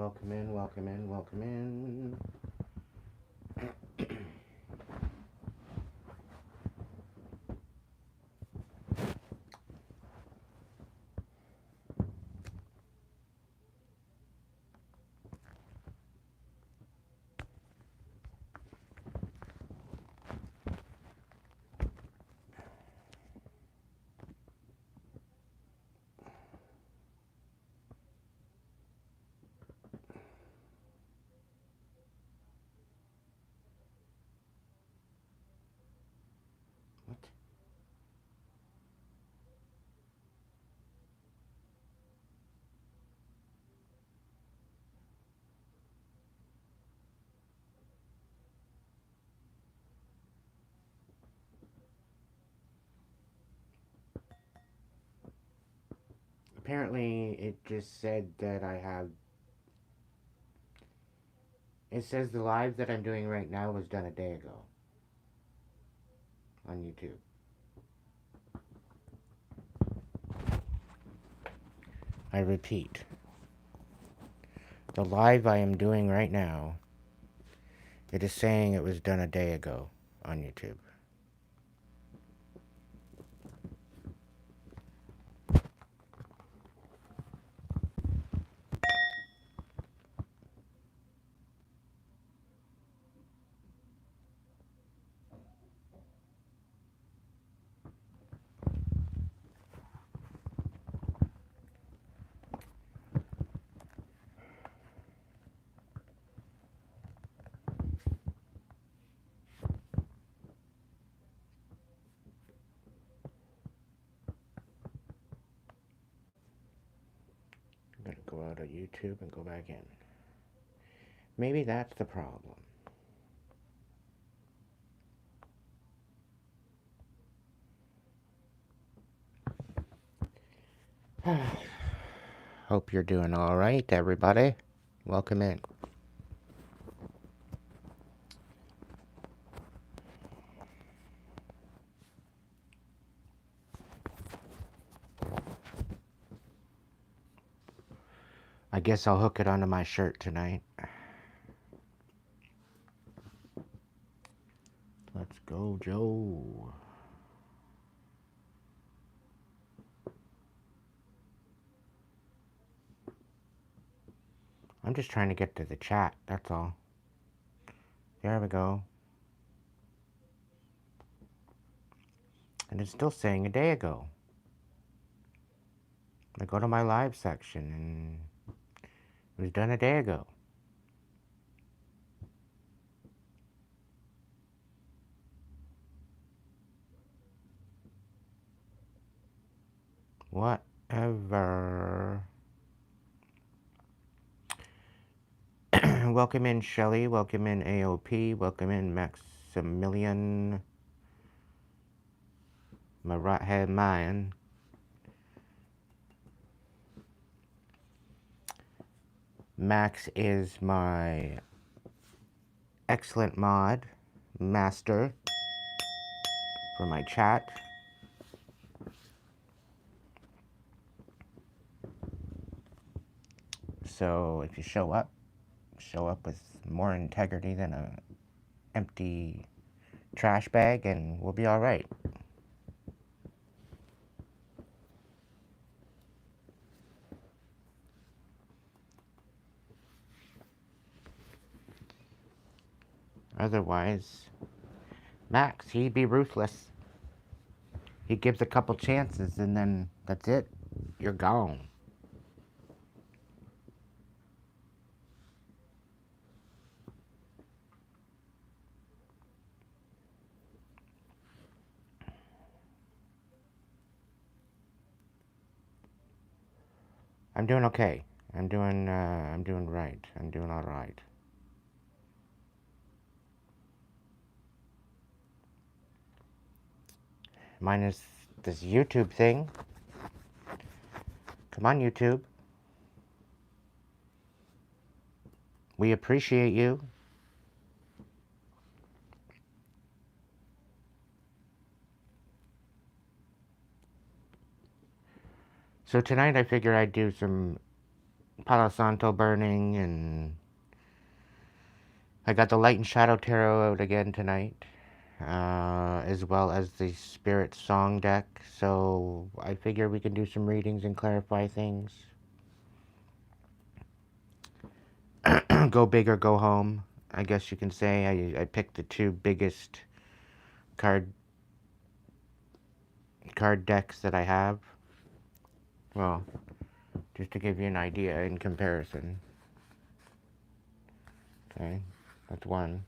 welcome in, welcome in, welcome in. What? Apparently, it just said that I have. It says the live that I'm doing right now was done a day ago on YouTube. I repeat, the live I am doing right now, it is saying it was done a day ago on YouTube. I'm going to go out of YouTube and go back in. Maybe that's the problem. Hope you're doing all right, everybody. Welcome in. I guess I'll hook it onto my shirt tonight. Let's go, Joe. I'm just trying to get to the chat, that's all. There we go. And it's still saying a day ago. I go to my live section and it was done a day ago. Whatever. Welcome in, Shelly. Welcome in, AOP. Welcome in, Maximilian. My right hand man. Max is my excellent mod, master, for my chat. So if you show up with more integrity than a empty trash bag, and we'll be all right. Otherwise, Max, he'd be ruthless. He gives a couple chances and then that's it. You're gone. I'm doing okay. I'm doing right. I'm doing all right. Minus this YouTube thing. Come on, YouTube. We appreciate you. So tonight I figured I'd do some Palo Santo burning, and I got the Light and Shadow Tarot out again tonight, as well as the Spirit Song deck. So I figure we can do some readings and clarify things. Go big or go home, I guess you can say. I picked the two biggest card decks that I have. Well, just to give you an idea in comparison. Okay, that's one.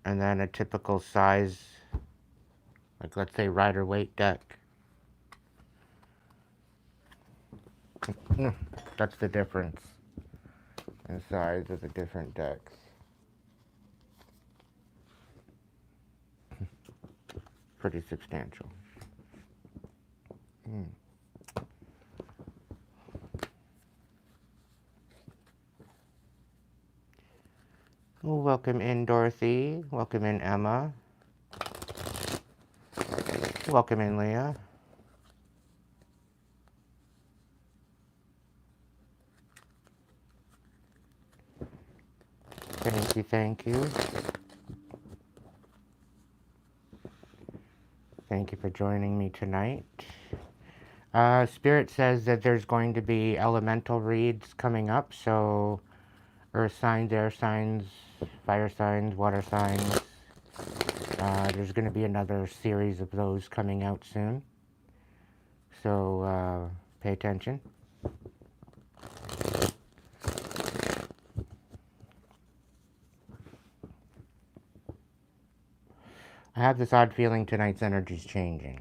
And then a typical size, like let's say Rider-Waite deck. That's the difference in size of the different decks. Pretty substantial. Well, welcome in, Dorothy. Welcome in, Emma. Welcome in, Leah. Thank you, thank you. Thank you for joining me tonight. Spirit says that there's going to be elemental reads coming up, so earth signs, air signs, fire signs, water signs. There's going to be another series of those coming out soon, so pay attention. I have this odd feeling tonight's energy's changing.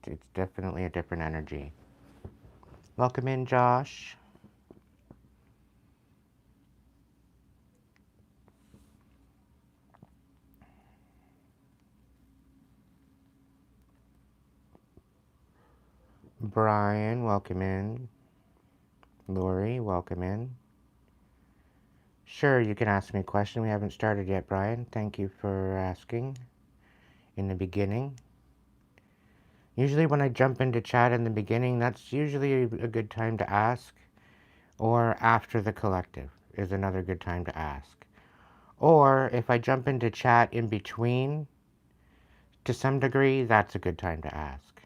It's definitely a different energy. Welcome in, Josh. Brian, welcome in. Lori, welcome in. Sure, you can ask me a question. We haven't started yet, Brian. Thank you for asking in the beginning. Usually when I jump into chat in the beginning, that's usually a good time to ask. Or after the collective is another good time to ask. Or if I jump into chat in between, to some degree, that's a good time to ask.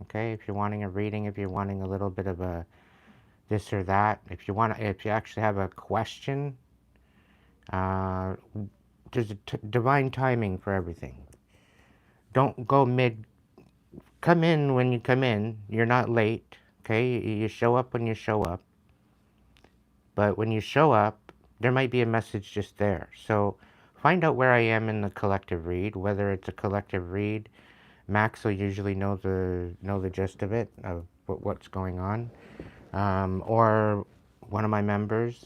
Okay, if you're wanting a reading, if you're wanting a little bit of a this or that, if you actually have a question, there's a divine timing for everything. Don't go come in when you come in. You're not late, okay? You show up when you show up. But when you show up, there might be a message just there. So find out where I am in the collective read, whether it's a collective read. Max will usually know the gist of it, of what's going on. Or one of my members,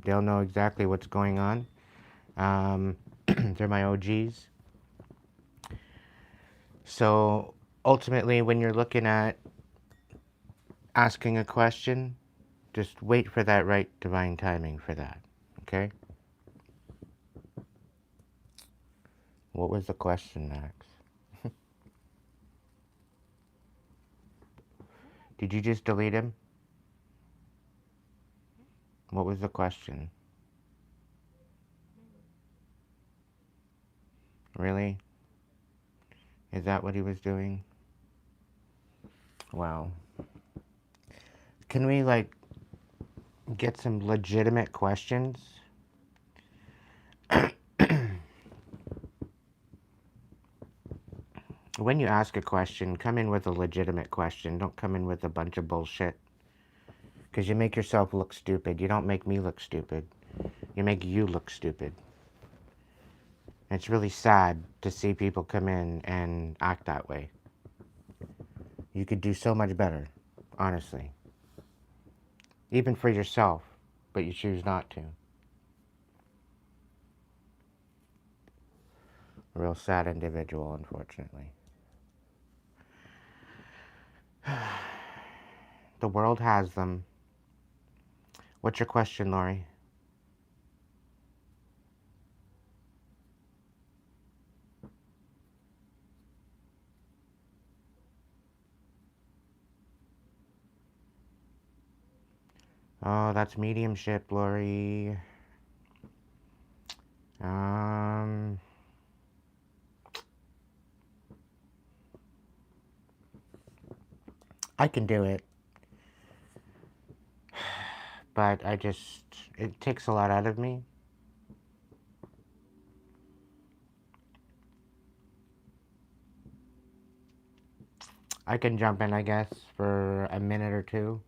they'll know exactly what's going on. They're my OGs. So ultimately, when you're looking at asking a question, just wait for that right divine timing for that, okay? What was the question, Max? Did you just delete him? What was the question? Really? Is that what he was doing? Wow. Can we, like, get some legitimate questions? When you ask a question, come in with a legitimate question. Don't come in with a bunch of bullshit. Because you make yourself look stupid. You don't make me look stupid. You make you look stupid. And it's really sad to see people come in and act that way. You could do so much better, honestly. Even for yourself, but you choose not to. A real sad individual, unfortunately. The world has them. What's your question, Lori? Oh, that's mediumship, Lori. Um, I can do it, but it takes a lot out of me. I can jump in, I guess, for a minute or two.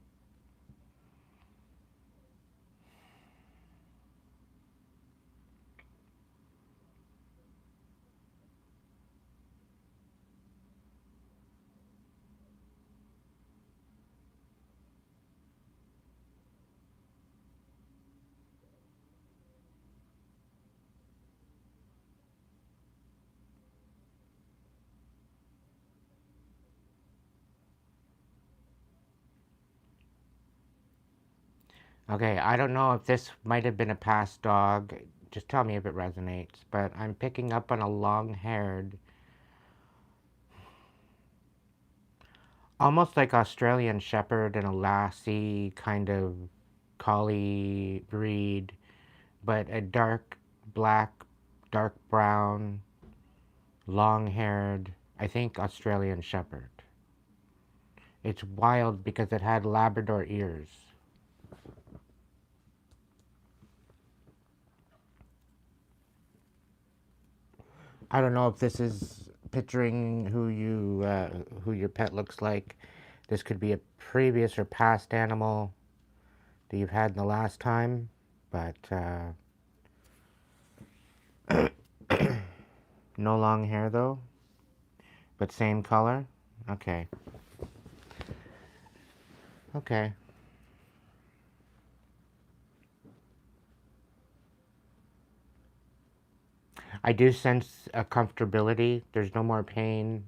Okay, I don't know if this might have been a past dog. Just tell me if it resonates. But I'm picking up on a long-haired, almost like Australian Shepherd and a Lassie kind of collie breed, but a dark black, dark brown, long-haired, I think Australian Shepherd. It's wild because it had Labrador ears. I don't know if this is picturing who your pet looks like. This could be a previous or past animal that you've had in the last time, but no long hair though, but same color. Okay, okay. I do sense a comfortability. There's no more pain.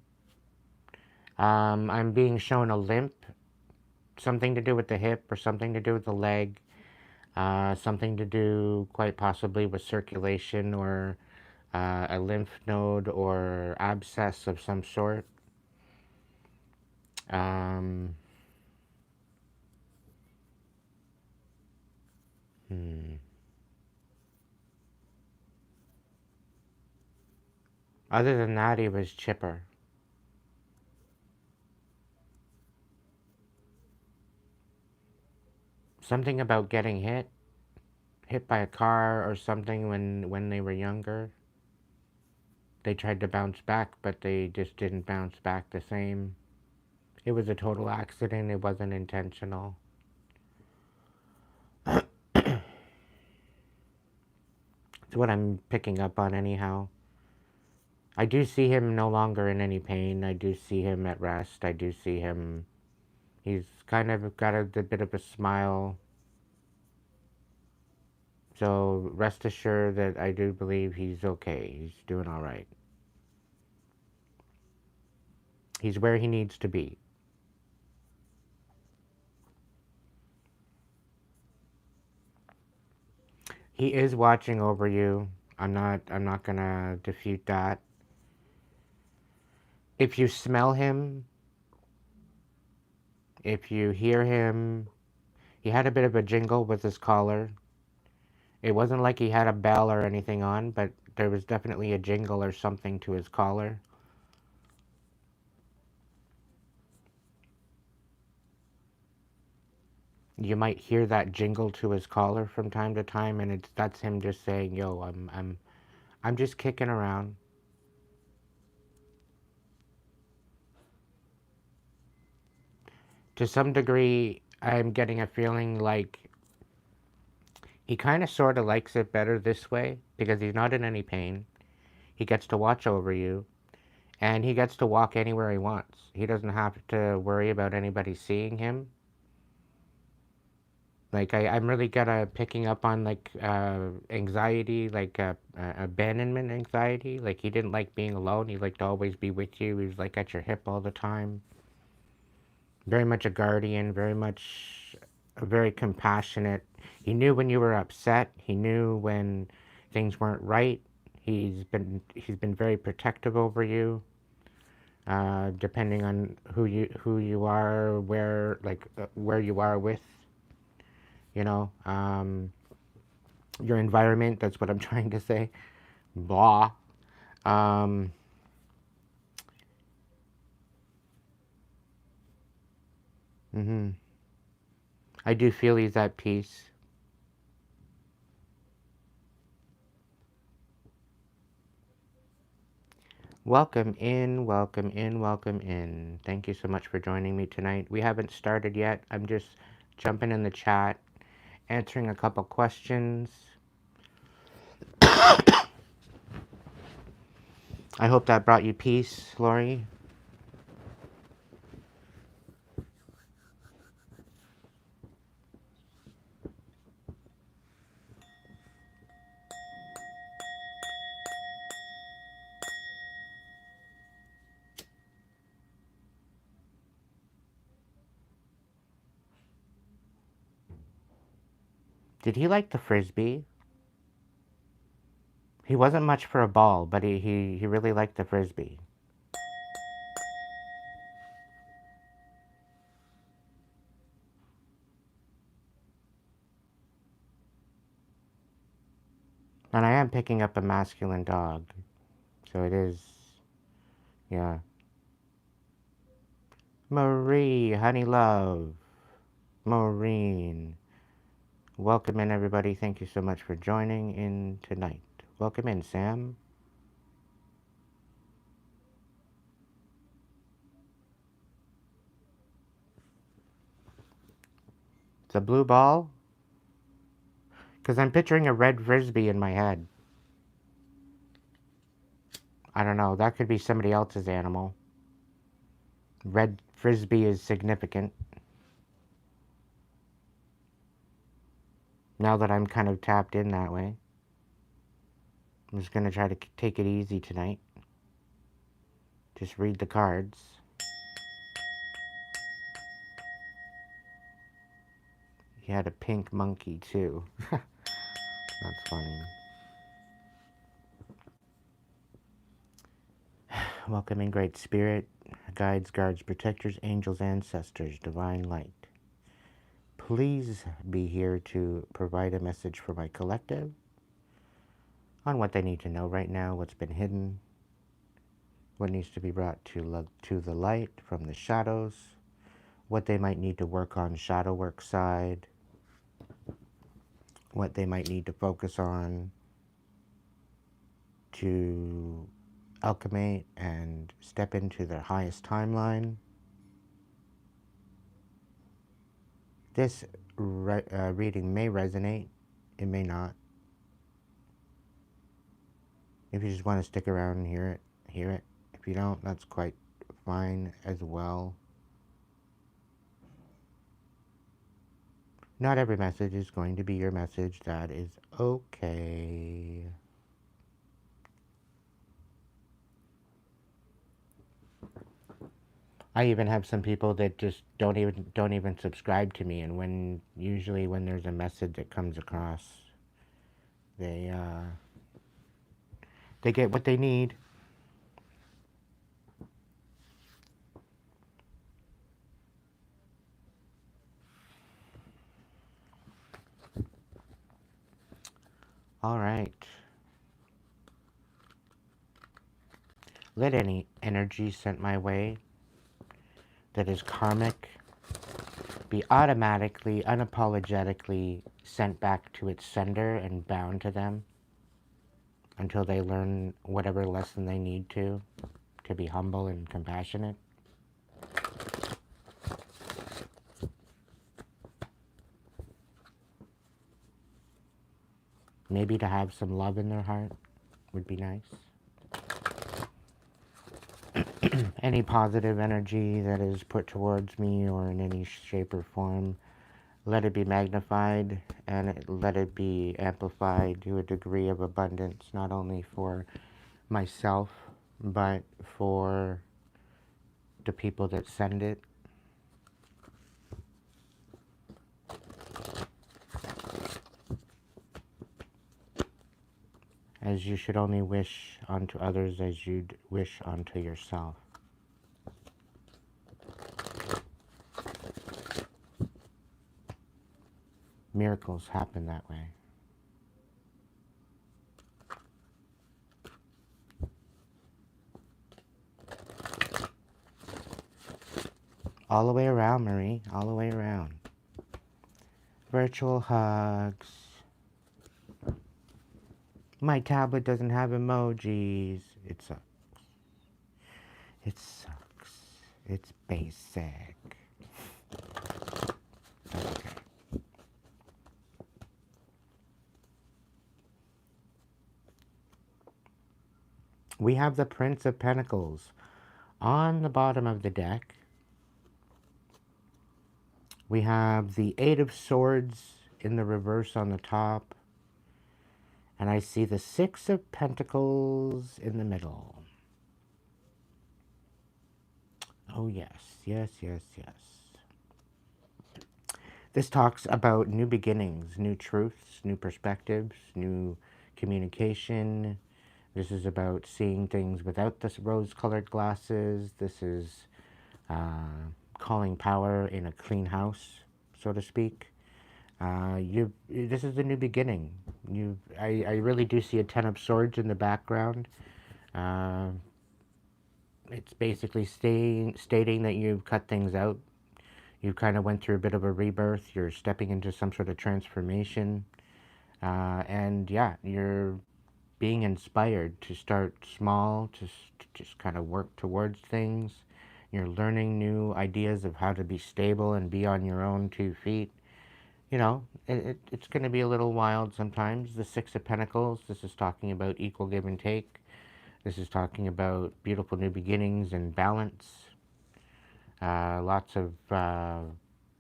I'm being shown a limp, something to do with the hip or something to do with the leg, something to do quite possibly with circulation or a lymph node or abscess of some sort. Um, hmm. Other than that, he was chipper. Something about getting hit by a car or something when they were younger. They tried to bounce back, but they just didn't bounce back the same. It was a total accident. It wasn't intentional. It's what I'm picking up on anyhow. I do see him no longer in any pain. I do see him at rest. I do see him. He's kind of got a bit of a smile. So rest assured that I do believe he's okay. He's doing all right. He's where he needs to be. He is watching over you. I'm not gonna defute that. If you smell him, if you hear him, he had a bit of a jingle with his collar. It wasn't like he had a bell or anything on, but there was definitely a jingle or something to his collar. You might hear that jingle to his collar from time to time, and that's him just saying, "Yo, I'm just kicking around." To some degree, I'm getting a feeling like he kind of sort of likes it better this way because he's not in any pain. He gets to watch over you, and he gets to walk anywhere he wants. He doesn't have to worry about anybody seeing him. Like I'm really good at picking up on like anxiety, like abandonment anxiety. Like he didn't like being alone. He liked to always be with you. He was like at your hip all the time. Very much a guardian. Very compassionate. He knew when you were upset. He knew when things weren't right. He's been very protective over you. Depending on who you are, where you are with. you know, your environment. That's what I'm trying to say. Blah. Um, hmm I do feel he's at peace. Welcome in, welcome in, welcome in. Thank you so much for joining me tonight. We haven't started yet. I'm just jumping in the chat, answering a couple questions. I hope that brought you peace, Lori. Did he like the frisbee? He wasn't much for a ball, but he really liked the frisbee. And I am picking up a masculine dog. So it is, yeah. Marie, honey love. Maureen. Welcome in, everybody. Thank you so much for joining in tonight. Welcome in, Sam. It's a blue ball? Because I'm picturing a red frisbee in my head. I don't know. That could be somebody else's animal. Red frisbee is significant. Now that I'm kind of tapped in that way. I'm just going to try to take it easy tonight. Just read the cards. He had a pink monkey, too. That's funny. Welcome in, Great Spirit, guides, guards, protectors, angels, ancestors, divine light. Please be here to provide a message for my collective on what they need to know right now, what's been hidden, what needs to be brought to the light from the shadows, what they might need to work on shadow work side, what they might need to focus on to alchemate and step into their highest timeline. This reading may resonate, it may not. If you just want to stick around and hear it, hear it. If you don't, that's quite fine as well. Not every message is going to be your message. That is okay. I even have some people that just don't even subscribe to me, and usually when there's a message that comes across, they they get what they need. All right. Let any energy sent my way that is karmic be automatically, unapologetically sent back to its sender and bound to them until they learn whatever lesson they need to be humble and compassionate. Maybe to have some love in their heart would be nice. Any positive energy that is put towards me or in any shape or form, let it be magnified and let it be amplified to a degree of abundance, not only for myself, but for the people that send it. As you should only wish unto others as you'd wish unto yourself. miracles happen that way. All the way around, Marie. All the way around. Virtual hugs. My tablet doesn't have emojis. It sucks. It sucks. It's basic. Okay. We have the Prince of Pentacles on the bottom of the deck. We have the Eight of Swords in the reverse on the top. And I see the Six of Pentacles in the middle. Oh, yes, yes, yes, yes. This talks about new beginnings, new truths, new perspectives, new communication. This is about seeing things without the rose-colored glasses. This is calling power in a clean house, so to speak. This is a new beginning. I really do see a Ten of Swords in the background. It's basically stating that you've cut things out. You kind of went through a bit of a rebirth. You're stepping into some sort of transformation. And yeah, you're being inspired to start small, to just kind of work towards things. You're learning new ideas of how to be stable and be on your own 2 feet. You know, it's going to be a little wild sometimes. The Six of Pentacles, this is talking about equal give and take. This is talking about beautiful new beginnings and balance. Lots of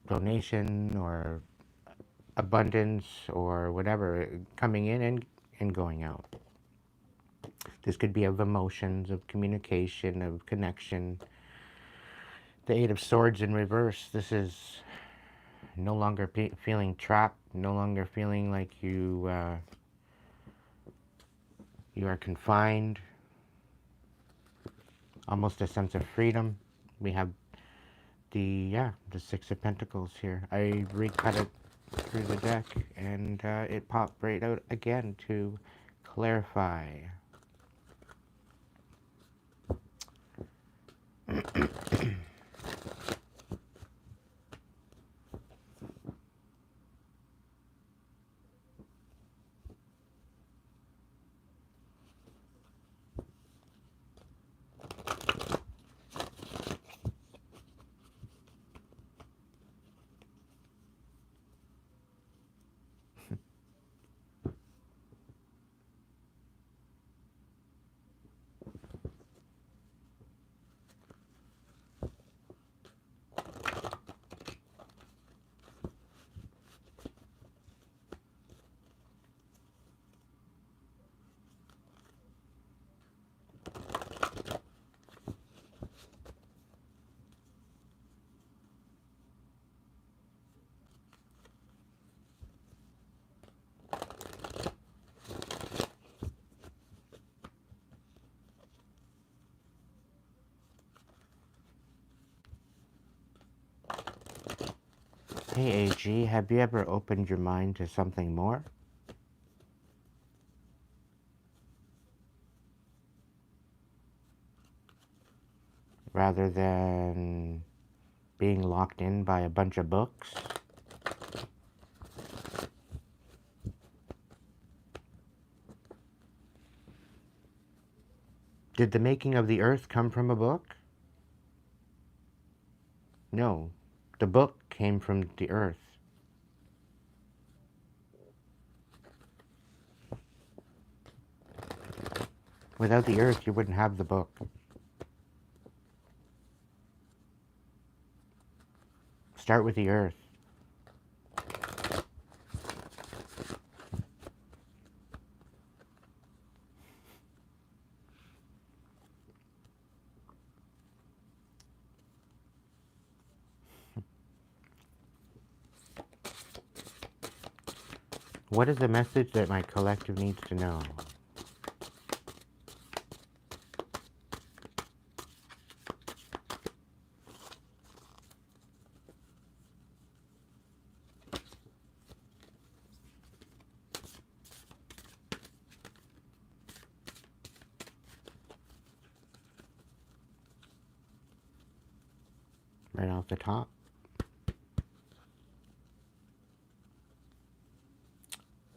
donation or abundance or whatever coming in and going out. This could be of emotions, of communication, of connection. The Eight of Swords in reverse. This is no longer feeling trapped, no longer feeling like you are confined. Almost a sense of freedom. We have the Six of Pentacles here. I recut it through the deck and it popped right out again to clarify. Hey AG, have you ever opened your mind to something more? Rather than being locked in by a bunch of books? Did the making of the earth come from a book? No, the book came from the earth. Without the earth, you wouldn't have the book. Start with the earth. What is the message that my collective needs to know? right off the top.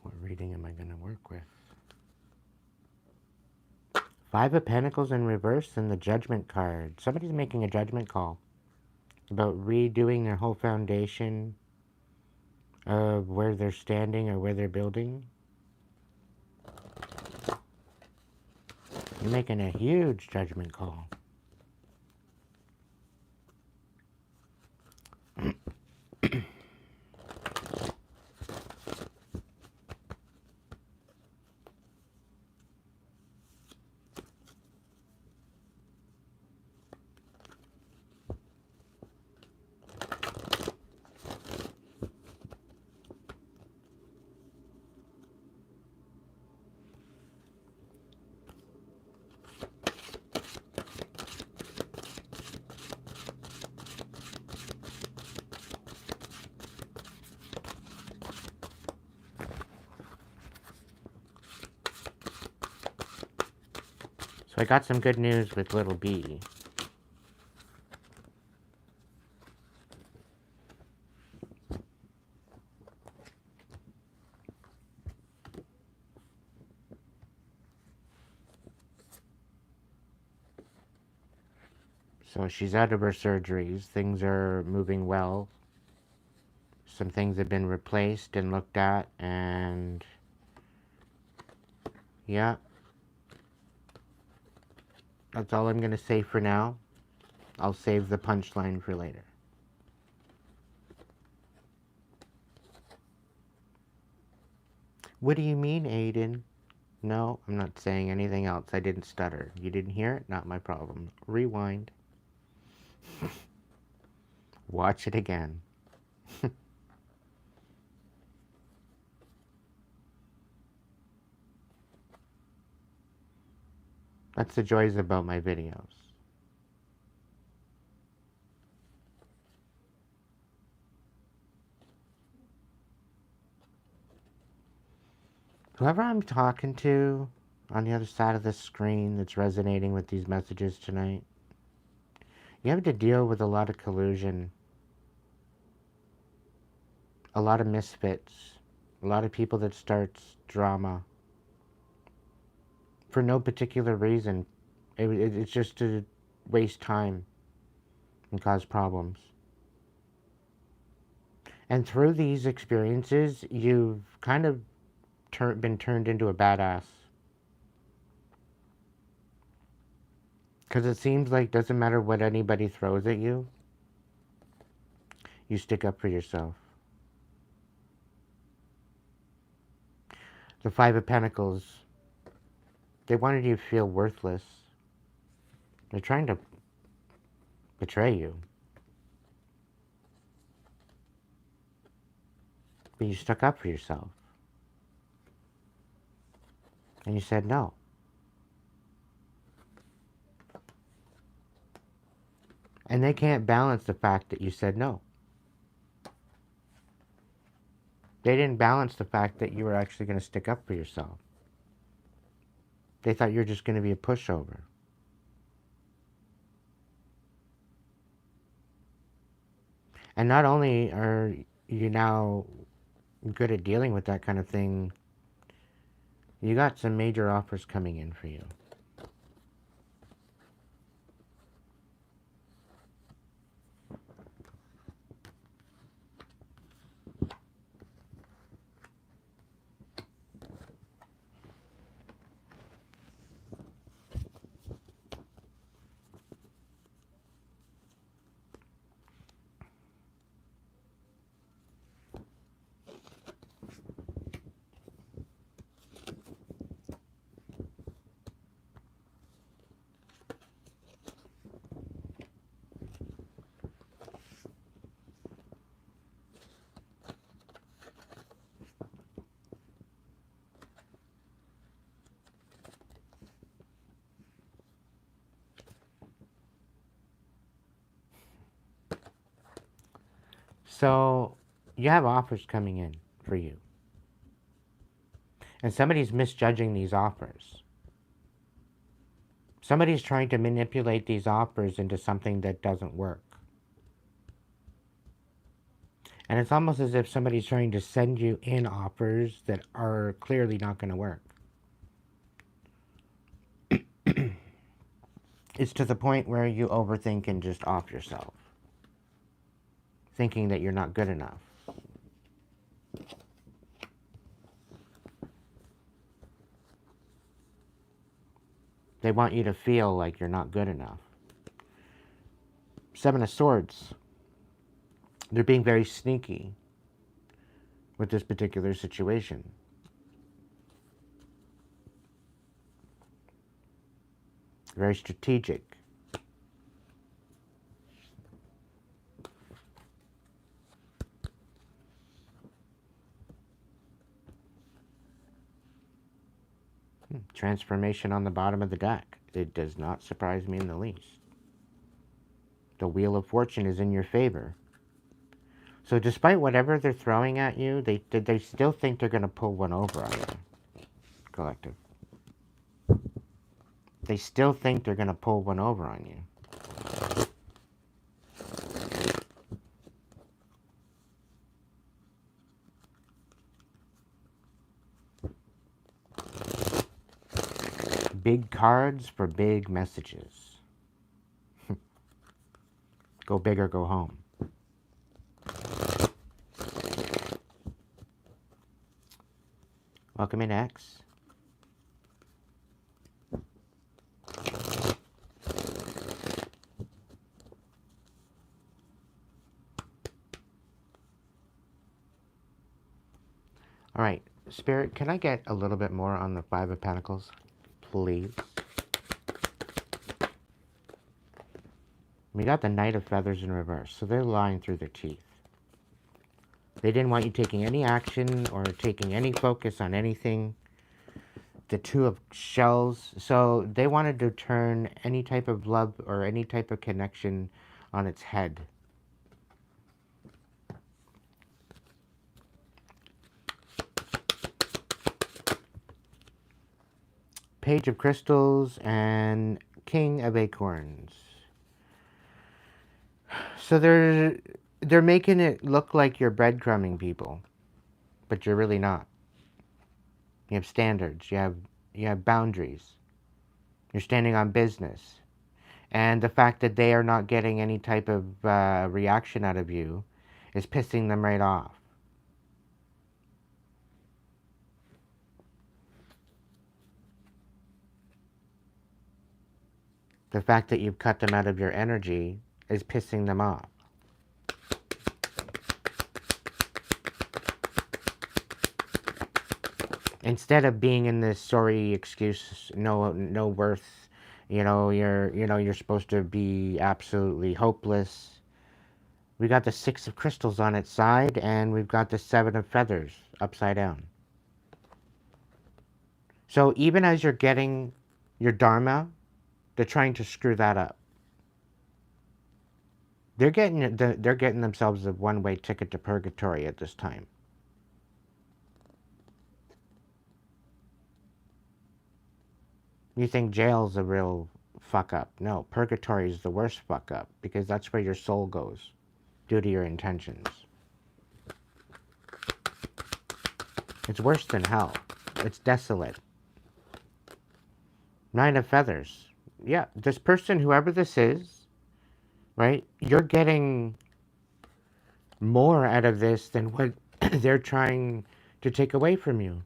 What reading am I going to work with? Five of Pentacles in reverse and the Judgment card. Somebody's making a judgment call about redoing their whole foundation of where they're standing or where they're building. You're making a huge judgment call. So I got some good news with little B. So she's out of her surgeries. Things are moving well. Some things have been replaced and looked at, and yeah, that's all I'm going to say for now. I'll save the punchline for later. What do you mean, Aiden? No, I'm not saying anything else. I didn't stutter. You didn't hear it? Not my problem. Rewind. Watch it again. That's the joys about my videos. Whoever I'm talking to on the other side of the screen that's resonating with these messages tonight, you have to deal with a lot of collusion, a lot of misfits, a lot of people that starts drama for no particular reason. It's just to waste time and cause problems. And through these experiences, you've kind of been turned into a badass. Because it seems like doesn't matter what anybody throws at you, you stick up for yourself. The Five of Pentacles, they wanted you to feel worthless. They're trying to betray you. But you stuck up for yourself. And you said no. And they can't balance the fact that you said no. They didn't balance the fact that you were actually going to stick up for yourself. They thought you were just going to be a pushover. And not only are you now good at dealing with that kind of thing, you got some major offers coming in for you. So you have offers coming in for you. And somebody's misjudging these offers. Somebody's trying to manipulate these offers into something that doesn't work. And it's almost as if somebody's trying to send you in offers that are clearly not going to work. It's to the point where you overthink and just off yourself, thinking that you're not good enough. They want you to feel like you're not good enough. Seven of Swords. They're being very sneaky with this particular situation. Very strategic. Transformation on the bottom of the deck. It does not surprise me in the least. The Wheel of Fortune is in your favor. So despite whatever they're throwing at you, they still think they're going to pull one over on you, collective. They still think they're going to pull one over on you. Big cards for big messages. Go big or go home. Welcome in, X. All right, Spirit, can I get a little bit more on the Five of Pentacles, please? We got the Knight of Feathers in reverse, so they're lying through their teeth. They didn't want you taking any action or taking any focus on anything. The Two of Shells, so they wanted to turn any type of love or any type of connection on its head. Page of Crystals and King of Acorns. So they're making it look like you're breadcrumbing people, but you're really not. You have standards, you have boundaries. You're standing on business. And the fact that they are not getting any type of reaction out of you is pissing them right off. The fact that you've cut them out of your energy is pissing them off. Instead of being in this sorry excuse, no worth, you're supposed to be absolutely hopeless. We got the Six of Crystals on its side, and we've got the Seven of Feathers upside down. So even as you're getting your Dharma, they're trying to screw that up. They're getting themselves a one-way ticket to purgatory at this time. You think jail's a real fuck up. No, purgatory is the worst fuck up because that's where your soul goes due to your intentions. It's worse than hell. It's desolate. Nine of Feathers. Yeah, this person, whoever this is, right? You're getting more out of this than what they're trying to take away from you.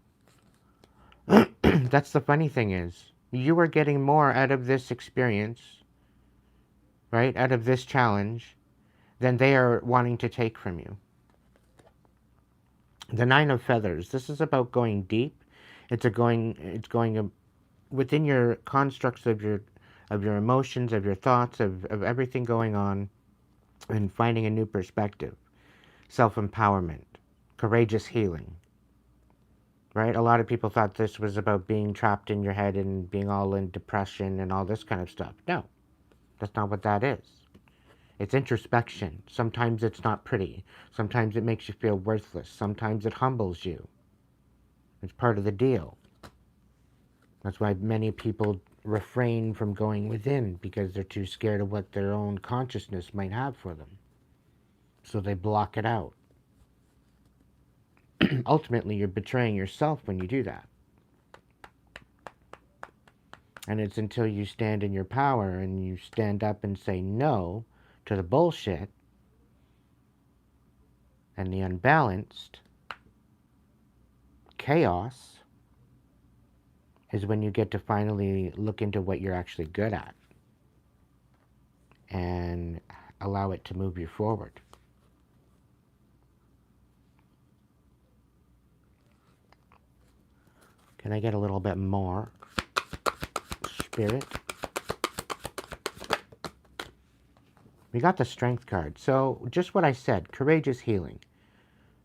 That's the funny thing is, you are getting more out of this experience, right? Out of this challenge than they are wanting to take from you. The Nine of Feathers. This is about going deep. It's going within your constructs of your emotions, of your thoughts, of everything going on, and finding a new perspective. Self-empowerment, courageous healing. Right? A lot of people thought this was about being trapped in your head and being all in depression and all this kind of stuff. No, that's not what that is. It's introspection. Sometimes it's not pretty. Sometimes it makes you feel worthless. Sometimes it humbles you. It's part of the deal. That's why many people refrain from going within, because they're too scared of what their own consciousness might have for them. So they block it out. ultimately you're betraying yourself when you do that. And it's until you stand in your power and you stand up and say no to the bullshit and the unbalanced chaos is when you get to finally look into what you're actually good at and allow it to move you forward. Can I get a little bit more spirit? We got the strength card. So just what I said, courageous healing.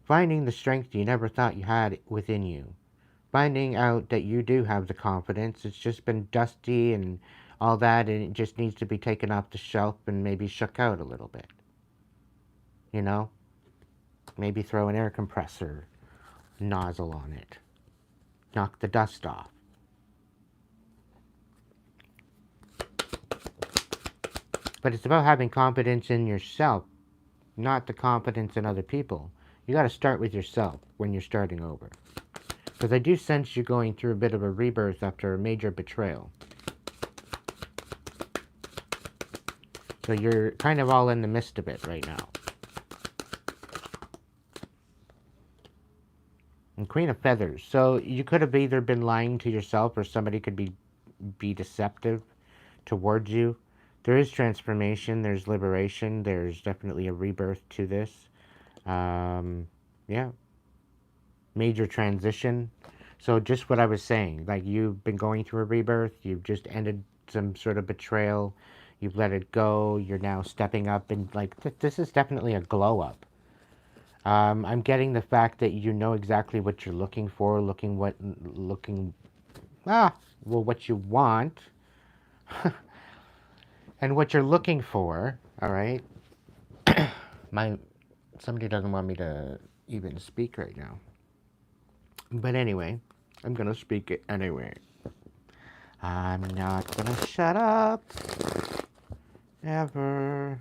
Finding the strength you never thought you had within you. Finding out that you do have the confidence. It's just been dusty and all that, and it just needs to be taken off the shelf and maybe shook out a little bit. You know? Maybe throw an air compressor nozzle on it. Knock the dust off. But it's about having confidence in yourself, not the confidence in other people. You got to start with yourself when you're starting over. Because I do sense you're going through a bit of a rebirth after a major betrayal. So you're kind of all in the midst of it right now. And Queen of Feathers. So you could have either been lying to yourself or somebody could be deceptive towards you. There is transformation. There's liberation. There's definitely a rebirth to this. Yeah. Major transition. So just what I was saying. Like you've been going through a rebirth. You've just ended some sort of betrayal. You've let it go. You're now stepping up. And like this is definitely a glow up. I'm getting the fact that you know exactly what you're looking for, what you want, and what you're looking for. All right. Somebody doesn't want me to even speak right now, but anyway, I'm gonna speak it anyway. I'm not gonna shut up ever,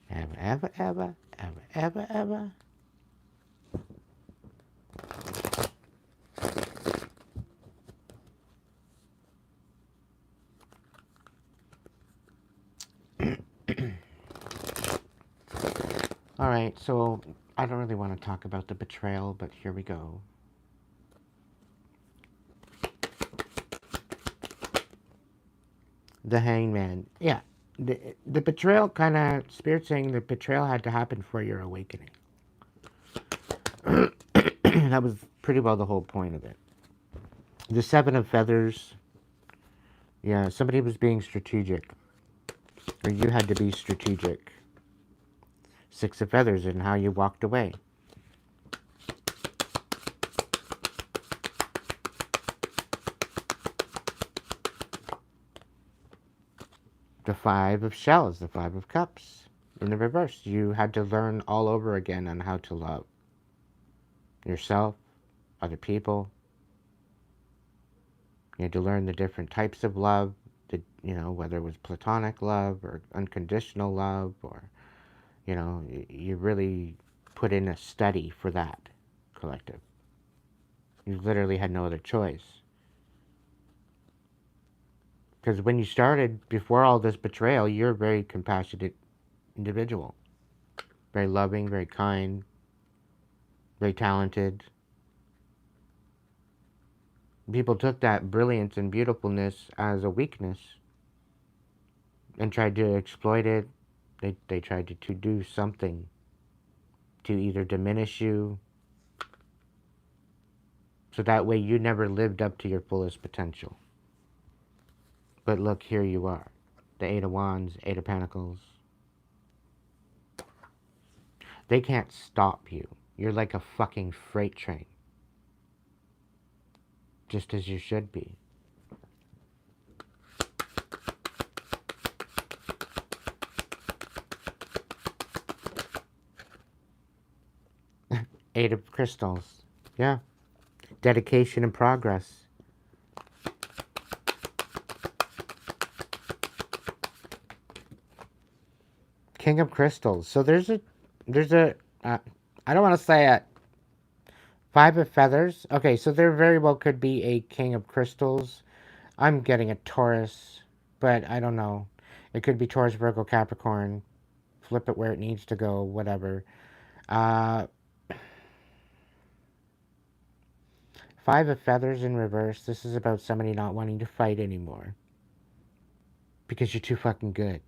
ever, ever, ever, ever, ever, ever. All right, so I don't really want to talk about the betrayal, but here we go. The Hangman. Yeah, the betrayal kind of, Spirit saying the betrayal had to happen for your awakening. That was pretty well the whole point of it. The Seven of Feathers. Yeah, somebody was being strategic. Or you had to be strategic. Six of Feathers and how you walked away. The Five of Shells, the Five of Cups. In the reverse, you had to learn all over again on how to love yourself, other people. You had to learn the different types of love, whether it was platonic love or unconditional love, or, you really put in a study for that, collective. You literally had no other choice. Because when you started, before all this betrayal, you're a very compassionate individual. Very loving, very kind, very talented. People took that brilliance and beautifulness as a weakness and tried to exploit it. They tried to do something to either diminish you, so that way you never lived up to your fullest potential. But look, here you are. The Eight of Wands, Eight of Pentacles. They can't stop you. You're like a fucking freight train. Just as you should be. Eight of Crystals. Yeah. Dedication and progress. King of Crystals. So there's a I don't want to say it. Five of feathers. Okay, so there very well could be a king of crystals. I'm getting a Taurus, but I don't know. It could be Taurus, Virgo, Capricorn. Flip it where it needs to go, whatever. Uh, Five of feathers in reverse. This is about somebody not wanting to fight anymore. Because you're too fucking good.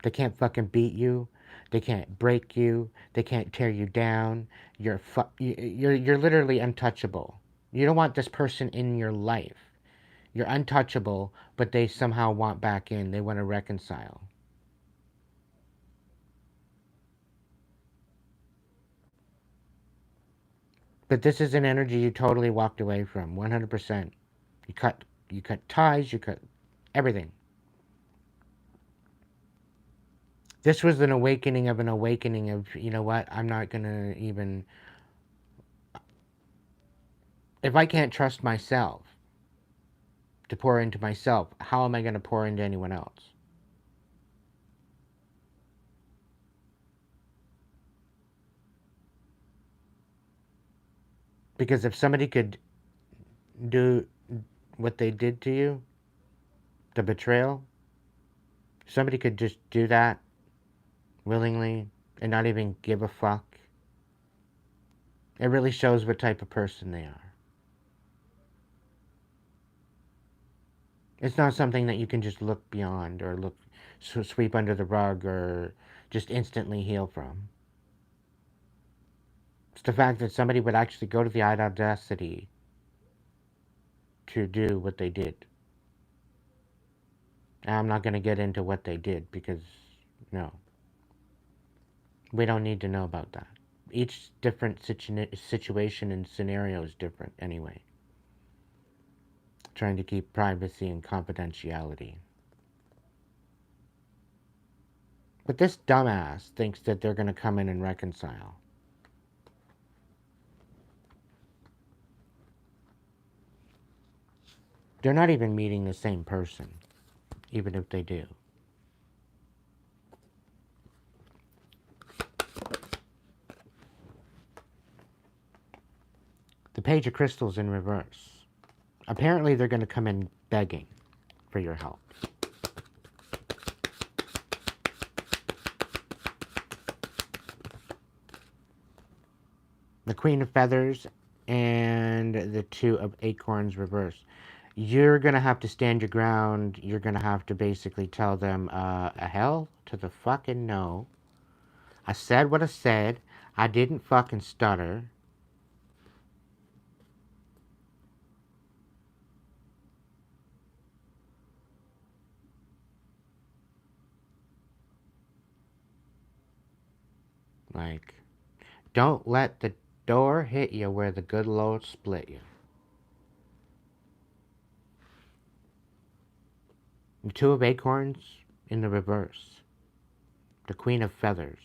They can't fucking beat you. They can't break you. They can't tear you down. You're literally untouchable. You don't want this person in your life. You're untouchable, but they somehow want back in. They want to reconcile. But this is an energy you totally walked away from, 100%. You cut ties, you cut everything. This was an awakening of, you know what, I'm not going to even, if I can't trust myself to pour into myself, how am I going to pour into anyone else? Because if somebody could do what they did to you, the betrayal, somebody could just do that willingly and not even give a fuck, it really shows what type of person they are. It's not something that you can just look beyond or sweep under the rug or just instantly heal from. It's the fact that somebody would actually go to the audacity to do what they did. And I'm not going to get into what they did because, no, we don't need to know about that. Each different situation and scenario is different anyway. Trying to keep privacy and confidentiality. But this dumbass thinks that they're going to come in and reconcile. They're not even meeting the same person, even if they do. The Page of Crystals in reverse. Apparently they're going to come in begging for your help. The Queen of Feathers and the Two of Acorns reverse. You're going to have to stand your ground. You're going to have to basically tell them, a hell to the fucking no. I said what I said. I didn't fucking stutter. Like, don't let the door hit you where the good Lord split you. The Two of Acorns in the reverse. The Queen of Feathers.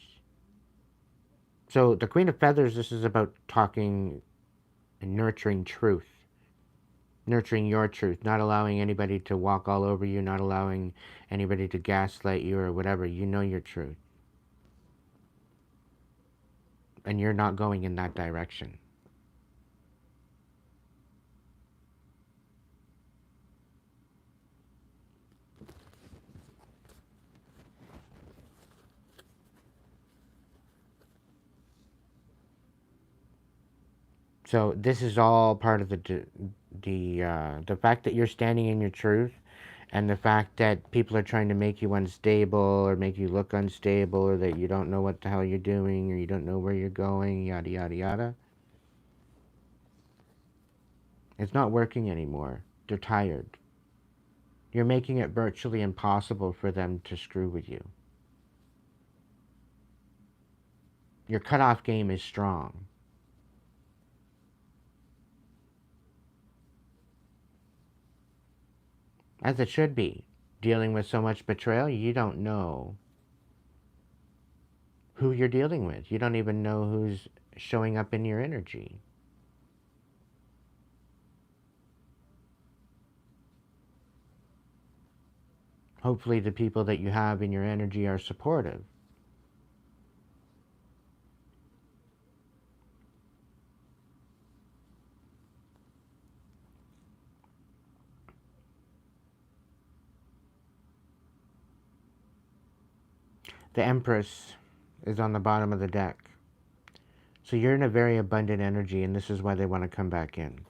So the Queen of Feathers, this is about talking and nurturing truth. Nurturing your truth, not allowing anybody to walk all over you, not allowing anybody to gaslight you or whatever. You know your truth. And you're not going in that direction. So this is all part of the fact that you're standing in your truth, and the fact that people are trying to make you unstable or make you look unstable, or that you don't know what the hell you're doing, or you don't know where you're going, yada yada yada. It's not working anymore. They're tired. You're making it virtually impossible for them to screw with you. Your cutoff game is strong. As it should be. Dealing with so much betrayal, you don't know who you're dealing with. You don't even know who's showing up in your energy. Hopefully the people that you have in your energy are supportive. The Empress is on the bottom of the deck. So you're in a very abundant energy, and this is why they want to come back in.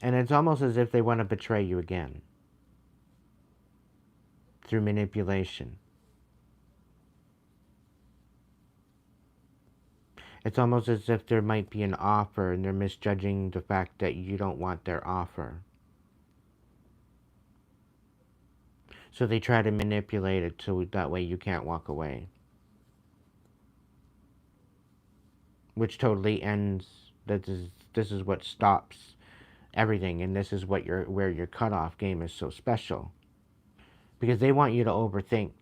And it's almost as if they want to betray you again through manipulation. It's almost as if there might be an offer and they're misjudging the fact that you don't want their offer. So they try to manipulate it so that way you can't walk away. Which totally ends, this is what stops everything, and this is what where your cutoff game is so special. Because they want you to overthink.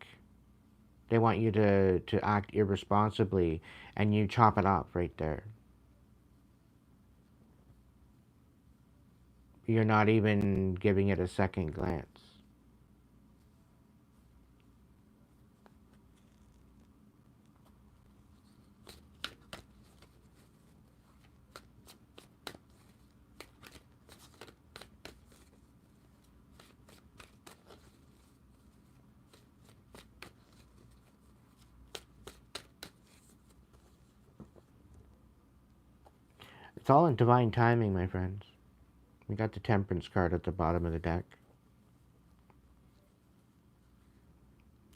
They want you to act irresponsibly, and you chop it off right there. You're not even giving it a second glance. It's all in divine timing, my friends. We got the Temperance card at the bottom of the deck.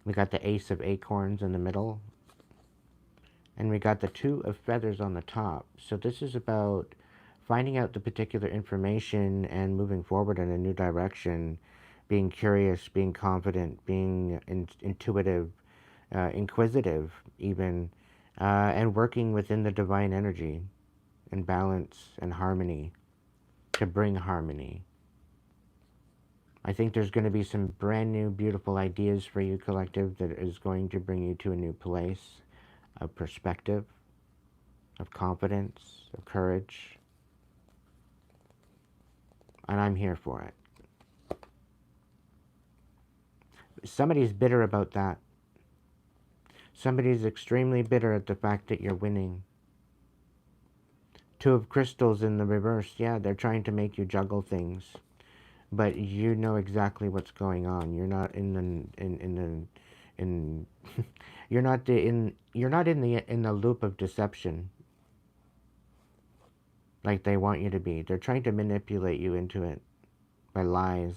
We got the Ace of Acorns in the middle. And we got the Two of Feathers on the top. So this is about finding out the particular information and moving forward in a new direction, being curious, being confident, being intuitive, inquisitive even, and working within the divine energy and balance and harmony to bring harmony. I think there's going to be some brand new beautiful ideas for you, collective, that is going to bring you to a new place of perspective, of confidence, of courage. And I'm here for it. Somebody's bitter about that. Somebody's extremely bitter at the fact that you're winning. Two of Crystals in the reverse. Yeah, they're trying to make you juggle things. But you know exactly what's going on. You're not in you're not in the loop of deception like they want you to be. They're trying to manipulate you into it by lies.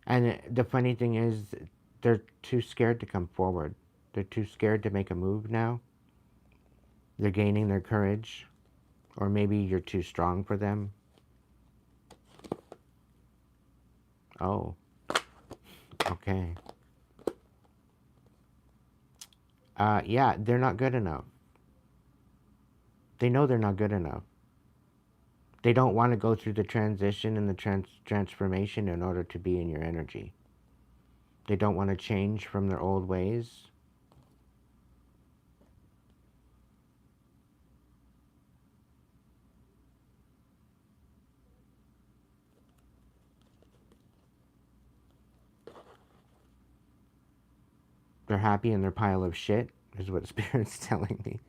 And the funny thing is, they're too scared to come forward. They're too scared to make a move now. They're gaining their courage. Or maybe you're too strong for them. Oh. Okay. Yeah, they're not good enough. They know they're not good enough. They don't want to go through the transition and the transformation in order to be in your energy. They don't want to change from their old ways. They're happy in their pile of shit, is what Spirit's telling me.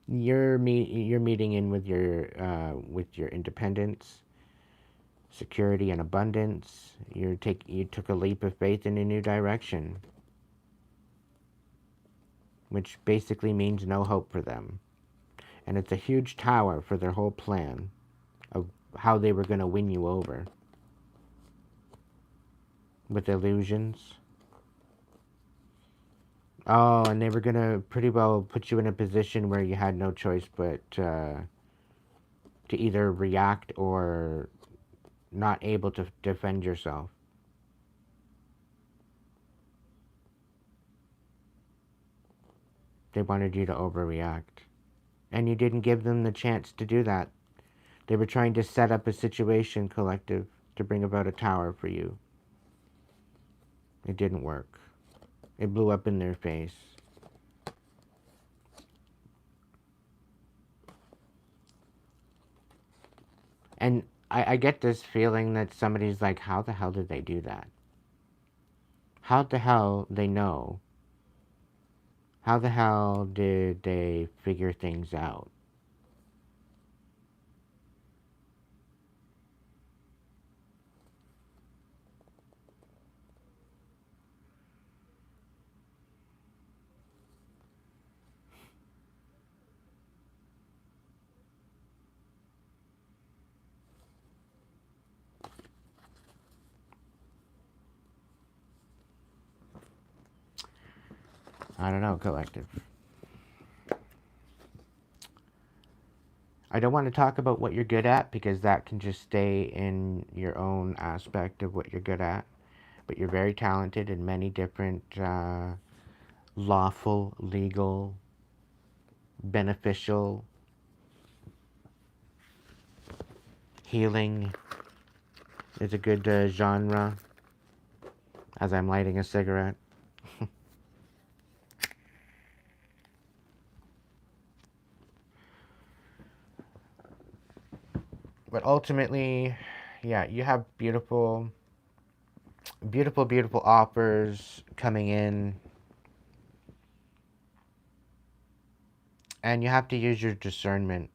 You're meeting in with your independence, security, and abundance. You took a leap of faith in a new direction, which basically means no hope for them. And it's a huge tower for their whole plan of how they were going to win you over with illusions. Oh, and they were going to pretty well put you in a position where you had no choice but to either react or not able to defend yourself. They wanted you to overreact. And you didn't give them the chance to do that. They were trying to set up a situation, collective, to bring about a tower for you. It didn't work. It blew up in their face. And I get this feeling that somebody's like, how the hell did they do that? How the hell they know? How the hell did they figure things out? I don't know, collective. I don't want to talk about what you're good at because that can just stay in your own aspect of what you're good at. But you're very talented in many different lawful, legal, beneficial, healing is a good genre as I'm lighting a cigarette. But ultimately, yeah, you have beautiful, beautiful, beautiful offers coming in. And you have to use your discernment.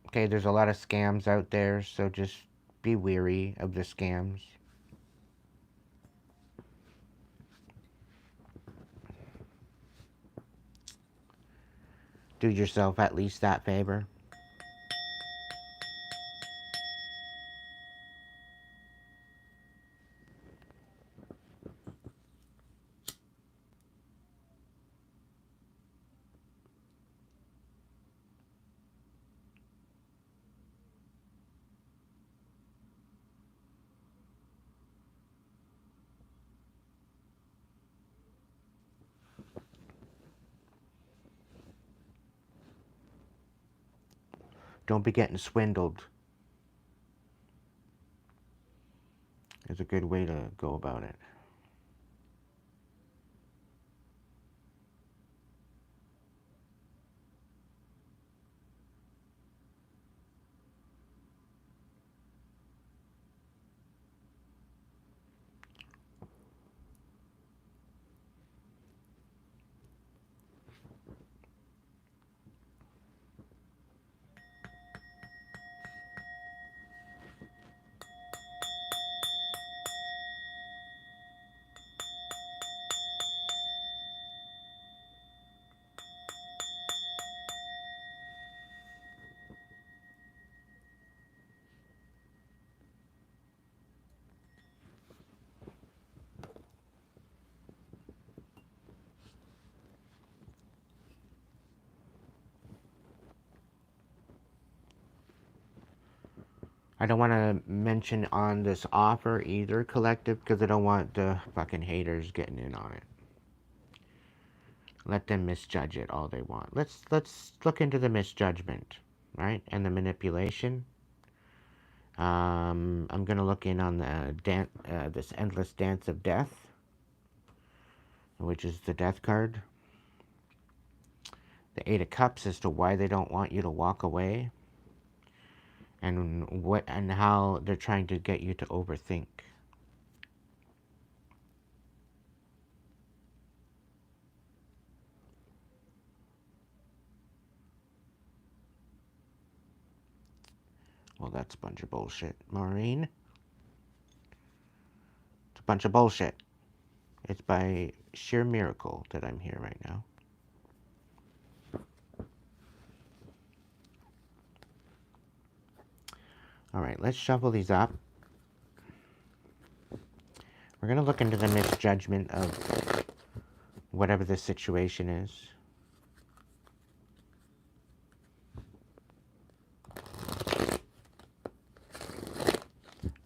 Okay, there's a lot of scams out there, so just be wary of the scams. Do yourself at least that favor. Don't be getting swindled. Is a good way to go about it. I don't want to mention on this offer either, collective, because I don't want the fucking haters getting in on it. Let them misjudge it all they want. Let's look into the misjudgment, right, and the manipulation. I'm gonna look in on the this endless dance of death, which is the death card. The Eight of Cups as to why they don't want you to walk away, and what and how they're trying to get you to overthink. Well, that's a bunch of bullshit, Maureen. It's a bunch of bullshit. It's by sheer miracle that I'm here right now. All right, let's shuffle these up. We're going to look into the misjudgment of whatever the situation is.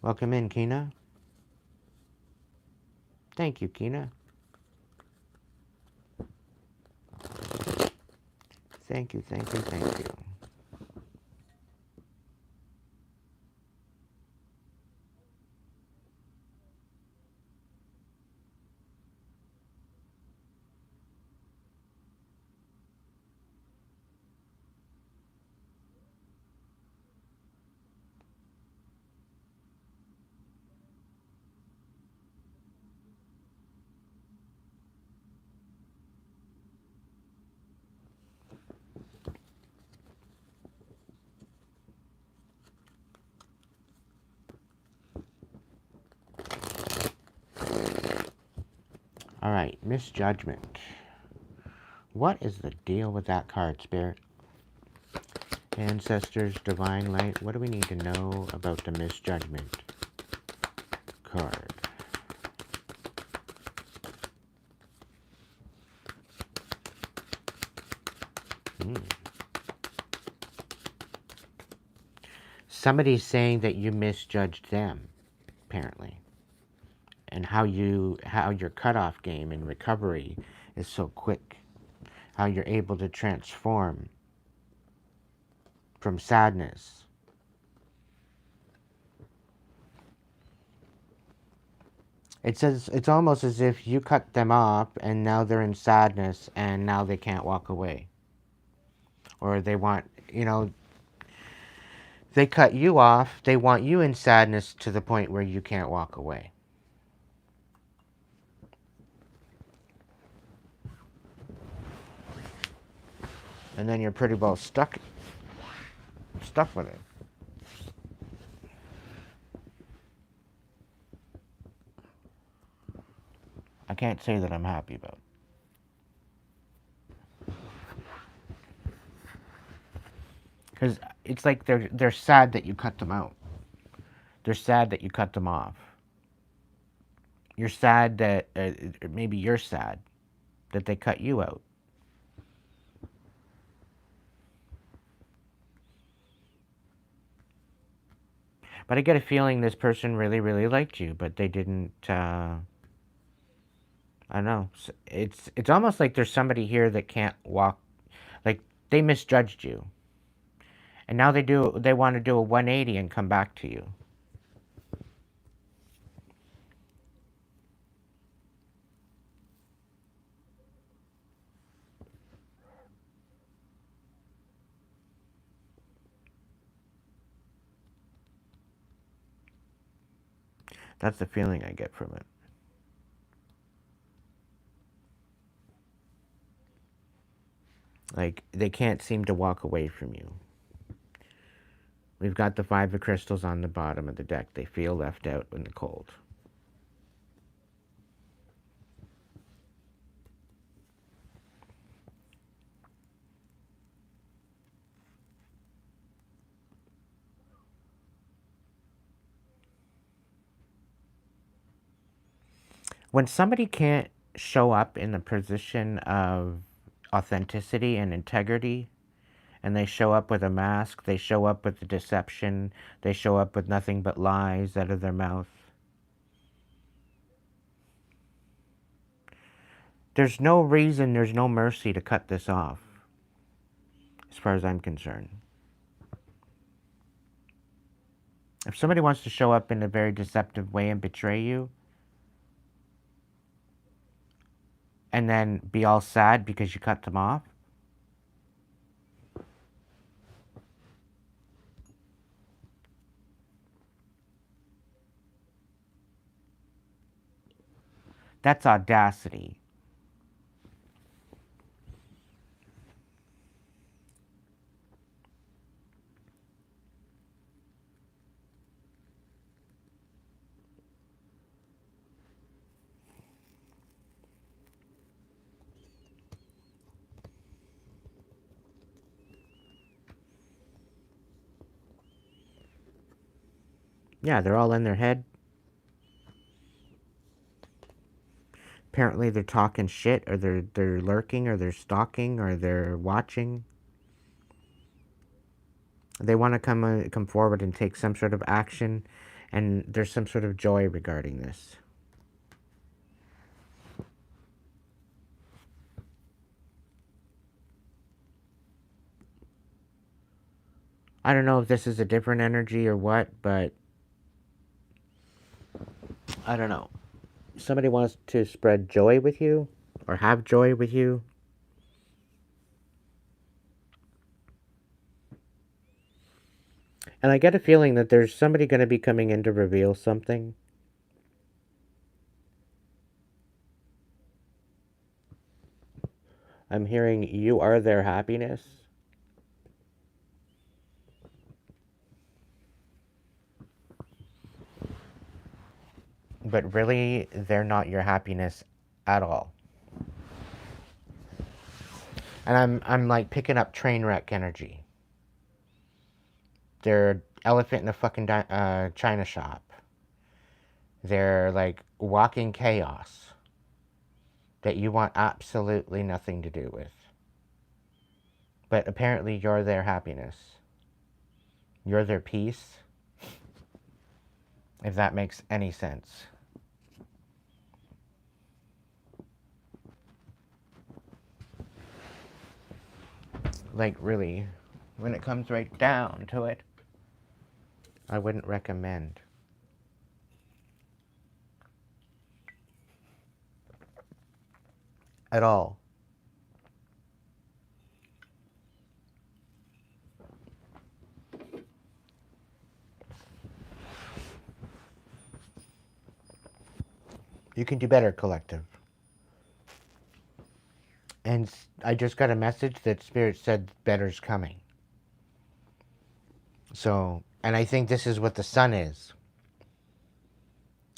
Welcome in, Kina. Thank you, Kina. Thank you, thank you, thank you. All right, misjudgment. What is the deal with that card, Spirit? Ancestors, divine light, what do we need to know about the misjudgment card? Somebody's saying that you misjudged them, apparently. And how your cutoff game and recovery is so quick. How you're able to transform from sadness. It's almost as if you cut them off and now they're in sadness and now they can't walk away. Or they want, they cut you off, they want you in sadness to the point where you can't walk away. And then you're pretty well stuck with it. I can't say that I'm happy about it. Because it's like they're sad that you cut them out. They're sad that you cut them off. You're sad that, maybe you're sad that they cut you out. But I get a feeling this person really, really liked you, but they didn't, I don't know. It's almost like there's somebody here that can't walk, like they misjudged you. And now they want to do a 180 and come back to you. That's the feeling I get from it. Like, they can't seem to walk away from you. We've got the 5 of crystals on the bottom of the deck. They feel left out in the cold. When somebody can't show up in the position of authenticity and integrity, and they show up with a mask, they show up with the deception, they show up with nothing but lies out of their mouth, there's no reason, there's no mercy to cut this off, as far as I'm concerned. If somebody wants to show up in a very deceptive way and betray you, and then be all sad because you cut them off, that's audacity. Yeah, they're all in their head. Apparently they're talking shit, or they're lurking, or they're stalking, or they're watching. They want to come forward and take some sort of action, and there's some sort of joy regarding this. I don't know if this is a different energy or what, but I don't know. Somebody wants to spread joy with you, or have joy with you. And I get a feeling that there's somebody going to be coming in to reveal something. I'm hearing you are their happiness. But really, they're not your happiness at all. And I'm like picking up train wreck energy. They're elephant in a fucking china shop. They're like walking chaos that you want absolutely nothing to do with. But apparently you're their happiness. You're their peace, if that makes any sense. Like, really, when it comes right down to it, I wouldn't recommend. At all. You can do better, collective. And I just got a message that Spirit said better's coming. So, and I think this is what the sun is.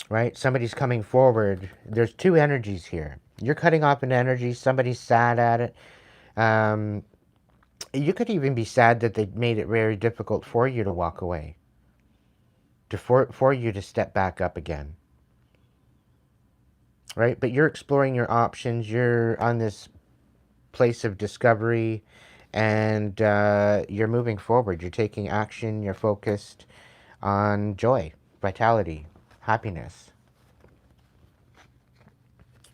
Right? Somebody's coming forward. There's two energies here. You're cutting off an energy. Somebody's sad at it. You could even be sad that they made it very difficult for you to walk away. For you to step back up again. Right? But you're exploring your options. You're on this place of discovery, and you're moving forward. You're taking action. You're focused on joy, vitality, happiness.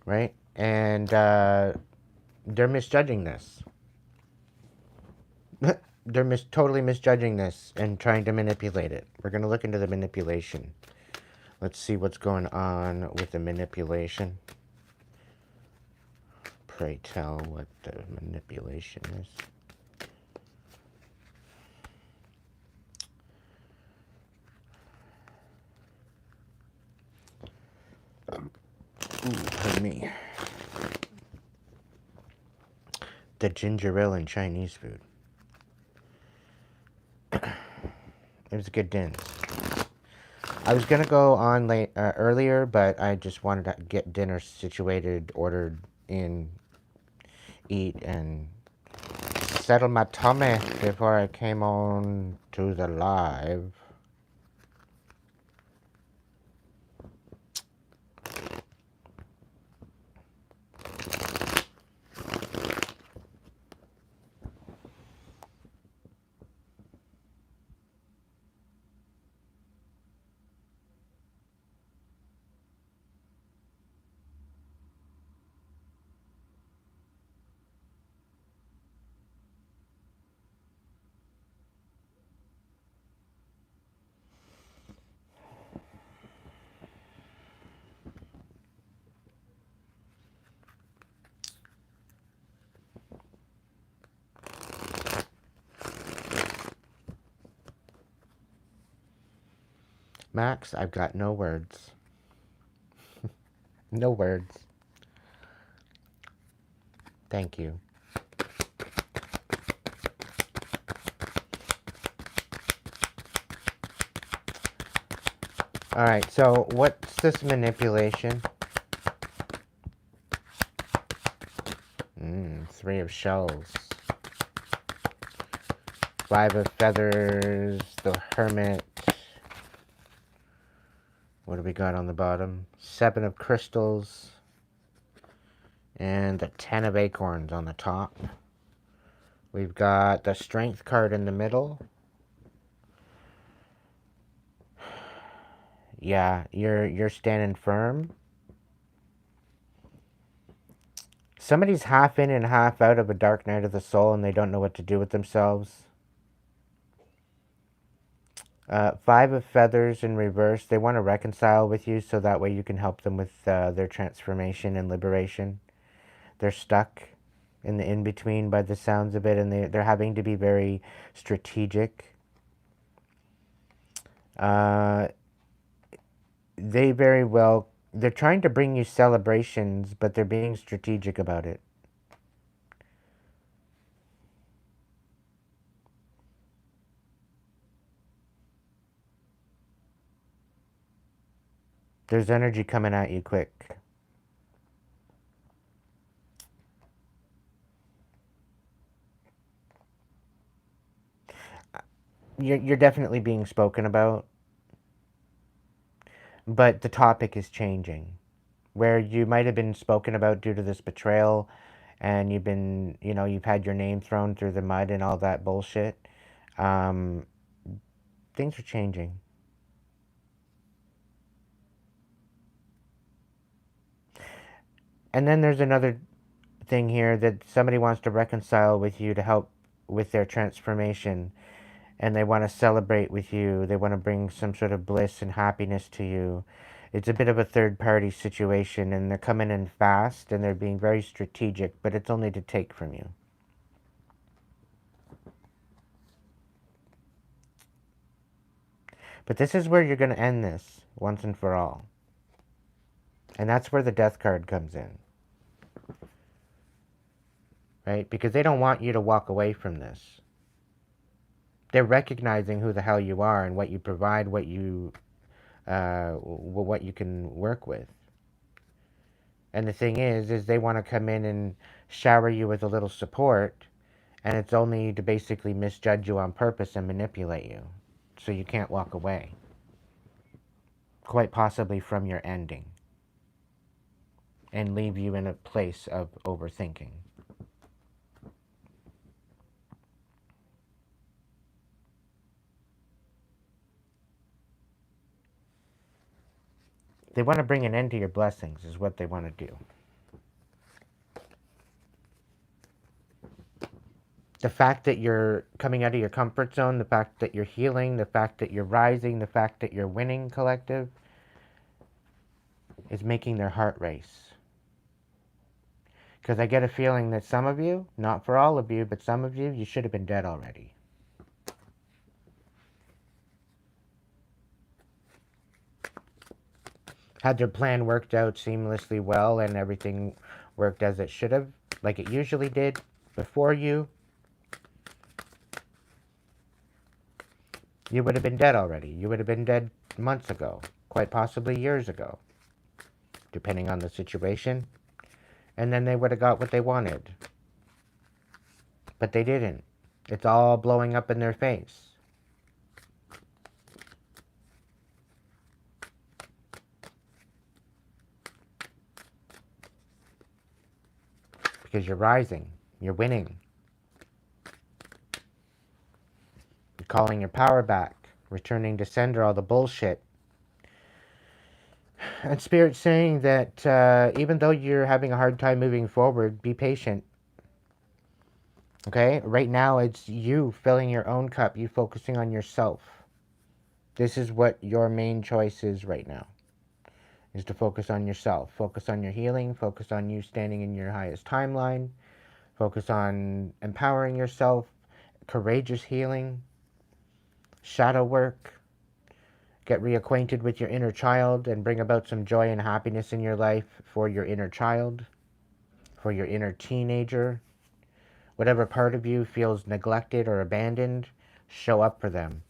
Right? And they're misjudging this. They're totally misjudging this and trying to manipulate it. We're going to look into the manipulation. Let's see what's going on with the manipulation. Pray tell what the manipulation is. Ooh, pardon me. The ginger ale and Chinese food. It was a good dinner. I was gonna go on earlier, but I just wanted to get dinner situated, ordered in, eat, and settle my tummy before I came on to the live. Max, I've got no words. No words. Thank you. Alright, so what's this manipulation? Three of shells. Five of feathers, the hermit. What do we got on the bottom? Seven of crystals. And the 10 of acorns on the top. We've got the strength card in the middle. Yeah, you're standing firm. Somebody's half in and half out of a dark night of the soul, and they don't know what to do with themselves. Five of feathers in reverse. They want to reconcile with you so that way you can help them with their transformation and liberation. They're stuck in the in-between by the sounds of it, and they're having to be very strategic. They very well, they're trying to bring you celebrations, but they're being strategic about it. There's energy coming at you quick. You're definitely being spoken about, but the topic is changing. Where you might have been spoken about due to this betrayal, and you've been, you've had your name thrown through the mud and all that bullshit. Um, things are changing. And then there's another thing here that somebody wants to reconcile with you to help with their transformation, and they want to celebrate with you. They want to bring some sort of bliss and happiness to you. It's a bit of a third party situation, and they're coming in fast and they're being very strategic, but it's only to take from you. But this is where you're going to end this once and for all. And that's where the death card comes in. Right? Because they don't want you to walk away from this. They're recognizing who the hell you are and what you provide, what you can work with. And the thing is they want to come in and shower you with a little support, and it's only to basically misjudge you on purpose and manipulate you, so you can't walk away. Quite possibly from your ending, and leave you in a place of overthinking. They want to bring an end to your blessings, is what they want to do. The fact that you're coming out of your comfort zone, the fact that you're healing, the fact that you're rising, the fact that you're winning, collective, is making their heart race. Because I get a feeling that some of you, not for all of you, but some of you should have been dead already. Had their plan worked out seamlessly well and everything worked as it should have, like it usually did before you, you would have been dead already. You would have been dead months ago, quite possibly years ago, depending on the situation. And then they would have got what they wanted. But they didn't. It's all blowing up in their face. Because you're rising. You're winning. You're calling your power back. Returning to sender all the bullshit. And Spirit's saying that even though you're having a hard time moving forward, be patient. Okay? Right now, it's you filling your own cup. You focusing on yourself. This is what your main choice is right now. Is to focus on yourself. Focus on your healing. Focus on you standing in your highest timeline. Focus on empowering yourself. Courageous healing. Shadow work. Get reacquainted with your inner child and bring about some joy and happiness in your life for your inner child. For your inner teenager. Whatever part of you feels neglected or abandoned, show up for them.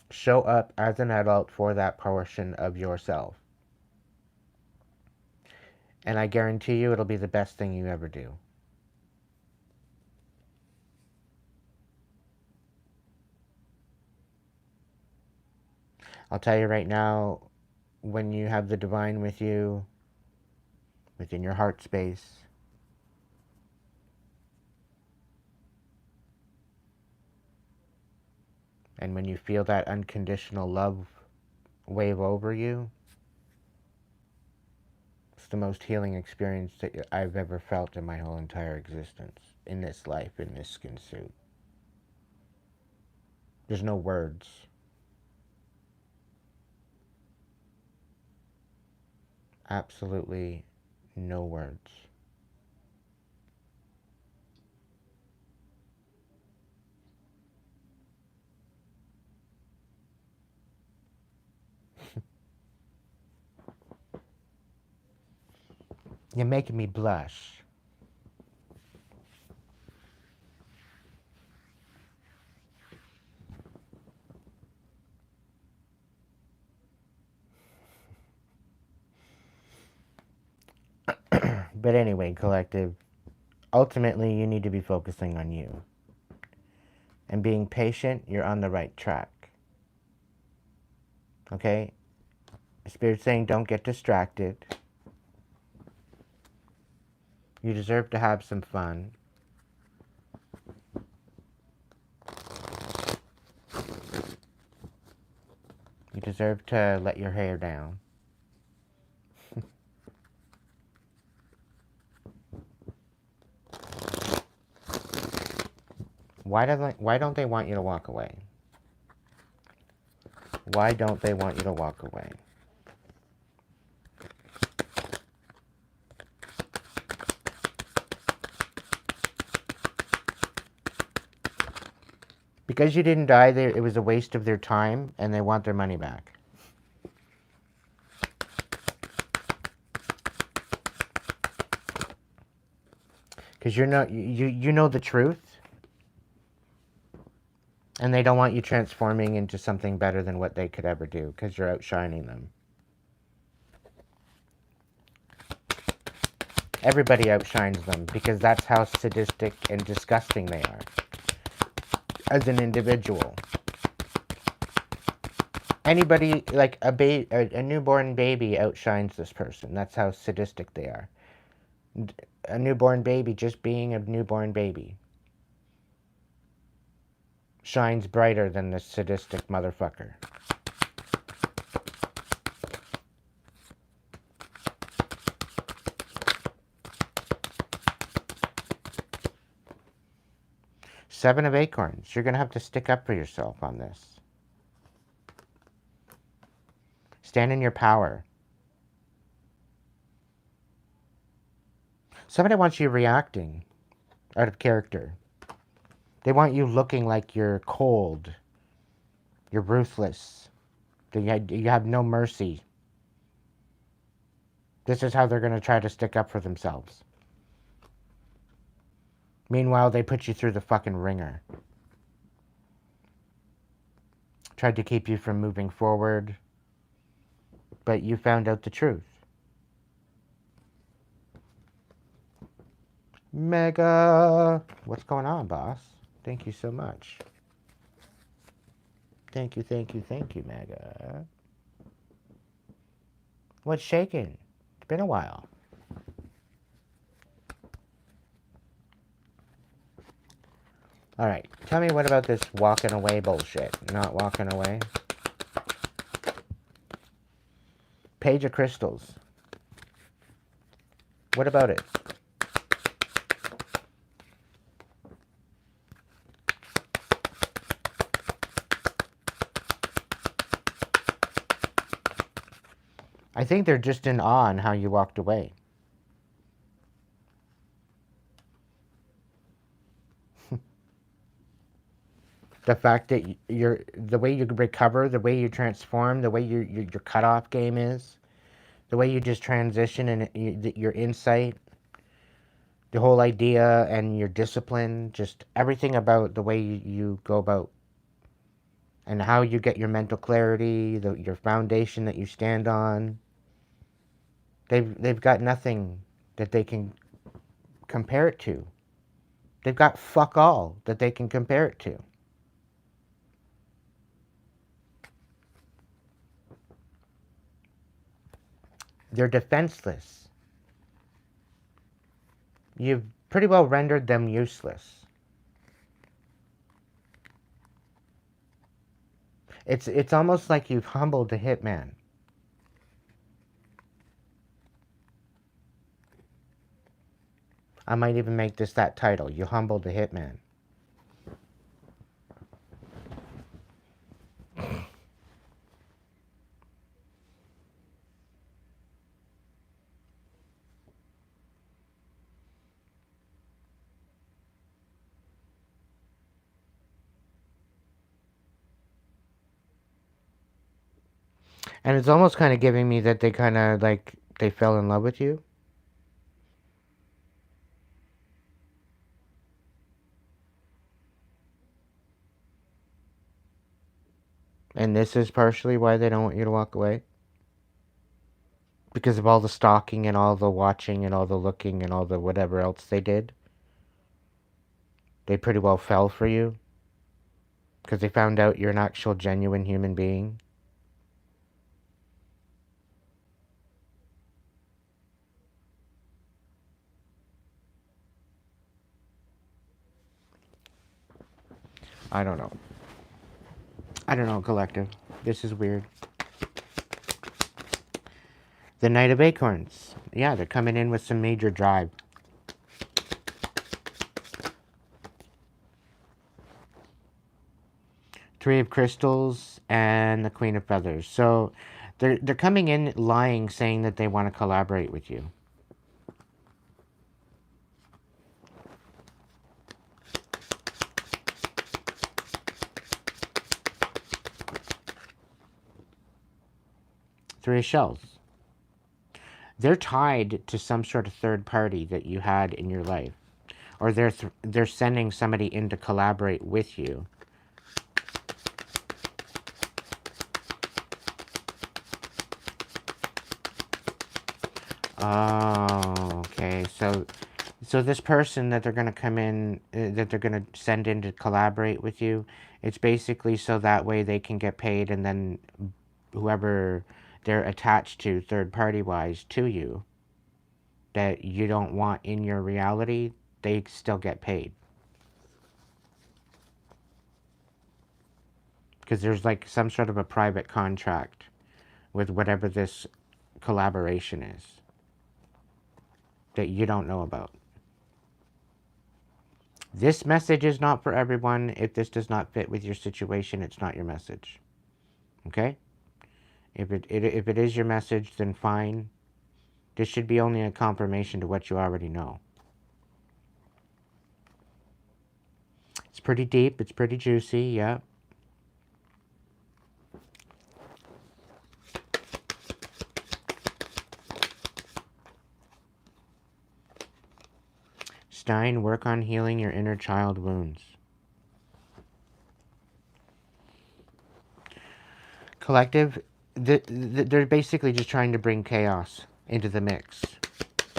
Show up as an adult for that portion of yourself. And I guarantee you it'll be the best thing you ever do. I'll tell you right now, when you have the divine with you, within your heart space, and when you feel that unconditional love wave over you, it's the most healing experience that I've ever felt in my whole entire existence, in this life, in this skin suit. There's no words. Absolutely no words. You're making me blush. But anyway, collective, ultimately you need to be focusing on you. And being patient, you're on the right track. Okay? Spirit's saying don't get distracted. You deserve to have some fun. You deserve to let your hair down. Why don't they want you to walk away? Why don't they want you to walk away? Because you didn't die, it was a waste of their time, and they want their money back. Because you know the truth, and they don't want you transforming into something better than what they could ever do, because you're outshining them. Everybody outshines them, because that's how sadistic and disgusting they are as an individual. Anybody, like a newborn baby outshines this person. That's how sadistic they are. A newborn baby, just being a newborn baby, shines brighter than this sadistic motherfucker. Seven of acorns. You're going to have to stick up for yourself on this. Stand in your power. Somebody wants you reacting out of character. They want you looking like you're cold. You're ruthless. You have no mercy. This is how they're going to try to stick up for themselves. Meanwhile, they put you through the fucking ringer. Tried to keep you from moving forward, but you found out the truth. Mega! What's going on, boss? Thank you so much. Thank you, Mega. What's shaking? It's been a while. Alright, tell me what about this walking away bullshit? Not walking away? Page of Crystals. What about it? I think they're just in awe on how you walked away. The fact that the way you recover, the way you transform, the way your cutoff game is, the way you just transition and your insight, the whole idea and your discipline, just everything about the way you go about and how you get your mental clarity, your foundation that you stand on. They've got nothing that they can compare it to. They've got fuck all that they can compare it to. They're defenseless. You've pretty well rendered them useless. It's almost like you've humbled the hitman. I might even make this that title. You humbled the hitman. And it's almost kind of giving me that they kind of like they fell in love with you. And this is partially why they don't want you to walk away. Because of all the stalking and all the watching and all the looking and all the whatever else they did. They pretty well fell for you. Because they found out you're an actual genuine human being. I don't know. I don't know, collective. This is weird. The Knight of Acorns. Yeah, they're coming in with some major drive. Three of Crystals and the Queen of Feathers. So they're coming in lying, saying that they want to collaborate with you. Three of Shells. They're tied to some sort of third party that you had in your life. Or they're sending somebody in to collaborate with you. Oh, okay. So this person that they're going to come in, that they're going to send in to collaborate with you, it's basically so that way they can get paid, and then whoever they're attached to third party wise to you that you don't want in your reality, they still get paid. Because there's like some sort of a private contract with whatever this collaboration is that you don't know about. This message is not for everyone. If this does not fit with your situation, it's not your message. Okay? If it is your message, then fine. This should be only a confirmation to what you already know. It's pretty deep. It's pretty juicy. Yeah. Stein, work on healing your inner child wounds. Collective, they're basically just trying to bring chaos into the mix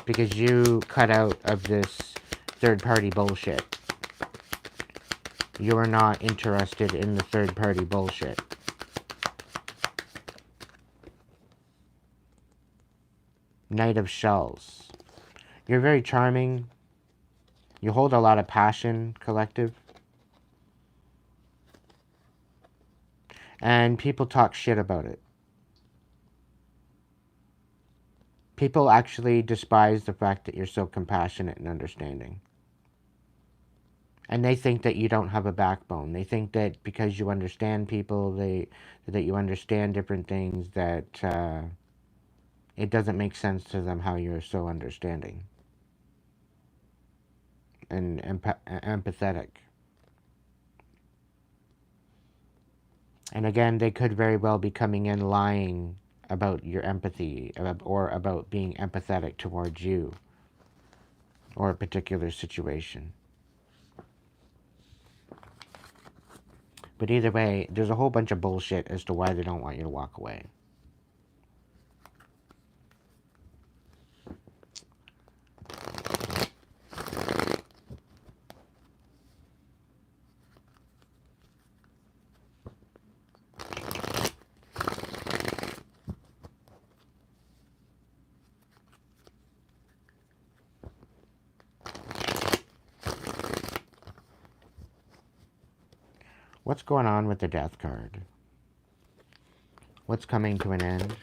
because you cut out of this third-party bullshit. You are not interested in the third-party bullshit. Knight of Shells. You're very charming. You hold a lot of passion, collective. And people talk shit about it. People actually despise the fact that you're so compassionate and understanding. And they think that you don't have a backbone. They think that because you understand people, that you understand different things, that it doesn't make sense to them how you're so understanding and empathetic. And again, they could very well be coming in lying about your empathy or about being empathetic towards you or a particular situation. But either way, there's a whole bunch of bullshit as to why they don't want you to walk away. What's going on with the Death card? What's coming to an end?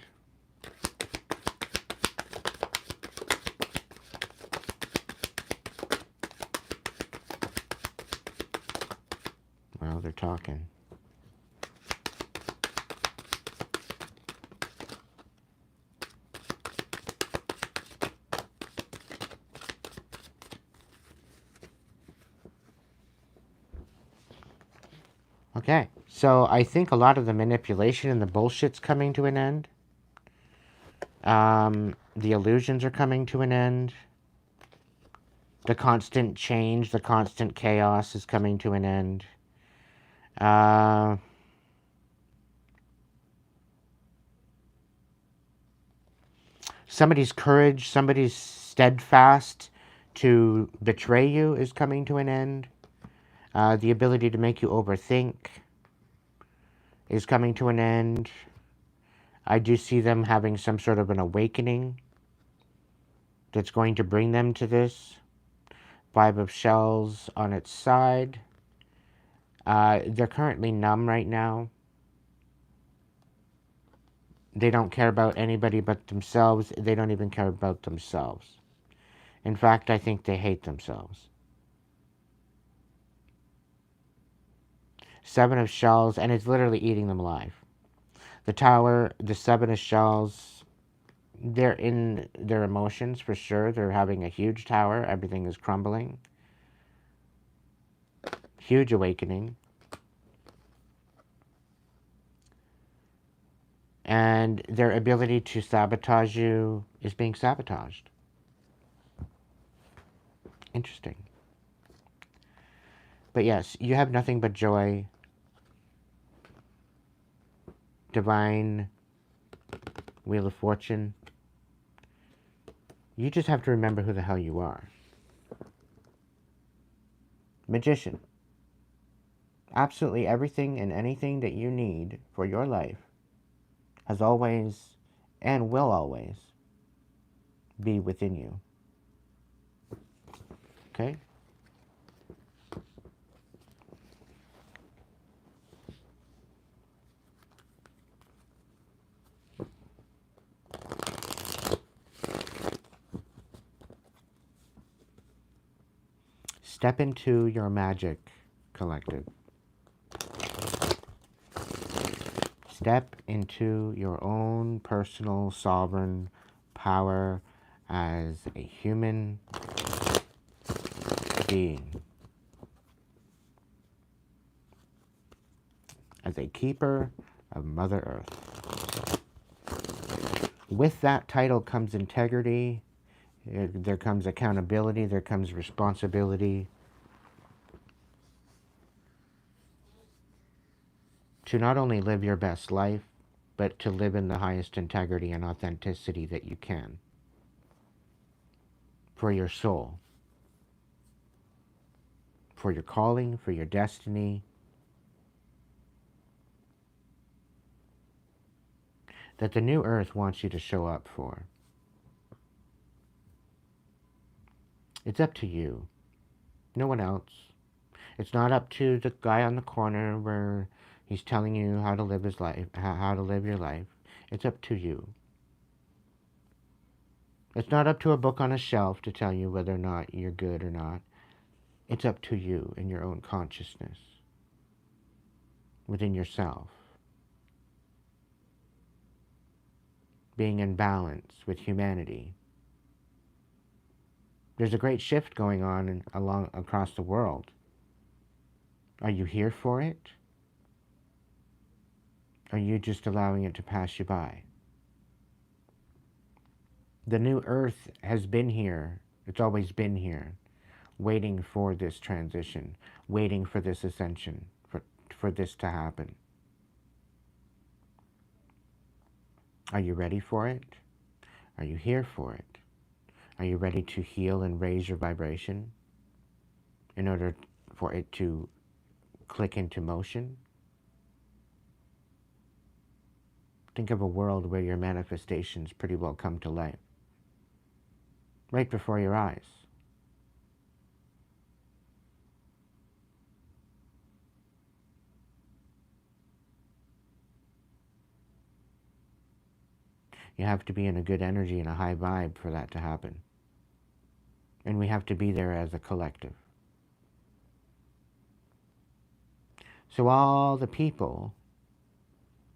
Well, they're talking. Okay, so I think a lot of the manipulation and the bullshit's coming to an end. The illusions are coming to an end. The constant change, the constant chaos is coming to an end. Somebody's courage, somebody's steadfast to betray you is coming to an end. The ability to make you overthink is coming to an end. I do see them having some sort of an awakening that's going to bring them to this. Five of Shells on its side. They're currently numb right now. They don't care about anybody but themselves. They don't even care about themselves. In fact, I think they hate themselves. Seven of shells, and it's literally eating them alive. The tower, the seven of shells, they're in their emotions for sure. They're having a huge tower. Everything is crumbling. Huge awakening. And their ability to sabotage you is being sabotaged. Interesting. But yes, you have nothing but joy. Divine Wheel of Fortune. You just have to remember who the hell you are. Magician. Absolutely everything and anything that you need for your life has always and will always be within you. Okay? Step into your magic, collective. Step into your own personal sovereign power as a human being. As a keeper of Mother Earth. With that title comes integrity, there comes accountability, there comes responsibility to not only live your best life, but to live in the highest integrity and authenticity that you can for your soul, for your calling, for your destiny, that the new earth wants you to show up for. It's up to you, no one else. It's not up to the guy on the corner where he's telling you how to live his life, how to live your life. It's up to you. It's not up to a book on a shelf to tell you whether or not you're good or not. It's up to you in your own consciousness, within yourself. Being in balance with humanity. There's a great shift going on across the world. Are you here for it? Are you just allowing it to pass you by? The new earth has been here. It's always been here, waiting for this transition, waiting for this ascension, for this to happen. Are you ready for it? Are you here for it? Are you ready to heal and raise your vibration in order for it to click into motion? Think of a world where your manifestations pretty well come to life, right before your eyes. You have to be in a good energy and a high vibe for that to happen. And we have to be there as a collective. So all the people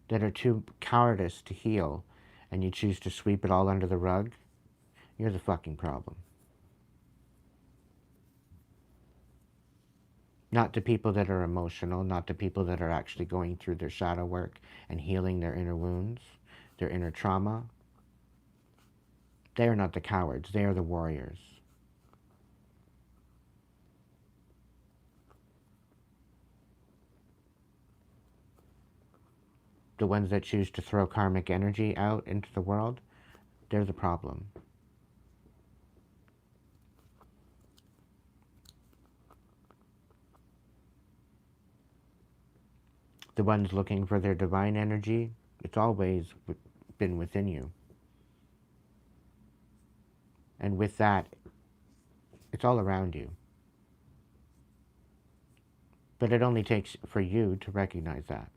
that are too cowardice to heal and you choose to sweep it all under the rug, you're the fucking problem. Not the people that are emotional, not the people that are actually going through their shadow work and healing their inner wounds, their inner trauma. They are not the cowards, they are the warriors. The ones that choose to throw karmic energy out into the world, they're the problem. The ones looking for their divine energy, it's always been within you. And with that, it's all around you. But it only takes for you to recognize that.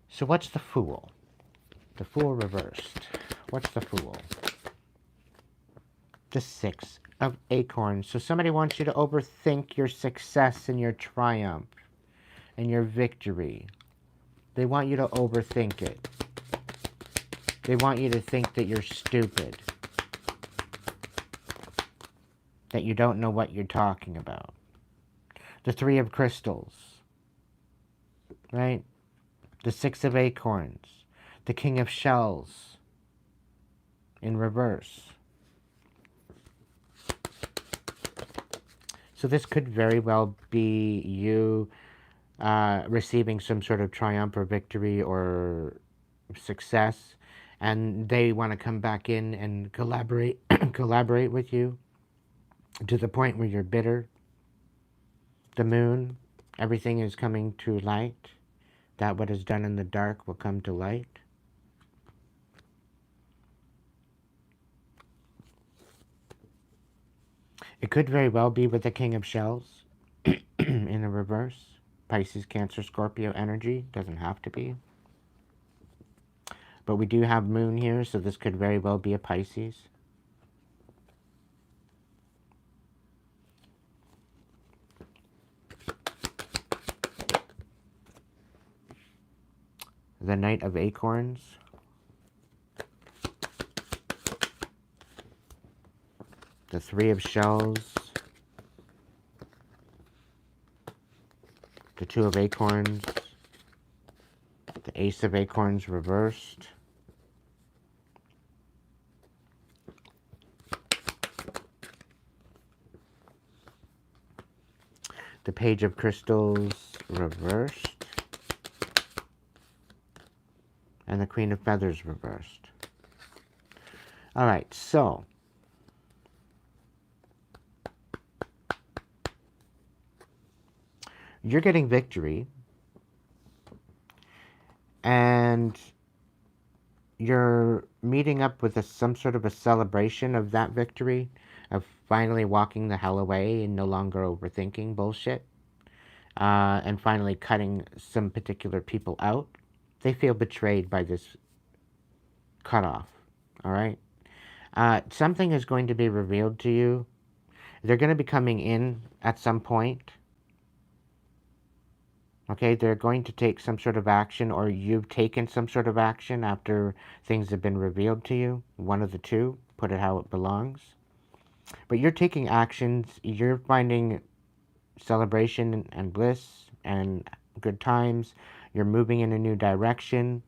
So what's the Fool? The Fool reversed. What's the Fool? The Six of Acorns. So somebody wants you to overthink your success and your triumph and your victory. They want you to overthink it. They want you to think that you're stupid. That you don't know what you're talking about. The Three of Crystals. Right? The Six of Acorns. The King of Shells. In reverse. So this could very well be you receiving some sort of triumph or victory or success, and they want to come back in and collaborate collaborate with you to the point where you're bitter. The Moon, everything is coming to light. That what is done in the dark will come to light. It could very well be with the King of Shells in the reverse. Pisces, Cancer, Scorpio energy. Doesn't have to be. But we do have Moon here, so this could very well be a Pisces. The Knight of Acorns. The Three of Shells. The Two of Acorns. The Ace of Acorns reversed. The Page of Crystals reversed. And the Queen of Feathers reversed. Alright, so you're getting victory, and you're meeting up with some sort of a celebration of that victory, of finally walking the hell away and no longer overthinking bullshit, and finally cutting some particular people out. They feel betrayed by this cutoff, all right? Something is going to be revealed to you. They're going to be coming in at some point. Okay, they're going to take some sort of action, or you've taken some sort of action after things have been revealed to you. One of the two, put it how it belongs. But you're taking actions, you're finding celebration and bliss and good times. You're moving in a new direction.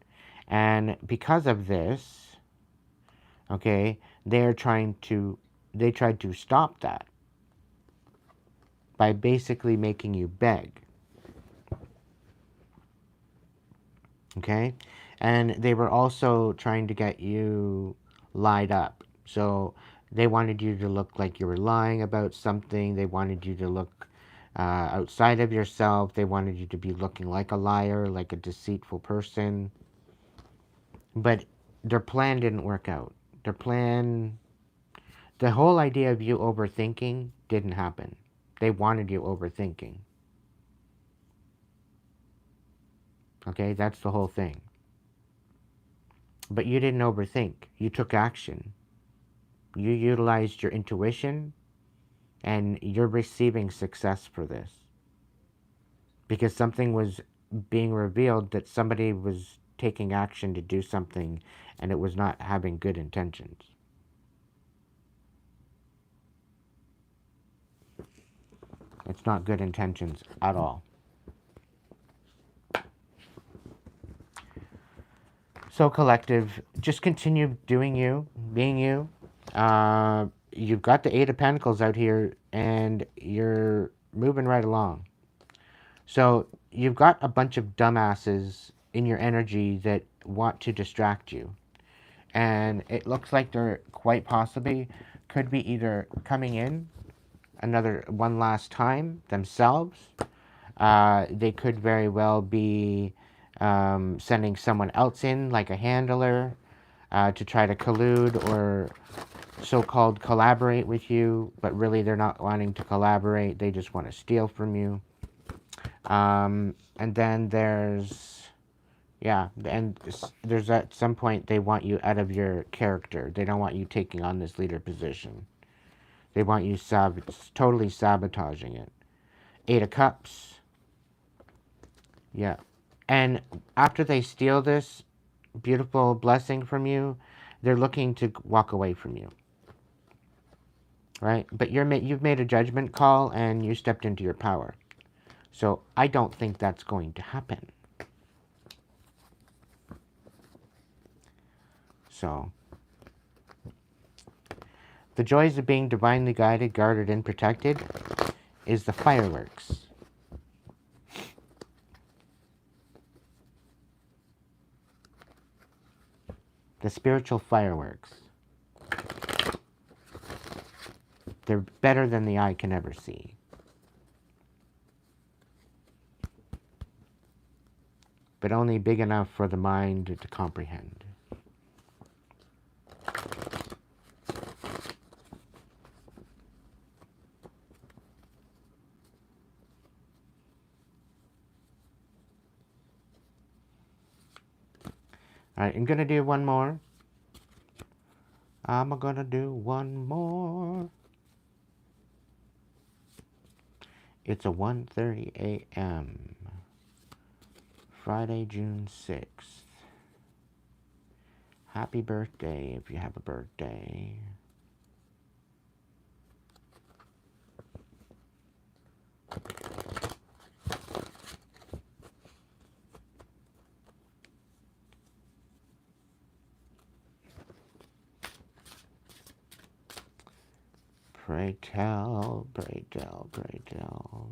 And because of this, okay, they tried to stop that by basically making you beg. Okay? And they were also trying to get you lied up. So they wanted you to look like you were lying about something. They wanted you to look outside of yourself. They wanted you to be looking like a liar, like a deceitful person. But their plan didn't work out. Their plan, the whole idea of you overthinking didn't happen. They wanted you overthinking. Okay, that's the whole thing. But you didn't overthink. You took action. You utilized your intuition, and you're receiving success for this. Because something was being revealed, that somebody was taking action to do something, and it was not having good intentions. It's not good intentions at all. So collective, just continue doing you, being you. You've got the Eight of Pentacles out here, and you're moving right along. So you've got a bunch of dumbasses in your energy that want to distract you. And it looks like they're quite possibly could be either coming in one last time themselves, They could very well be sending someone else in, like a handler, to try to collude or so-called collaborate with you, but really they're not wanting to collaborate. They just want to steal from you. And then there's, yeah, and there's at some point they want you out of your character. They don't want you taking on this leader position. They want you totally sabotaging it. 8 of Cups. Yeah. And after they steal this beautiful blessing from you, they're looking to walk away from you. Right? But you've made a judgment call and you stepped into your power. So I don't think that's going to happen. So the joys of being divinely guided, guarded, and protected is the fireworks. The spiritual fireworks. They're better than the eye can ever see. But only big enough for the mind to comprehend. Alright, I'm gonna do one more. I'm gonna do one more. It's a 1:30 a.m. Friday, June 6th. Happy birthday if you have a birthday. Pray tell, pray tell, pray tell.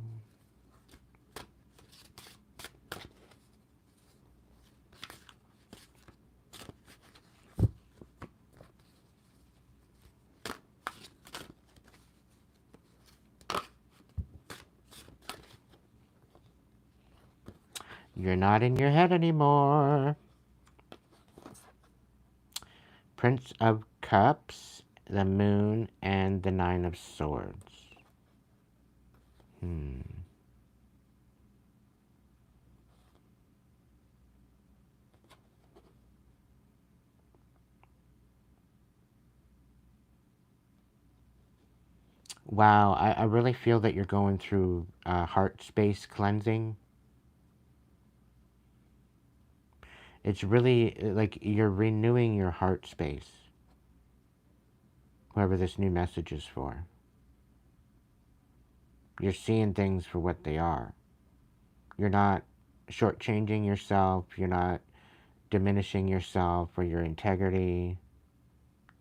You're not in your head anymore. Prince of Cups, the Moon, and the 9 of Swords. Wow, I really feel that you're going through heart space cleansing. It's really like you're renewing your heart space. Whoever this new message is for. You're seeing things for what they are. You're not shortchanging yourself. You're not diminishing yourself or your integrity.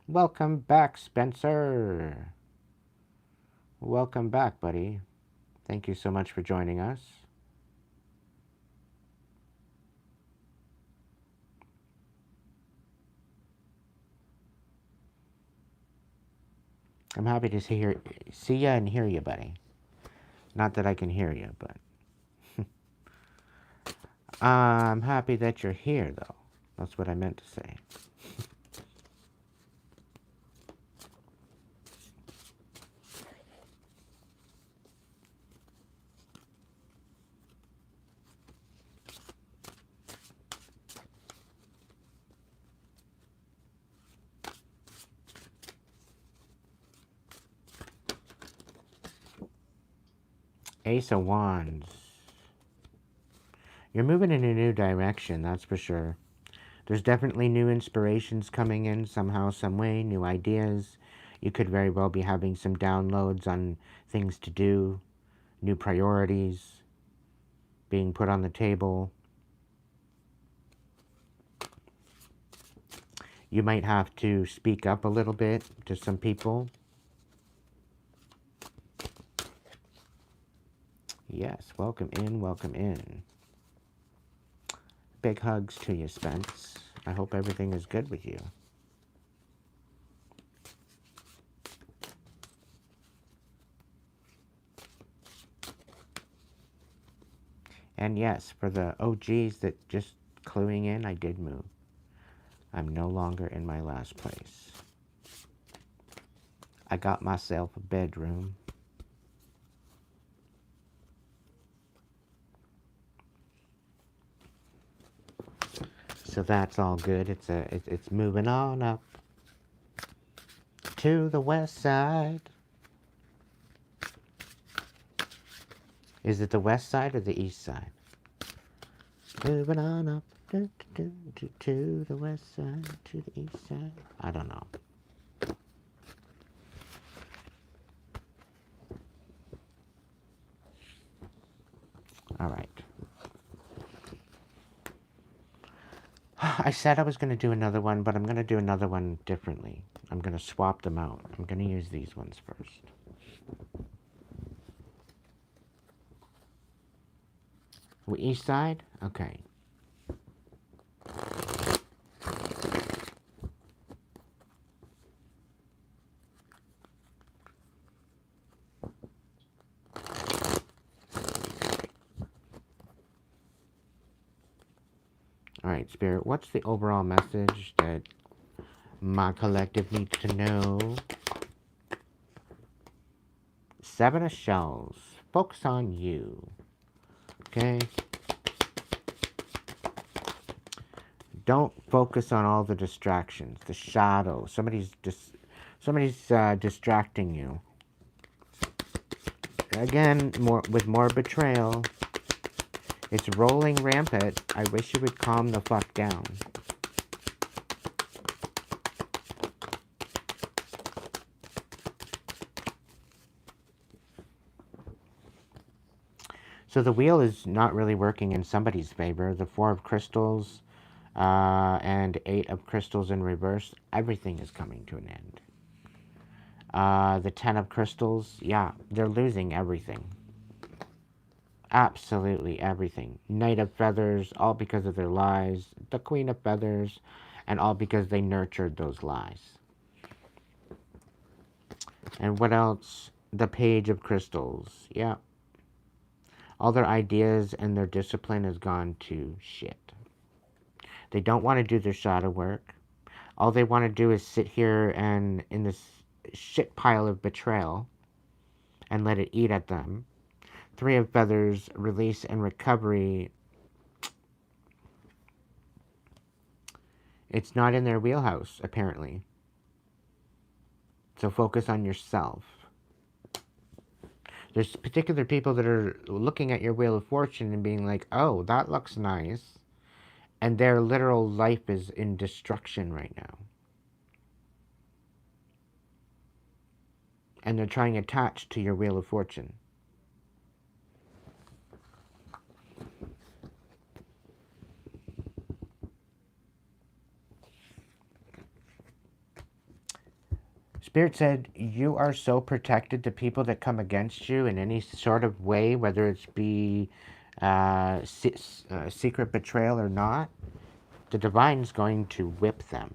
Welcome back, Spencer. Welcome back, buddy. Thank you so much for joining us. I'm happy to see you and hear you, buddy. Not that I can hear you, but I'm happy that you're here, though. That's what I meant to say. Ace of Wands. You're moving in a new direction, that's for sure. There's definitely new inspirations coming in somehow, some way, new ideas. You could very well be having some downloads on things to do, new priorities being put on the table. You might have to speak up a little bit to some people. Yes, welcome in, welcome in. Big hugs to you, Spence. I hope everything is good with you. And yes, for the OGs that just cluing in, I did move. I'm no longer in my last place. I got myself a bedroom. So that's all good. It's moving on up to the west side. Is it the west side or the east side? Moving on up to the west side, to the east side. I don't know. All right. I said I was going to do another one, but I'm going to do another one differently. I'm going to swap them out. I'm going to use these ones first. East side? Okay. Alright, Spirit, what's the overall message that my collective needs to know? Seven of Shells. Focus on you. Okay? Don't focus on all the distractions. The shadow. Somebody's distracting you. Again, with more betrayal. It's rolling rampant. I wish you would calm the fuck down. So the wheel is not really working in somebody's favor. The Four of Crystals and Eight of Crystals in reverse. Everything is coming to an end. The Ten of Crystals, yeah, they're losing everything. Absolutely everything. Knight of Feathers, all because of their lies. The Queen of Feathers, and all because they nurtured those lies. And what else? The Page of Crystals, yeah. All their ideas and their discipline has gone to shit. They don't want to do their shadow work. All they want to do is sit here and in this shit pile of betrayal and let it eat at them. Three of Feathers, release and recovery. It's not in their wheelhouse, apparently. So focus on yourself. There's particular people that are looking at your Wheel of Fortune and being like, oh, that looks nice. And their literal life is in destruction right now. And they're trying to attach to your Wheel of Fortune. Spirit said, you are so protected. The people that come against you in any sort of way, whether it's be secret betrayal or not, the Divine's going to whip them.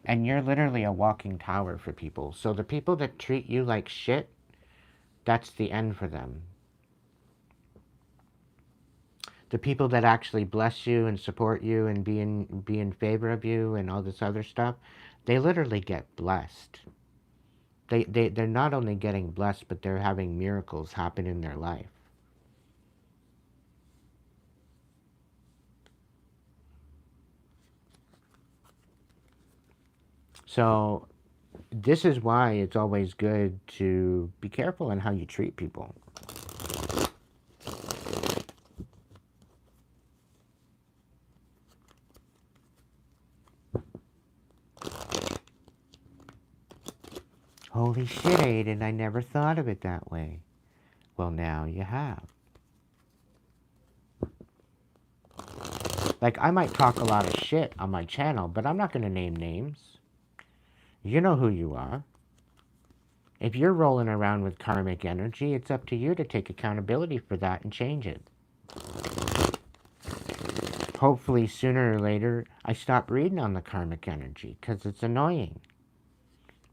And you're literally a walking tower for people. So the people that treat you like shit, that's the end for them. The people that actually bless you and support you and be in favor of you and all this other stuff, they literally get blessed. They're not only getting blessed, but they're having miracles happen in their life. So this is why it's always good to be careful in how you treat people. Holy shit, Aiden, I never thought of it that way. Well, now you have. Like, I might talk a lot of shit on my channel, but I'm not going to name names. You know who you are. If you're rolling around with karmic energy, it's up to you to take accountability for that and change it. Hopefully, sooner or later, I stop reading on the karmic energy, because it's annoying.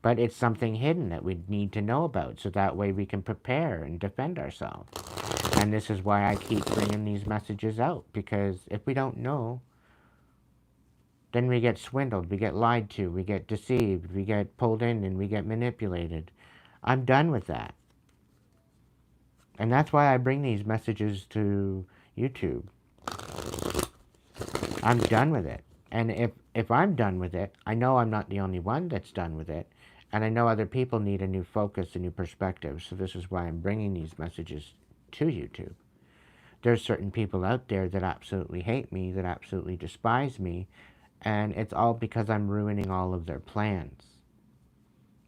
But it's something hidden that we need to know about, so that way we can prepare and defend ourselves. And this is why I keep bringing these messages out, because if we don't know, then we get swindled, we get lied to, we get deceived, we get pulled in, and we get manipulated. I'm done with that. And that's why I bring these messages to YouTube. I'm done with it. And if I'm done with it, I know I'm not the only one that's done with it. And I know other people need a new focus, a new perspective. So this is why I'm bringing these messages to YouTube. There's certain people out there that absolutely hate me, that absolutely despise me. And it's all because I'm ruining all of their plans,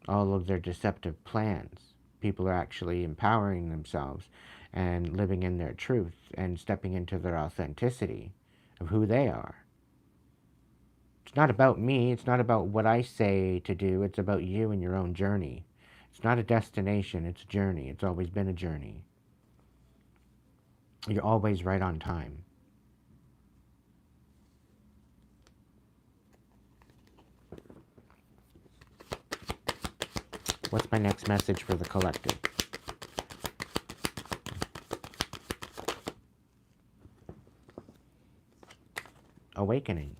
all of their deceptive plans. People are actually empowering themselves and living in their truth and stepping into their authenticity of who they are. It's not about me. It's not about what I say to do. It's about you and your own journey. It's not a destination. It's a journey. It's always been a journey. You're always right on time. What's my next message for the collective? Awakening.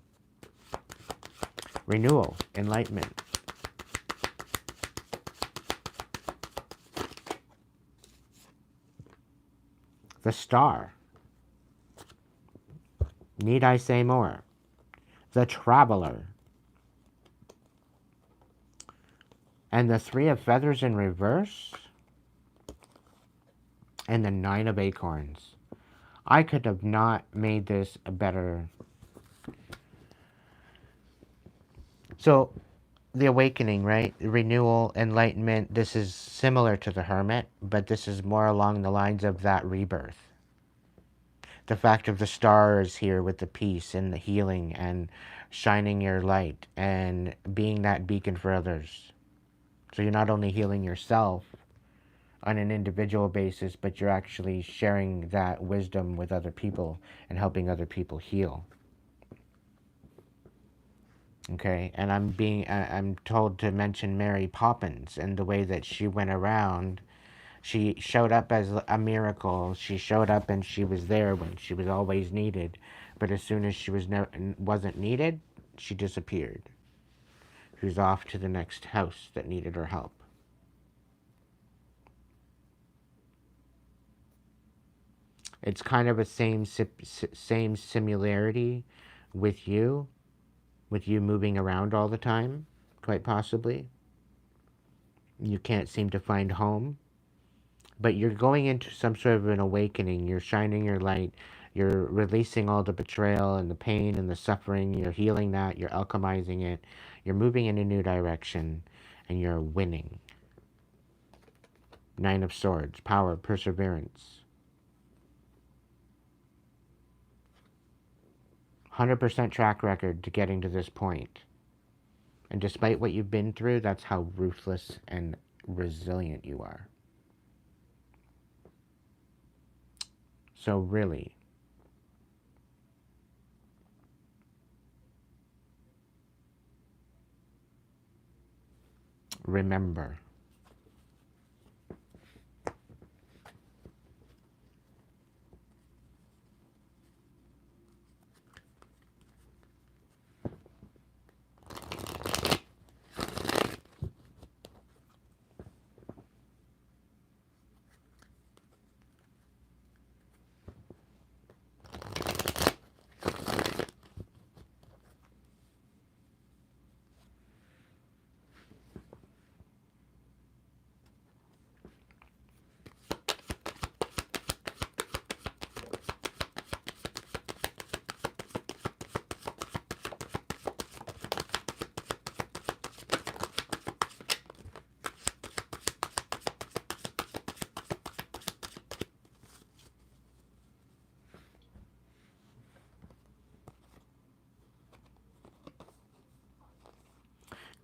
Renewal. Enlightenment. The Star. Need I say more? The Traveler. And the Three of Feathers in reverse. And the Nine of Acorns. I could have not made this a better. So, the awakening, right? Renewal, enlightenment. This is similar to the Hermit, but this is more along the lines of that rebirth. The fact of the stars here with the peace and the healing and shining your light and being that beacon for others. So you're not only healing yourself on an individual basis, but you're actually sharing that wisdom with other people and helping other people heal. Okay, and I'm told to mention Mary Poppins and the way that she went around. She showed up as a miracle. She showed up and she was there when she was always needed. But as soon as she wasn't needed, she disappeared. She was off to the next house that needed her help. It's kind of a same similarity with you moving around all the time, quite possibly. You can't seem to find home, but you're going into some sort of an awakening. You're shining your light. You're releasing all the betrayal and the pain and the suffering. You're healing that. You're alchemizing it. You're moving in a new direction, and you're winning. Nine of Swords, power, perseverance. 100% track record to getting to this point. And despite what you've been through, that's how ruthless and resilient you are. So really, remember,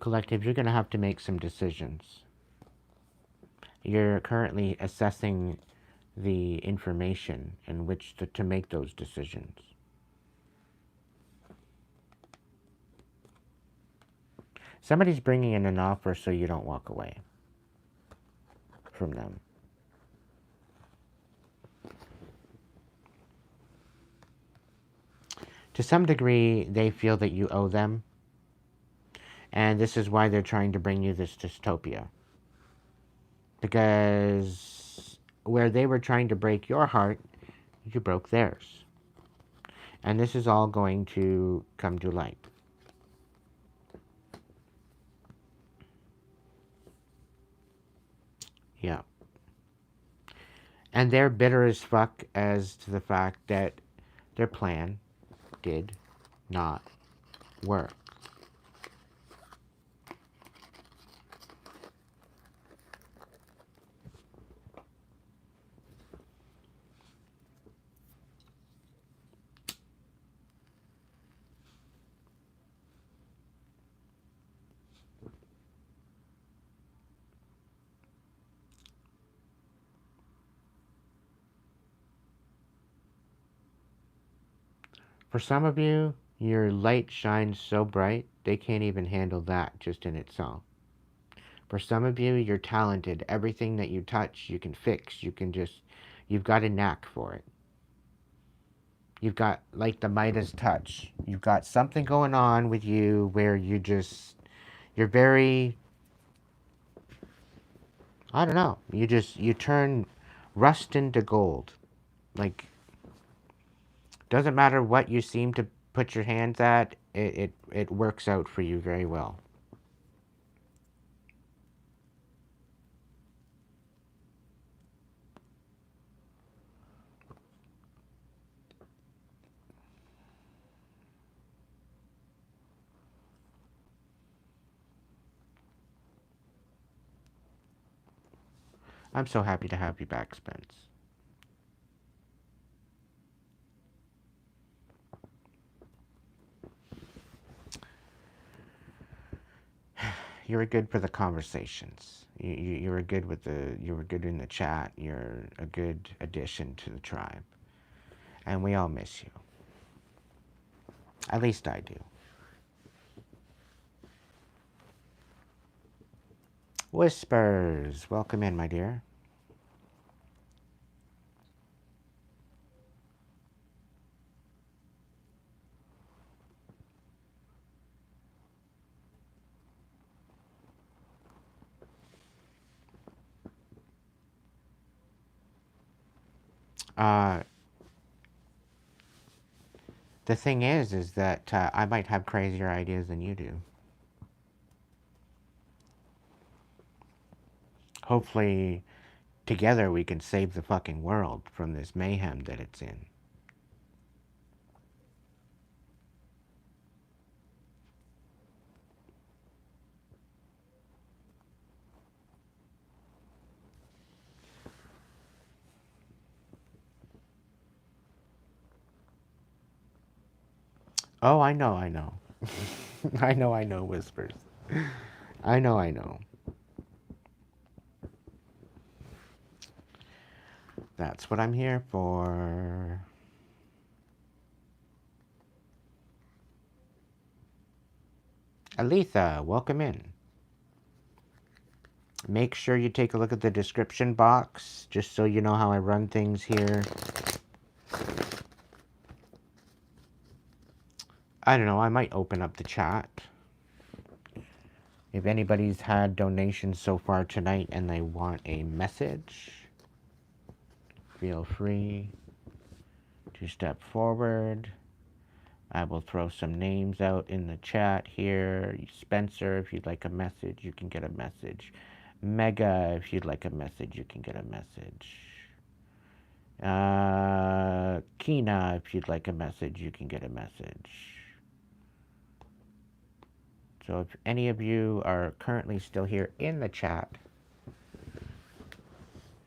collective, you're going to have to make some decisions. You're currently assessing the information in which to make those decisions. Somebody's bringing in an offer so you don't walk away from them. To some degree, they feel that you owe them. And this is why they're trying to bring you this dystopia. Because where they were trying to break your heart, you broke theirs. And this is all going to come to light. Yeah. And they're bitter as fuck as to the fact that their plan did not work. For some of you, your light shines so bright, they can't even handle that just in itself. For some of you, you're talented. Everything that you touch, you can fix. You've got a knack for it. You've got like the Midas touch. You've got something going on with you where you're very, I don't know, you turn rust into gold. Like, doesn't matter what you seem to put your hands at, it works out for you very well. I'm so happy to have you back, Spence. You were good for the conversations. You were good you were good in the chat. You're a good addition to the tribe. And we all miss you. At least I do. Whispers, welcome in, my dear. Uh, the thing is that I might have crazier ideas than you do. Hopefully, together we can save the fucking world from this mayhem that it's in. Oh, I know, I know. I know, Whispers. I know. That's what I'm here for. Aletha, welcome in. Make sure you take a look at the description box, just so you know how I run things here. I don't know, I might open up the chat. If anybody's had donations so far tonight and they want a message, feel free to step forward. I will throw some names out in the chat here. Spencer, if you'd like a message, you can get a message. Mega, if you'd like a message, you can get a message. Kina, if you'd like a message, you can get a message. So if any of you are currently still here in the chat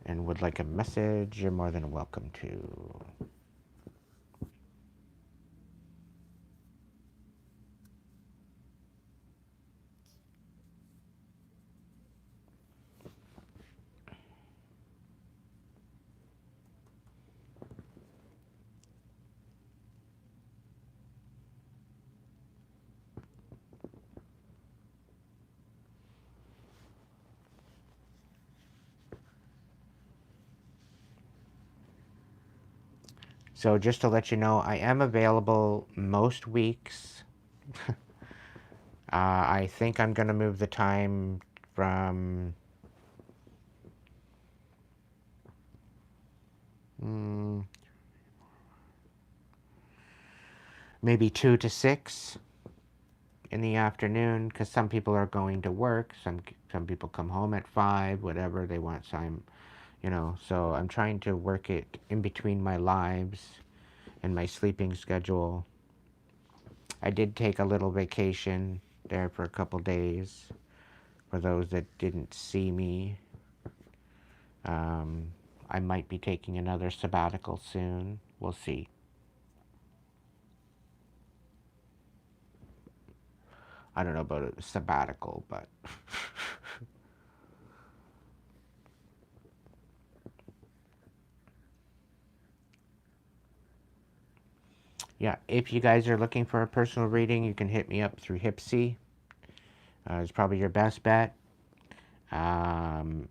and would like a message, you're more than welcome to. So just to let you know, I am available most weeks. I think I'm going to move the time from maybe 2 to 6 in the afternoon, because some people are going to work. Some people come home at 5, whatever they want. So so I'm trying to work it in between my lives and my sleeping schedule. I did take a little vacation there for a couple days. For those that didn't see me, I might be taking another sabbatical soon. We'll see. I don't know about a sabbatical, but yeah, if you guys are looking for a personal reading, you can hit me up through Hipsy. It's probably your best bet. Um,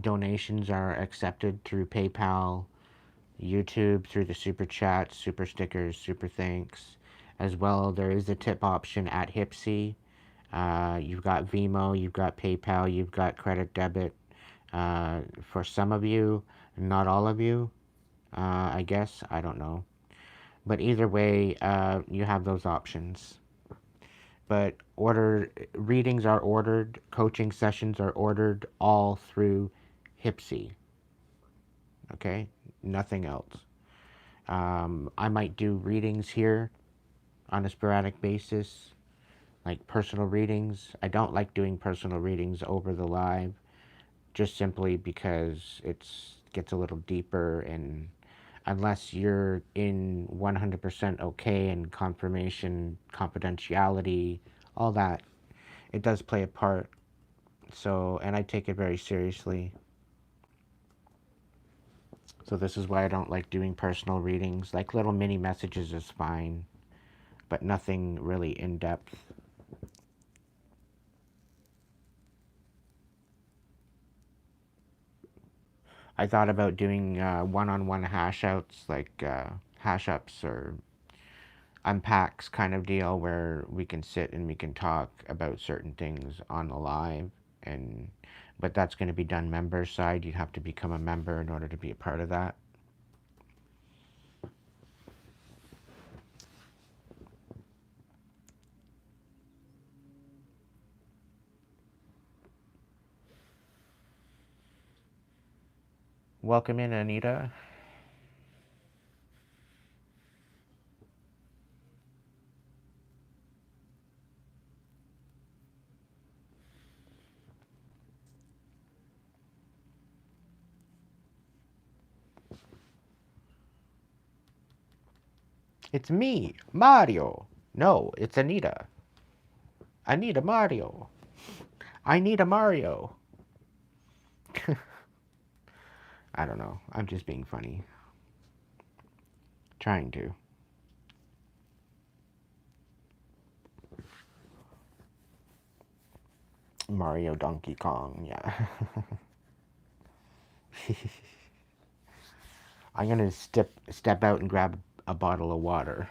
Donations are accepted through PayPal, YouTube, through the super chats, super stickers, super thanks. As well, there is a tip option at Hipsy. You've got Vimo, you've got PayPal, you've got credit debit. For some of you, not all of you, I guess. I don't know. But either way, you have those options. But readings are ordered, coaching sessions are ordered all through Hipsy. Okay? Nothing else. I might do readings here on a sporadic basis, like personal readings. I don't like doing personal readings over the live, just simply because it gets a little deeper, and unless you're in 100% okay and confirmation, confidentiality, all that, it does play a part. So, and I take it very seriously. So this is why I don't like doing personal readings. Like little mini messages is fine, but nothing really in depth. I thought about doing one-on-one hash outs, like hash ups or unpacks kind of deal, where we can sit and we can talk about certain things on the live. And but that's going to be done member side. You have to become a member in order to be a part of that. Welcome in, Anita. It's me, Mario. No, it's Anita. Anita Mario. I need a Mario. I don't know. I'm just being funny. Trying to. Mario Donkey Kong, yeah. I'm gonna step out and grab a bottle of water.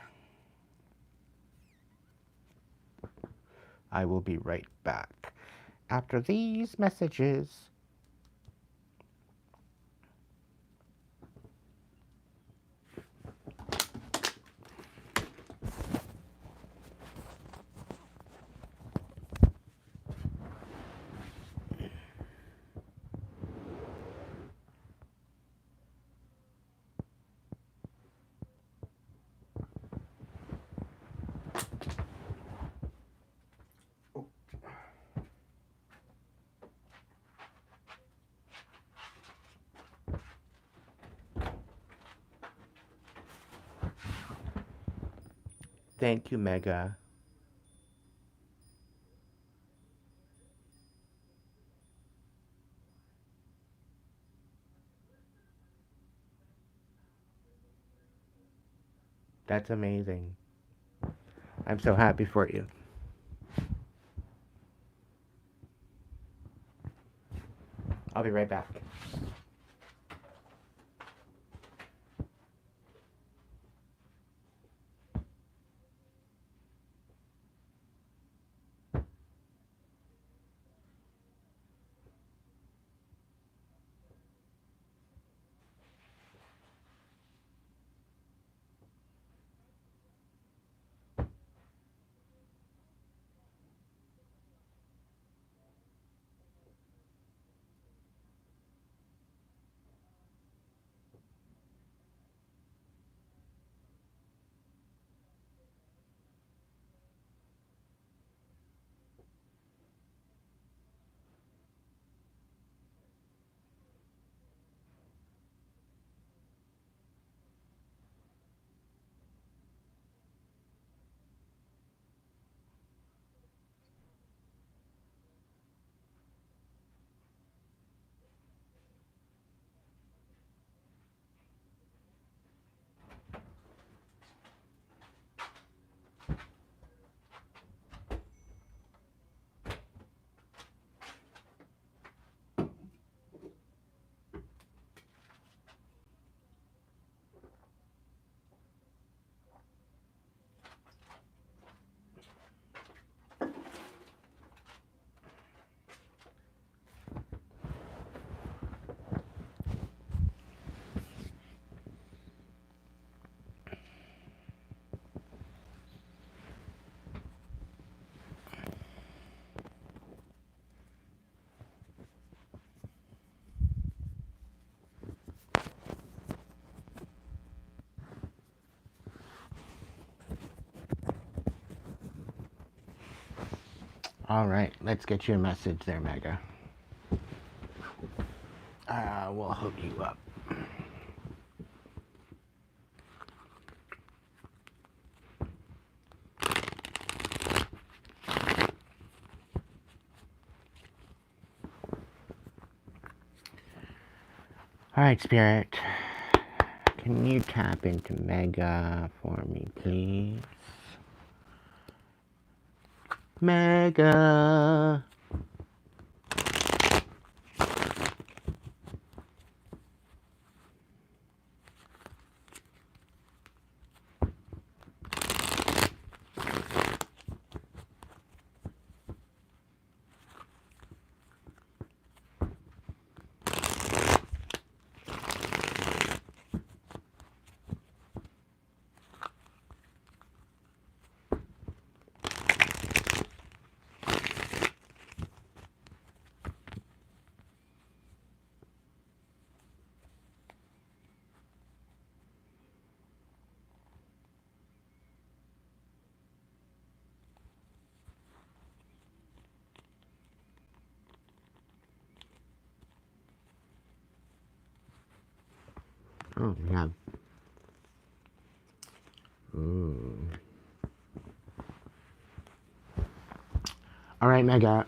I will be right back after these messages. Thank you, Mega. That's amazing. I'm so happy for you. I'll be right back. All right, let's get you a message there, Mega. We'll hook you up. All right, Spirit. Can you tap into Mega for me, please? Mega. Oh, yeah. Ooh. All right, Mega.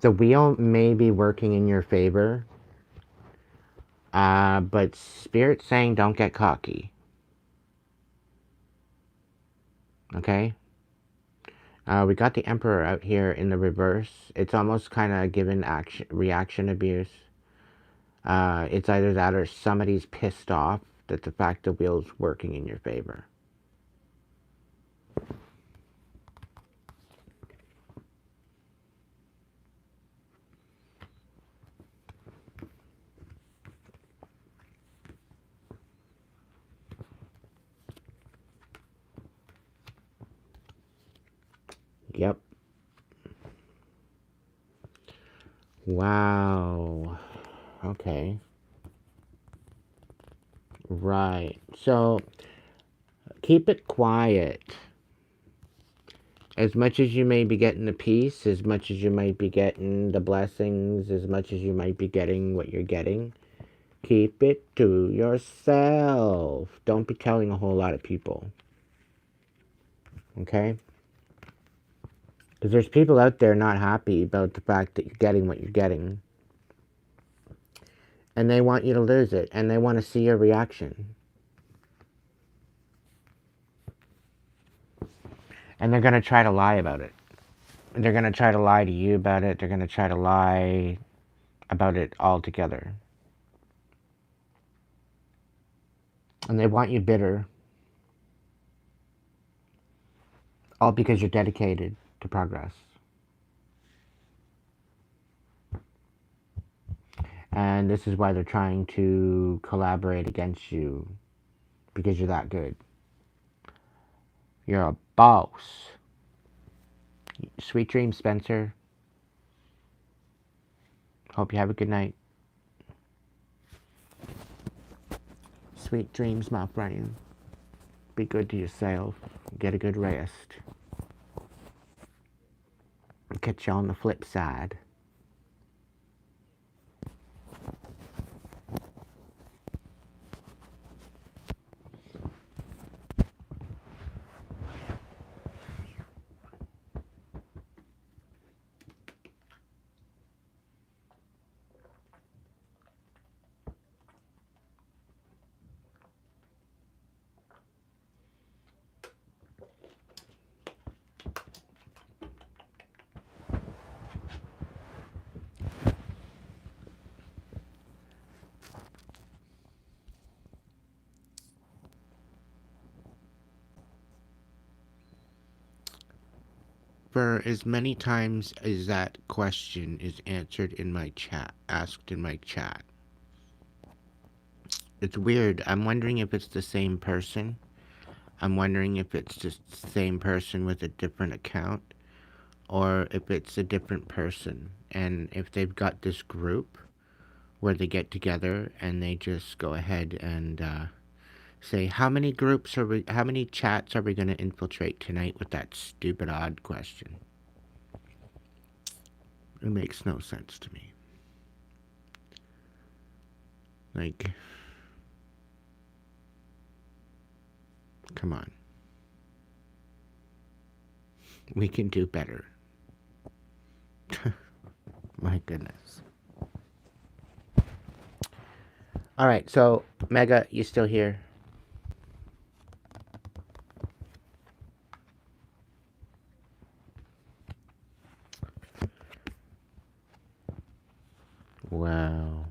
The wheel may be working in your favor, but Spirit's saying don't get cocky. Okay? We got the Emperor out here in the reverse. It's almost kind of given reaction abuse. It's either that or somebody's pissed off that the fact the wheel's working in your favor. Yep. Wow. Okay. Right. So, keep it quiet. As much as you may be getting the peace, as much as you might be getting the blessings, as much as you might be getting what you're getting, keep it to yourself. Don't be telling a whole lot of people. Okay? Because there's people out there not happy about the fact that you're getting what you're getting. And they want you to lose it. And they want to see your reaction. And they're going to try to lie about it. They're going to try to lie to you about it. They're going to try to lie about it altogether. And they want you bitter. All because you're dedicated to progress. And this is why they're trying to collaborate against you. Because you're that good. You're a boss. Sweet dreams, Spencer. Hope you have a good night. Sweet dreams, my friend. Be good to yourself. Get a good rest. Catch you on the flip side. For as many times as that question is answered in my chat, asked in my chat, it's weird. I'm wondering if it's the same person. I'm wondering if it's just the same person with a different account, or if it's a different person. And if they've got this group where they get together and they just go ahead and Say, how many chats are we going to infiltrate tonight with that stupid odd question? It makes no sense to me. Like, come on. We can do better. My goodness. Alright, so, Mega, you still here? Wow.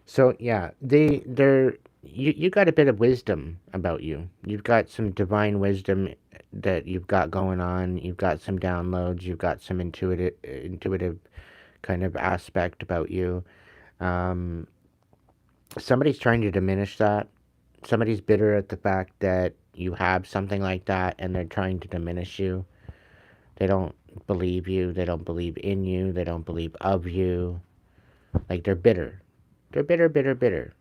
So yeah, you got a bit of wisdom about you. You've got some divine wisdom that you've got going on. You've got some downloads. You've got some intuitive kind of aspect about you. Um, Somebody's trying to diminish that. Somebody's bitter at the fact that you have something like that, and they're trying to diminish you. They don't believe you. They don't believe in you. They don't believe of you. Like they're bitter. They're bitter, bitter, bitter.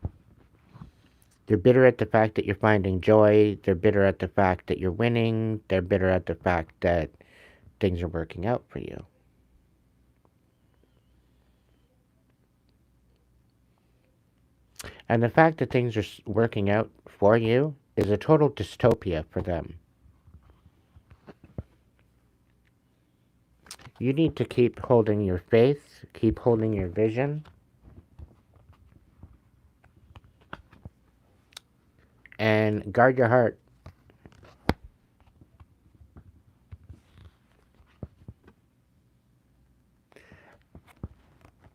They're bitter at the fact that you're finding joy. They're bitter at the fact that you're winning. They're bitter at the fact that things are working out for you. And the fact that things are working out for you is a total dystopia for them. You need to keep holding your faith, keep holding your vision, and guard your heart.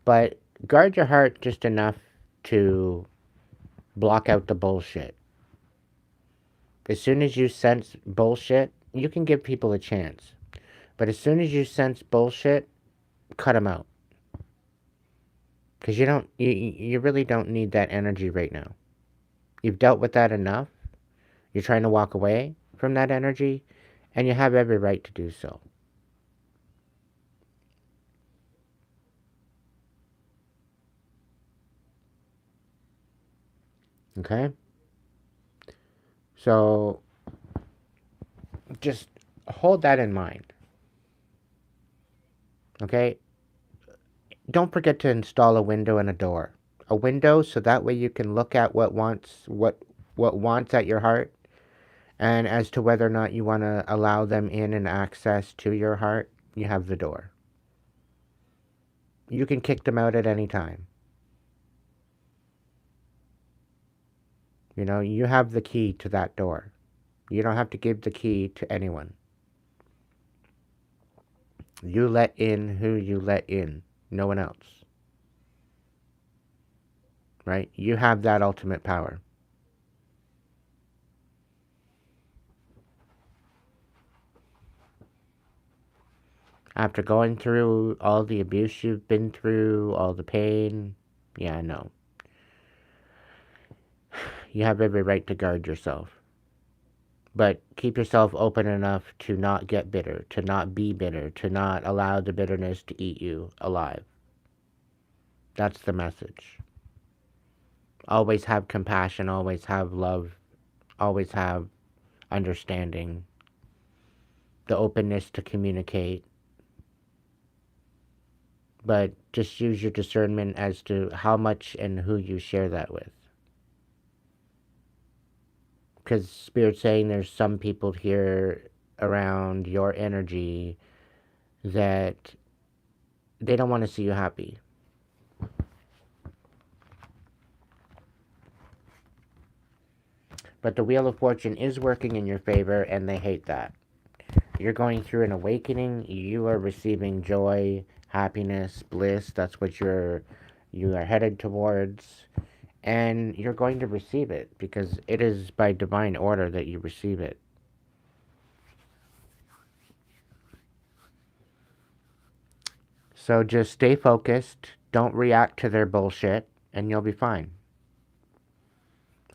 But guard your heart just enough to block out the bullshit. As soon as you sense bullshit, you can give people a chance. But as soon as you sense bullshit, cut them out. Because you really don't need that energy right now. You've dealt with that enough. You're trying to walk away from that energy, and you have every right to do so. Okay? So, just hold that in mind. Okay? Don't forget to install a window and a door. A window so that way you can look at what wants at your heart, and as to whether or not you want to allow them in and access to your heart, you have the door. You can kick them out at any time. You know, you have the key to that door. You don't have to give the key to anyone. You let in who you let in, no one else. Right? You have that ultimate power. After going through all the abuse you've been through, all the pain, yeah, I know. You have every right to guard yourself. But keep yourself open enough to not get bitter, to not be bitter, to not allow the bitterness to eat you alive. That's the message. Always have compassion, always have love, always have understanding, the openness to communicate. But just use your discernment as to how much and who you share that with. Because Spirit's saying there's some people here around your energy that they don't want to see you happy. But the Wheel of Fortune is working in your favor, and they hate that. You're going through an awakening. You are receiving joy, happiness, bliss. That's what you are headed towards. And you're going to receive it because it is by divine order that you receive it. So just stay focused. Don't react to their bullshit, and you'll be fine.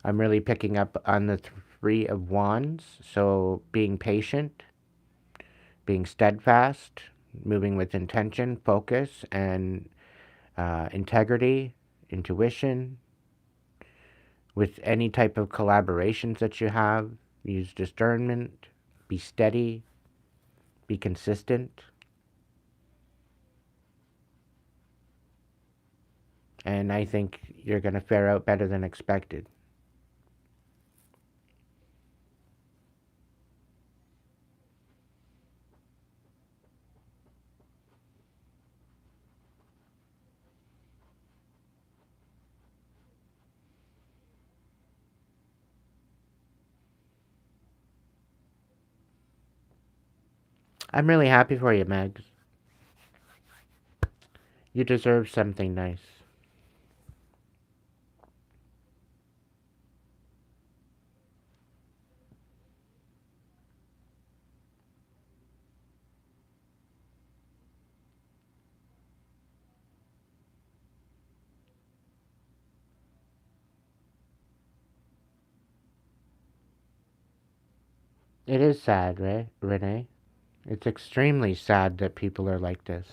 I'm really picking up on the Three of Wands, so being patient, being steadfast, moving with intention, focus, and integrity, intuition. With any type of collaborations that you have, use discernment, be steady, be consistent, and I think you're going to fare out better than expected. I'm really happy for you, Megs. You deserve something nice. It is sad, right, Renee? It's extremely sad that people are like this.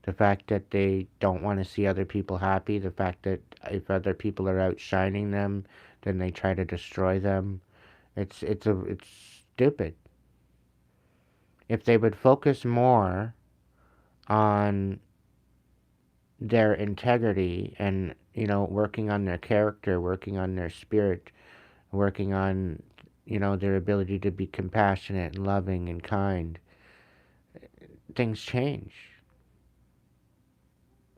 The fact that they don't want to see other people happy, the fact that if other people are outshining them, then they try to destroy them. It's stupid. If they would focus more on their integrity and, working on their character, working on their spirit, working on, their ability to be compassionate and loving and kind, things change.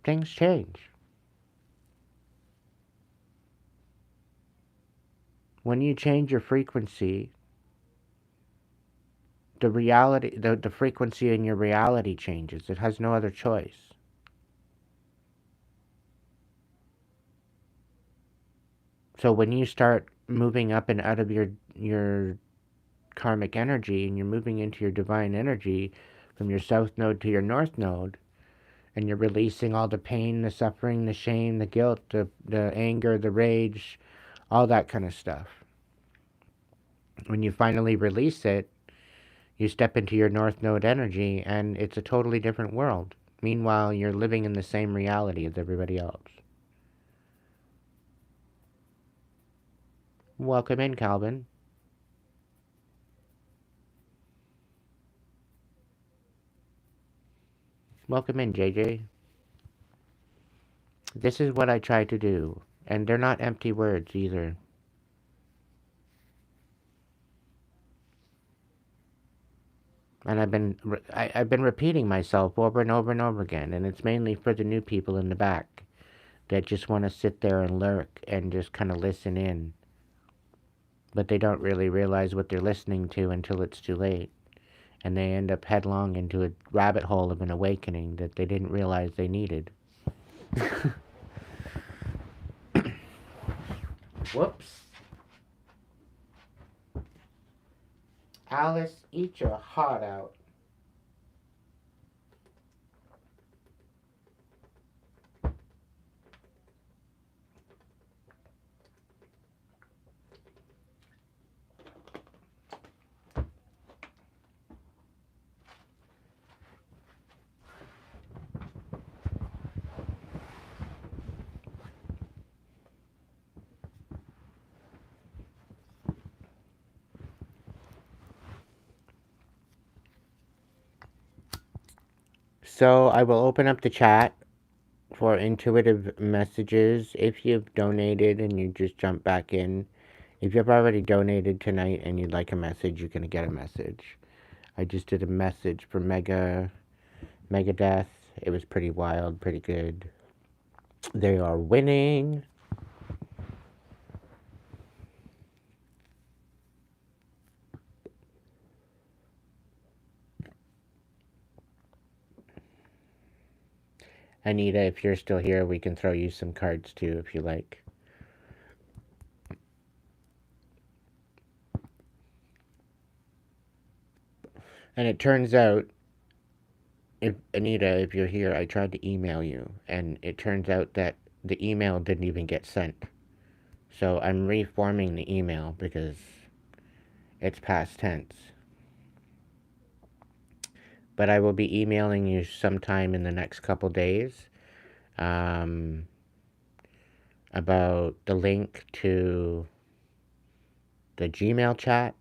Things change. When you change your frequency, the frequency in your reality changes. It has no other choice. So when you start moving up and out of your karmic energy and you're moving into your divine energy from your south node to your north node, and you're releasing all the pain, the suffering, the shame, the guilt, the anger, the rage, all that kind of stuff. When you finally release it, you step into your north node energy and it's a totally different world. Meanwhile, you're living in the same reality as everybody else. Welcome in, Calvin. Welcome in, JJ. This is what I try to do, and they're not empty words either. And I've been repeating myself over and over and over again, and it's mainly for the new people in the back that just want to sit there and lurk and just kind of listen in. But they don't really realize what they're listening to until it's too late. And they end up headlong into a rabbit hole of an awakening that they didn't realize they needed. Whoops. Alice, eat your heart out. So I will open up the chat for intuitive messages. If you've donated and you just jump back in, if you've already donated tonight and you'd like a message, you're gonna get a message. I just did a message for Megadeth. It was pretty wild, pretty good. They are winning. Anita, if you're still here, we can throw you some cards too if you like. And it turns out, if Anita, if you're here, I tried to email you, and it turns out that the email didn't even get sent. So I'm reforming the email because it's past tense. but I will be emailing you sometime in the next couple days about the link to the Gmail chat.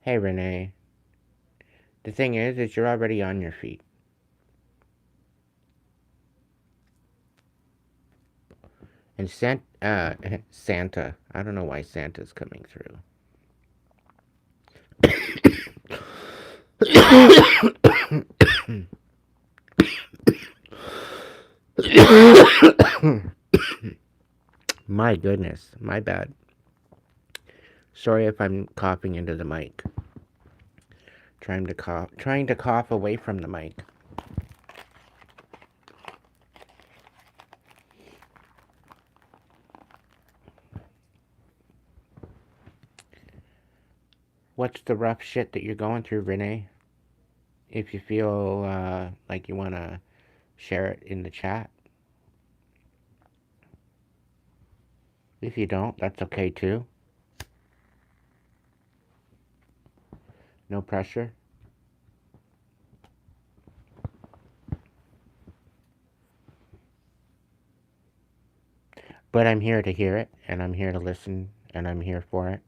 Hey, Renee. The thing is you're already on your feet. And Santa. I don't know why Santa's coming through. My goodness. My bad. Sorry if I'm coughing into the mic. Trying to cough away from the mic. What's the rough shit that you're going through, Renee? If you feel like you want to share it in the chat. If you don't, that's okay too. No pressure. But I'm here to hear it, and I'm here to listen, and I'm here for it.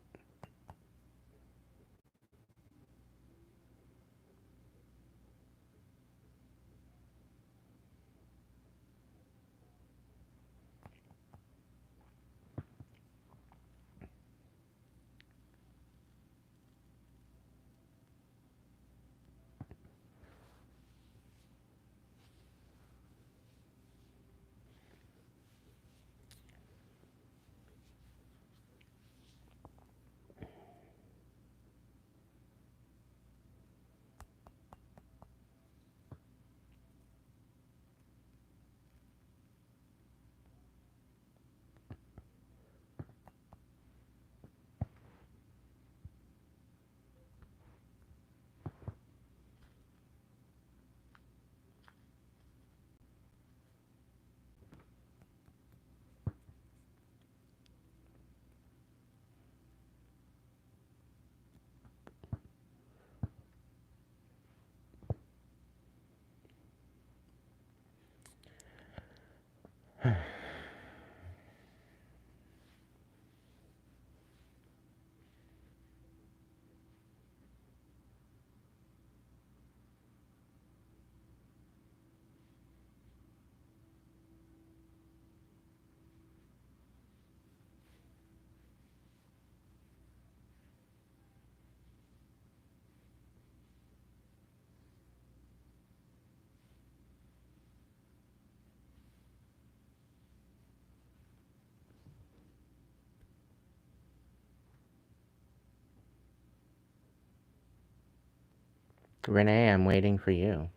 Renee, I'm waiting for you.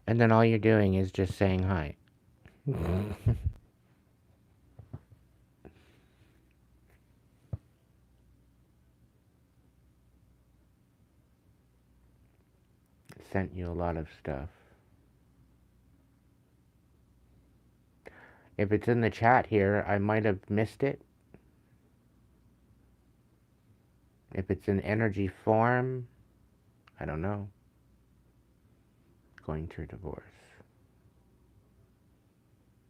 And then all you're doing is just saying hi. Sent you a lot of stuff. If it's in the chat here, I might have missed it. If it's in energy form, I don't know. Going through divorce.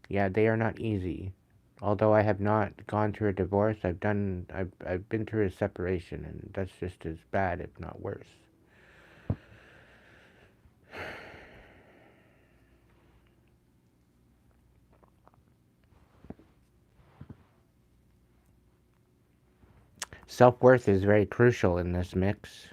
Yeah, they are not easy. Although I have not gone through a divorce, I've been through a separation, and that's just as bad, if not worse. Self-worth is very crucial in this mix.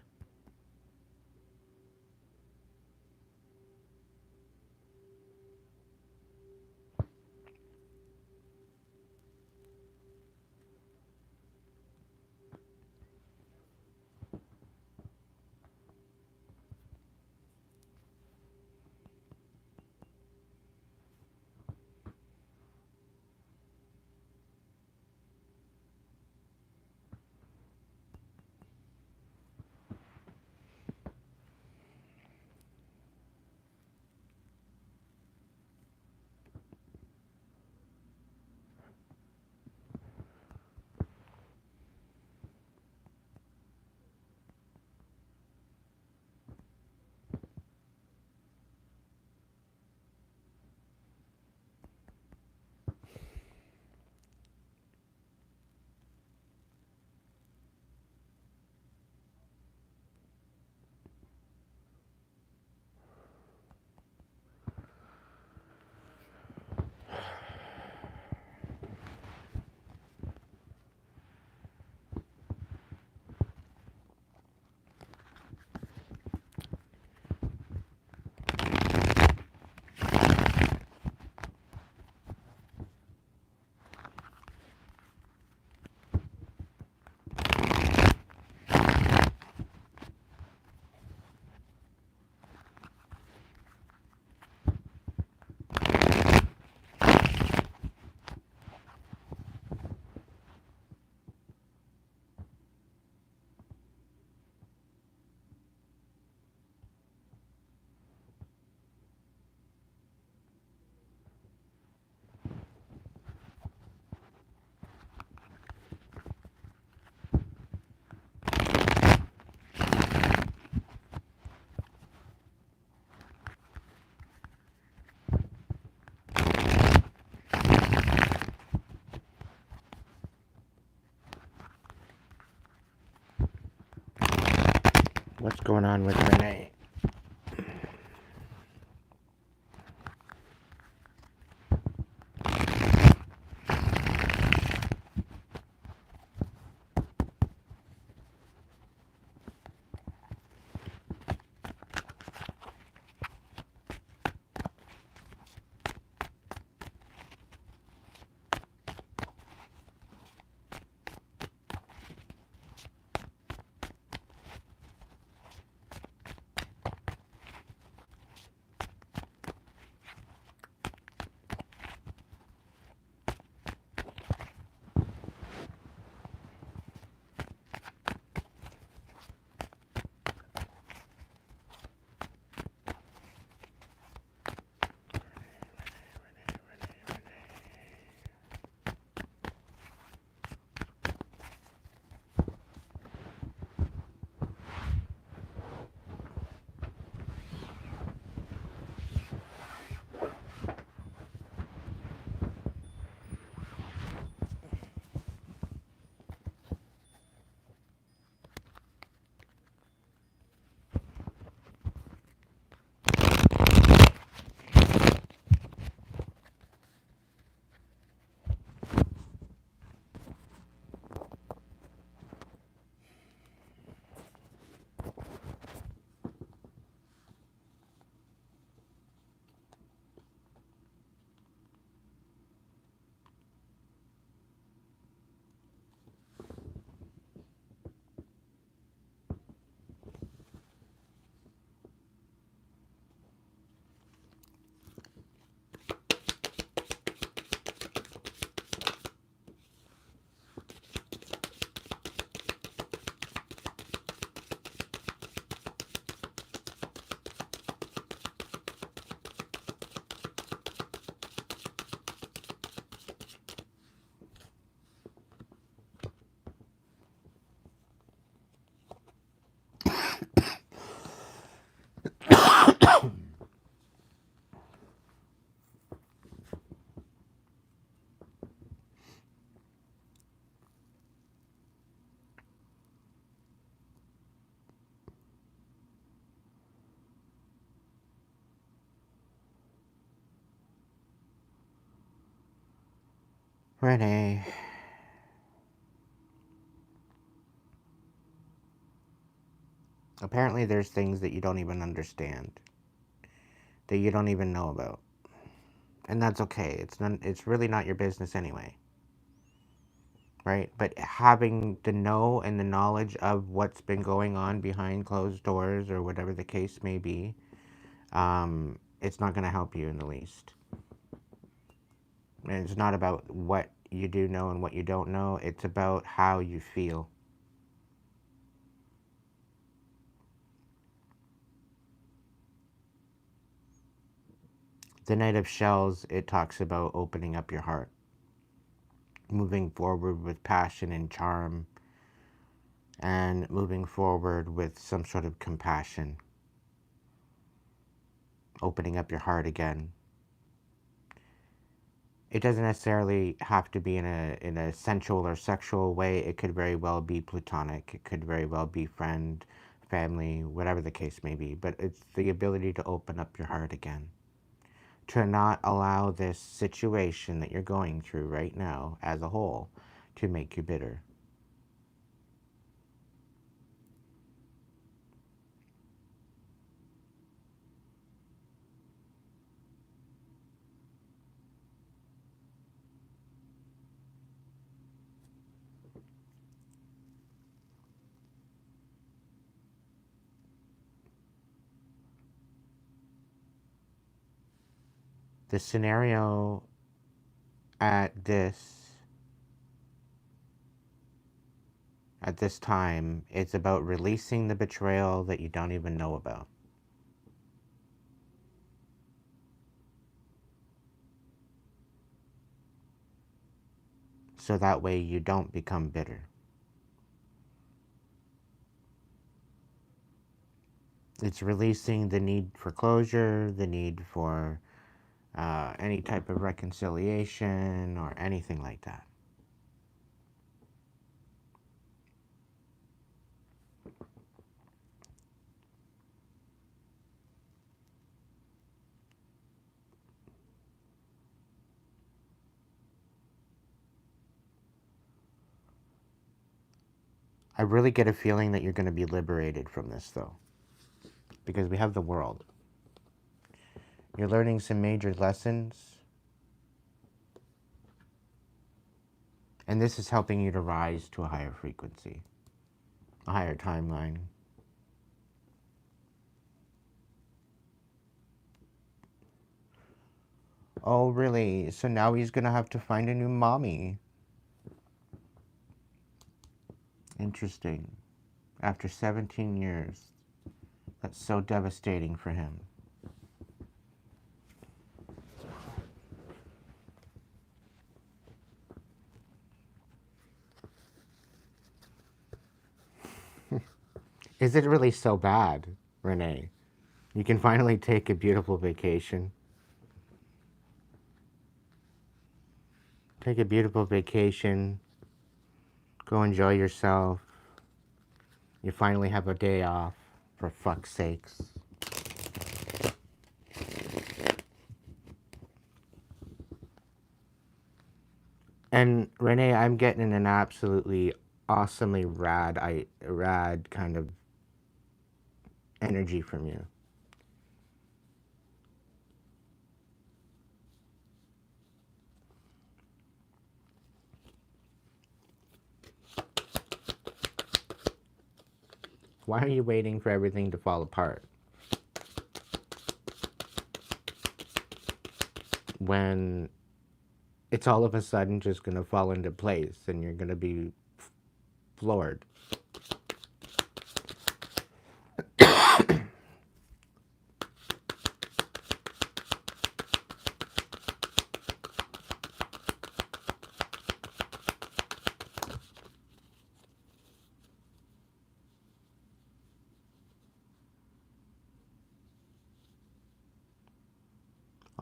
What's going on with Renee? Renee. Apparently there's things that you don't even understand, that you don't even know about. And that's okay. It's really not your business anyway. Right? But having the know and the knowledge of what's been going on behind closed doors or whatever the case may be, it's not going to help you in the least. And it's not about what you do know and what you don't know. It's about how you feel. The Knight of Shells, it talks about opening up your heart, moving forward with passion and charm, and moving forward with some sort of compassion, opening up your heart again. It doesn't necessarily have to be in a sensual or sexual way. It could very well be platonic. It could very well be friend, family, whatever the case may be. But it's the ability to open up your heart again. To not allow this situation that you're going through right now as a whole to make you bitter. The scenario at this time, it's about releasing the betrayal that you don't even know about. So that way you don't become bitter. It's releasing the need for closure, the need for any type of reconciliation or anything like that. I really get a feeling that you're going to be liberated from this, though. Because we have the world. You're learning some major lessons. And this is helping you to rise to a higher frequency. A higher timeline. Oh, really? So now he's going to have to find a new mommy. Interesting. After 17 years. That's so devastating for him. Is it really so bad, Renee? You can finally take a beautiful vacation. Take a beautiful vacation. Go enjoy yourself. You finally have a day off, for fuck's sakes. And Renee, I'm getting an absolutely awesomely rad kind of energy from you. Why are you waiting for everything to fall apart? When it's all of a sudden just going to fall into place and you're going to be floored.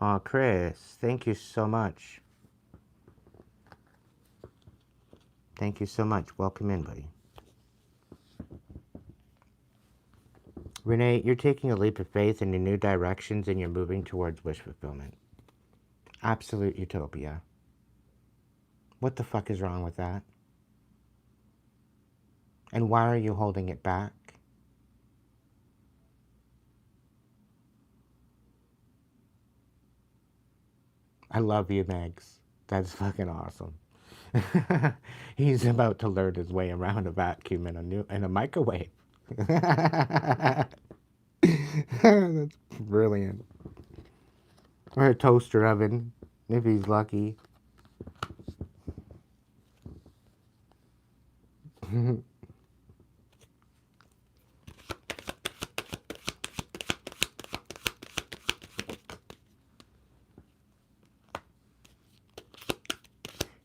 Oh, Chris, thank you so much. Thank you so much. Welcome in, buddy. Renee, you're taking a leap of faith into new directions and you're moving towards wish fulfillment. Absolute utopia. What the fuck is wrong with that? And why are you holding it back? I love you, Megs. That's fucking awesome. He's about to learn his way around a vacuum and a microwave. That's brilliant. Or a toaster oven, if he's lucky.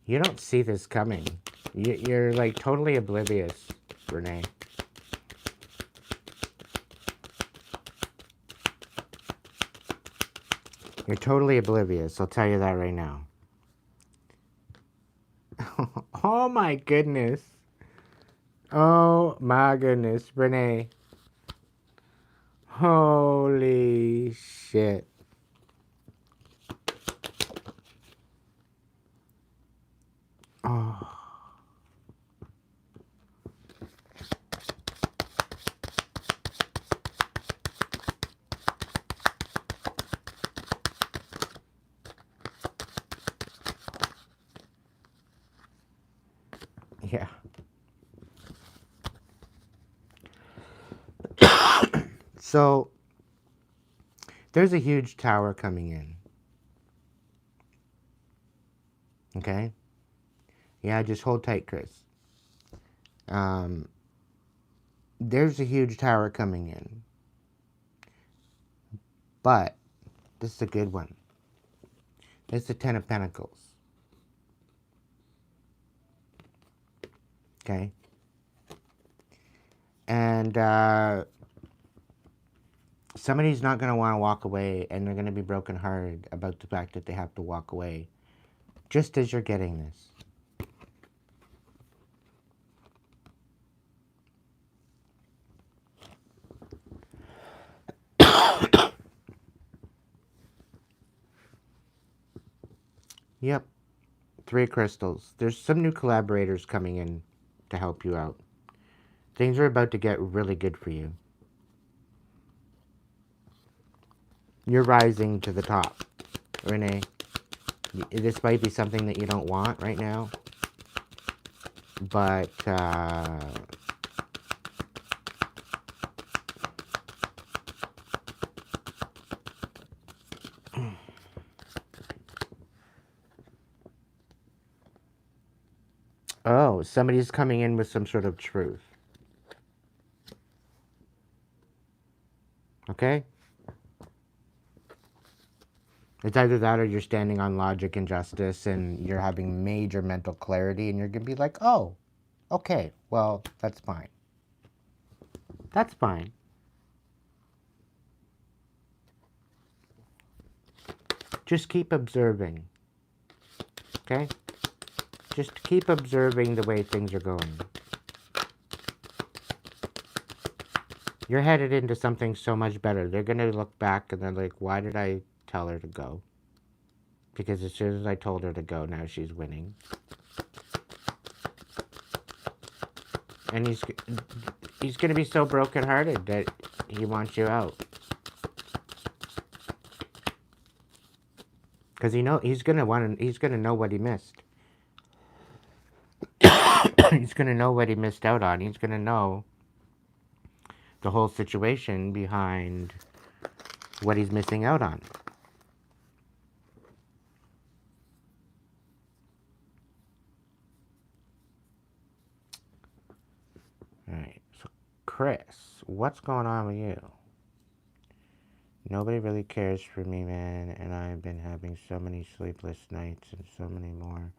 You don't see this coming. You're like totally oblivious, Renee. You're totally oblivious, I'll tell you that right now. Oh my goodness. Oh my goodness, Renee. Holy shit. Oh. Yeah. So, there's a huge tower coming in. Okay? Yeah, just hold tight, Chris. There's a huge tower coming in. But, this is a good one. It's the Ten of Pentacles. Okay? And, somebody's not going to want to walk away, and they're going to be brokenhearted about the fact that they have to walk away. Just as you're getting this. Yep. 3 crystals. There's some new collaborators coming in to help you out. Things are about to get really good for you. You're rising to the top, Renee. This might be something that you don't want right now, but oh, somebody's coming in with some sort of truth. Okay? It's either that or you're standing on logic and justice and you're having major mental clarity and you're going to be like, oh, okay, well, that's fine. That's fine. Just keep observing. Okay? Just keep observing the way things are going. You're headed into something so much better. They're going to look back and they're like, why did I tell her to go? Because as soon as I told her to go, now she's winning. And he's going to be so brokenhearted that he wants you out. Because he's going to know what he missed. He's going to know what he missed out on. He's going to know the whole situation behind what he's missing out on. Alright, so Chris, what's going on with you? Nobody really cares for me, man, and I've been having so many sleepless nights and so many more.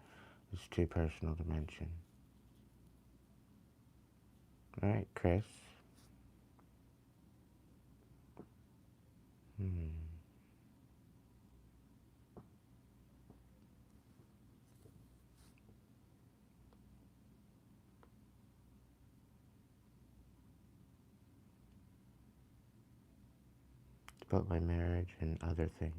It's too personal to mention. Alright, Chris. It's about my marriage and other things.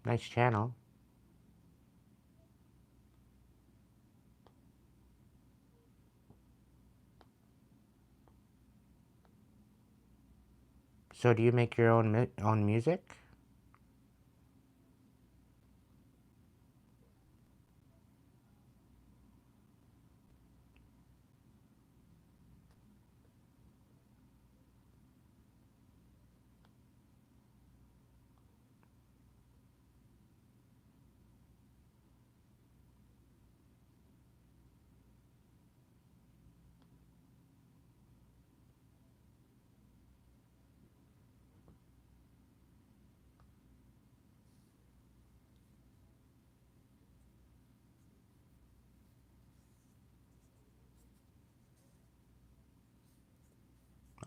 Nice channel. So do you make your own music?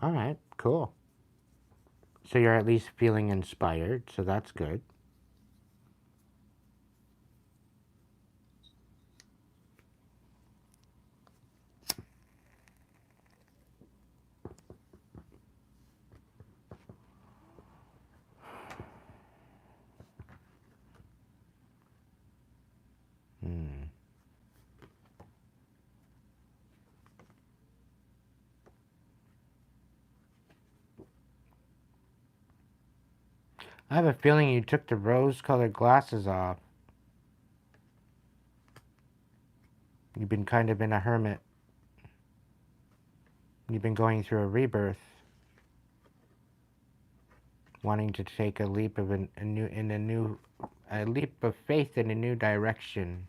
Alright, cool. So you're at least feeling inspired, so that's good. I have a feeling you took the rose-colored glasses off. You've been kind of in a hermit. You've been going through a rebirth. Wanting to take a leap of a leap of faith in a new direction.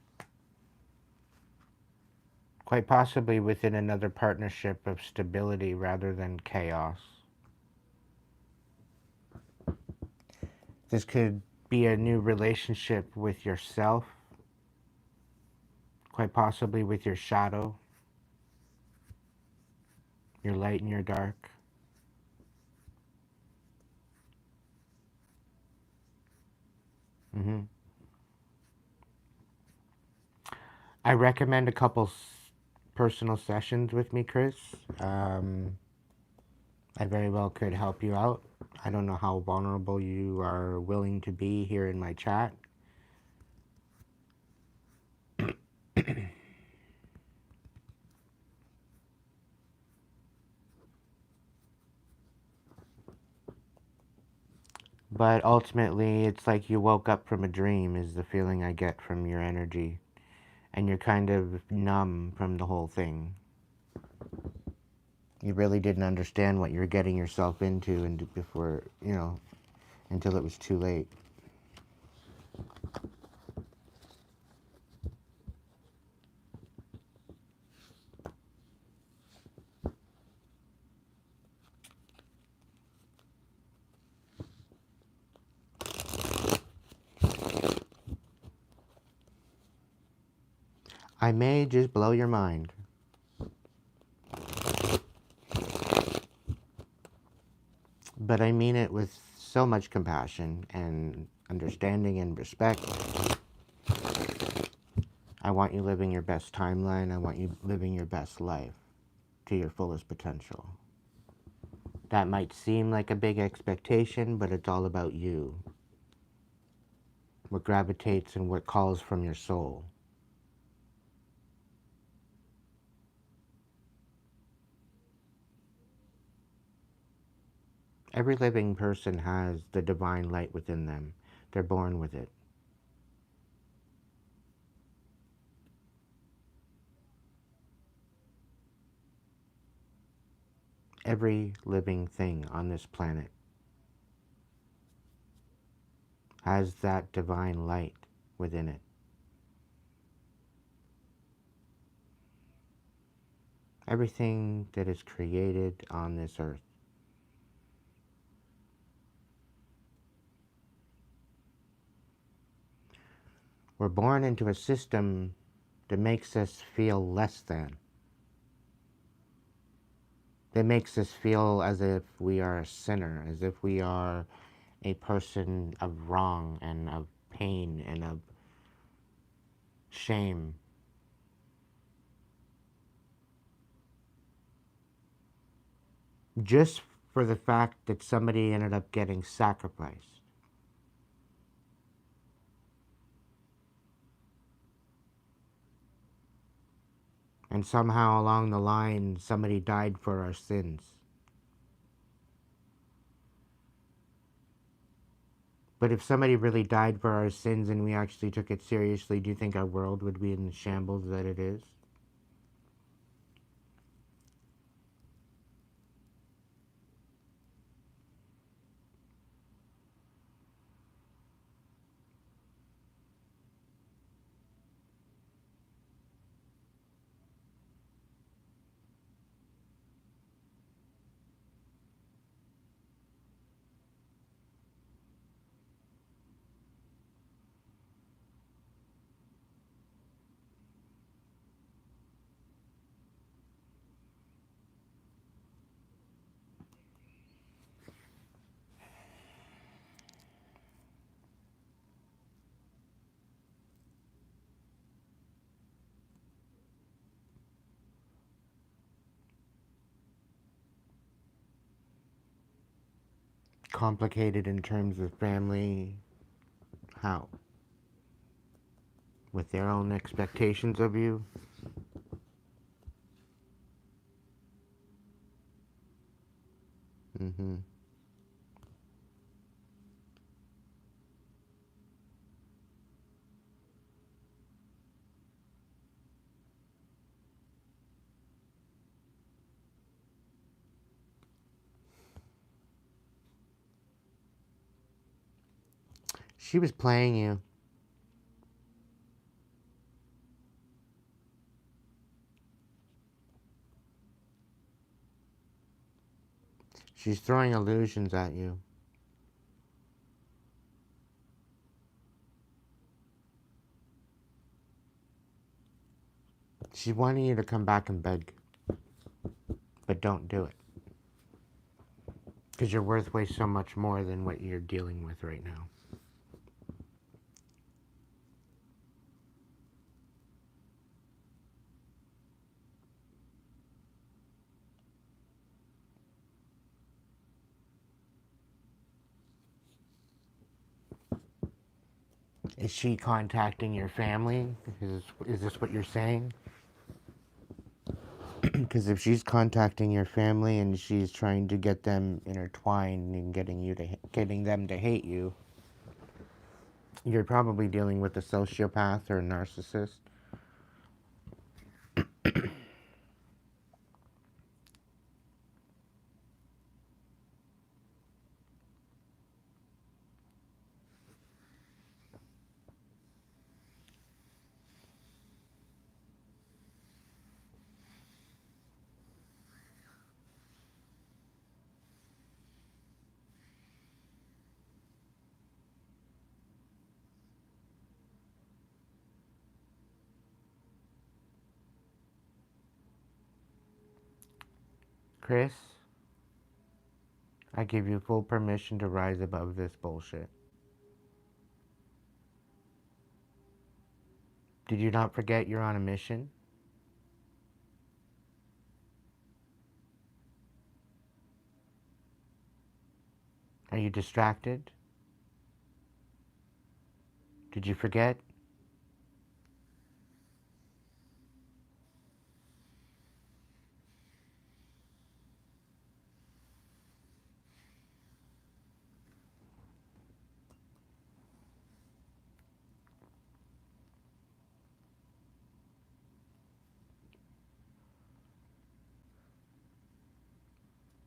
Quite possibly within another partnership of stability rather than chaos. This could be a new relationship with yourself. Quite possibly with your shadow. Your light and your dark. I recommend a couple personal sessions with me, Chris. I very well could help you out. I don't know how vulnerable you are willing to be here in my chat. But ultimately, it's like you woke up from a dream, is the feeling I get from your energy. And you're kind of numb from the whole thing. You really didn't understand what you're getting yourself into and before, until it was too late. I may just blow your mind. But I mean it with so much compassion and understanding and respect. I want you living your best timeline. I want you living your best life to your fullest potential. That might seem like a big expectation, but it's all about you. What gravitates and what calls from your soul. Every living person has the divine light within them. They're born with it. Every living thing on this planet has that divine light within it. Everything that is created on this earth. We're born into a system that makes us feel less than. That makes us feel as if we are a sinner, as if we are a person of wrong and of pain and of shame. Just for the fact that somebody ended up getting sacrificed. And somehow along the line, somebody died for our sins. But if somebody really died for our sins and we actually took it seriously, do you think our world would be in the shambles that it is? Complicated in terms of family? How? With their own expectations of you? Mm-hmm. She was playing you. She's throwing illusions at you. She's wanting you to come back and beg. But don't do it. Because you're worth way so much more than what you're dealing with right now. Is she contacting your family? Is this what you're saying? Because if she's contacting your family and she's trying to get them intertwined and getting them to hate you, you're probably dealing with a sociopath or a narcissist. Chris, I give you full permission to rise above this bullshit. Did you not forget you're on a mission? Are you distracted? Did you forget?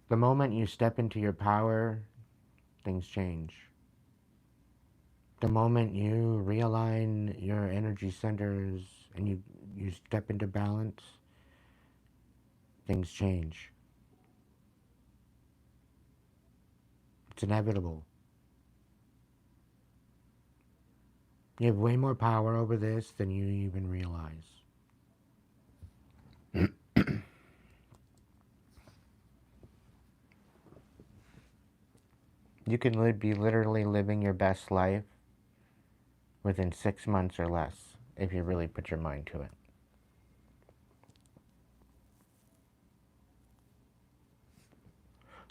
The moment you step into your power, things change. The moment you realign your energy centers and you step into balance, things change. It's inevitable. You have way more power over this than you even realize. You can be literally living your best life within 6 months or less if you really put your mind to it.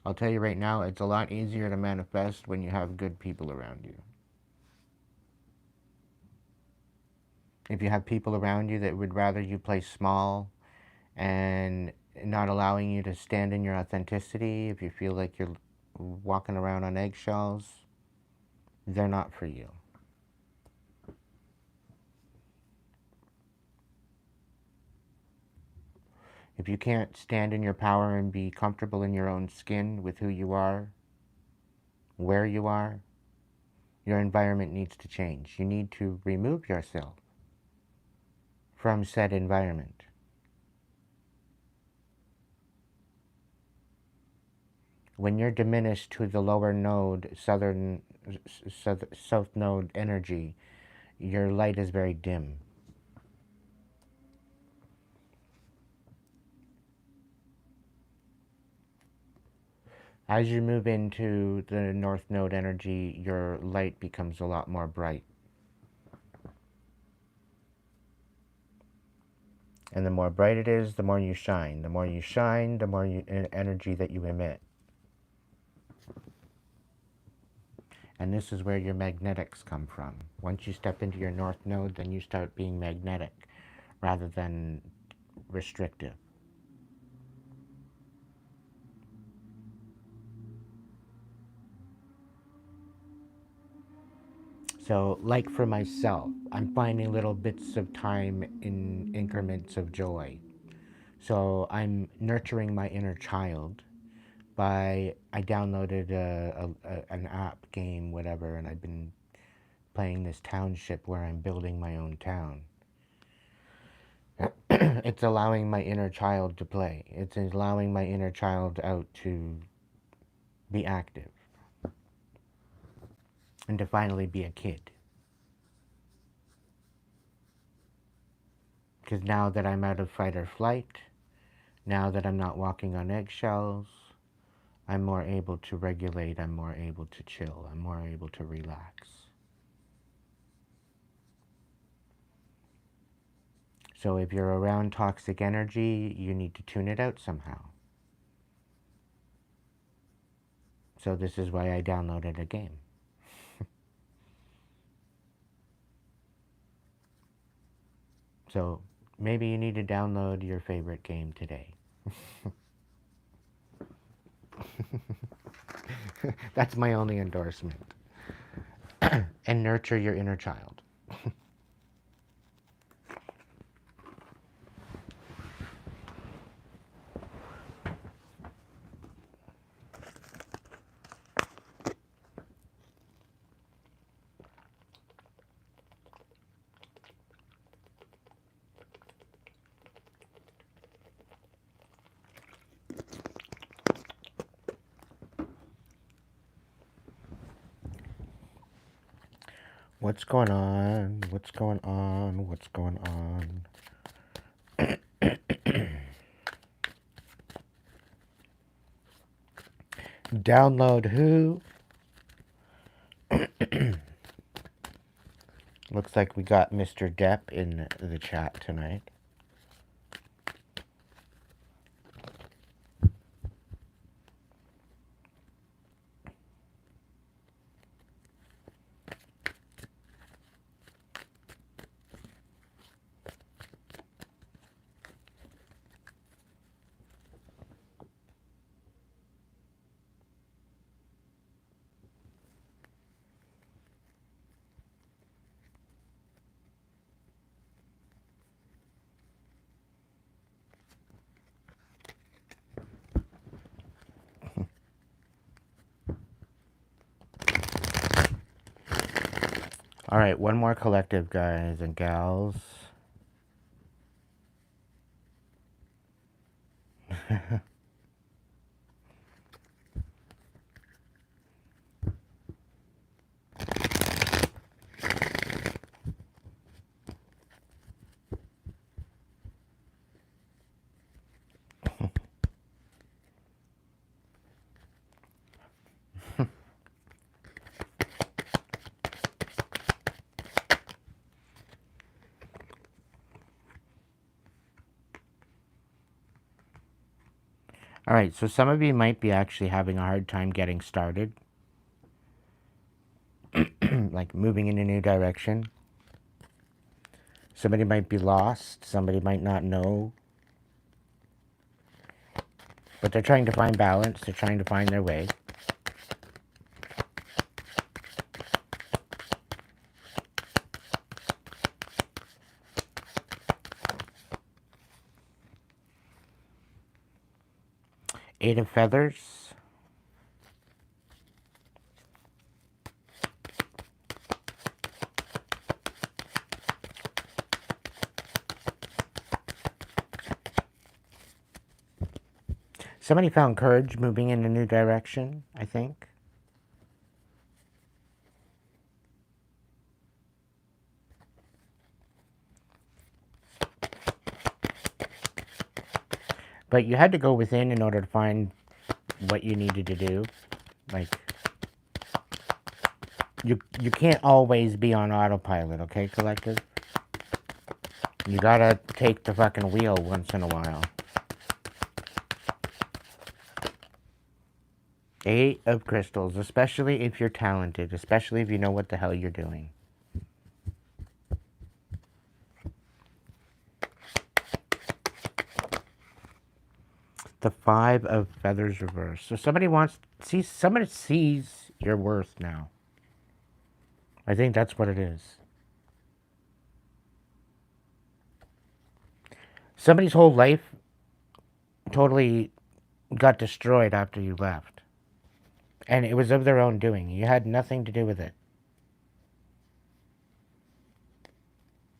I'll tell you right now, it's a lot easier to manifest when you have good people around you. If you have people around you that would rather you play small and not allowing you to stand in your authenticity, if you feel like you're walking around on eggshells, they're not for you. If you can't stand in your power and be comfortable in your own skin with who you are, where you are, your environment needs to change. You need to remove yourself from said environment. When you're diminished to the lower node, south node energy, your light is very dim. As you move into the north node energy, your light becomes a lot more bright. And the more bright it is, the more you shine. The more you shine, the more energy that you emit. And this is where your magnetics come from. Once you step into your north node, then you start being magnetic rather than restrictive. So, like for myself, I'm finding little bits of time in increments of joy. So, I'm nurturing my inner child by, I downloaded an app, game, whatever, and I've been playing this township where I'm building my own town. It's allowing my inner child to play. It's allowing my inner child out to be active and to finally be a kid. Because now that I'm out of fight or flight, now that I'm not walking on eggshells, I'm more able to regulate, I'm more able to chill, I'm more able to relax. So if you're around toxic energy, you need to tune it out somehow. So this is why I downloaded a game. So maybe you need to download your favorite game today. That's my only endorsement. And nurture your inner child. What's going on? What's going on? What's going on? Download who? Looks like we got Mr. Depp in the chat tonight. All right, one more collective, guys and gals. All right, so some of you might be actually having a hard time getting started, like moving in a new direction. Somebody might be lost, somebody might not know, but they're trying to find balance, they're trying to find their way. Eight of Feathers. Somebody found courage moving in a new direction, I think. But you had to go within in order to find what you needed to do. Like, you can't always be on autopilot, okay, collective? You gotta take the fucking wheel once in a while. Eight of Crystals, especially if you're talented, especially if you know what the hell you're doing. The Five of Feathers reversed. So somebody sees your worth now. I think that's what it is. Somebody's whole life totally got destroyed after you left. And it was of their own doing. You had nothing to do with it.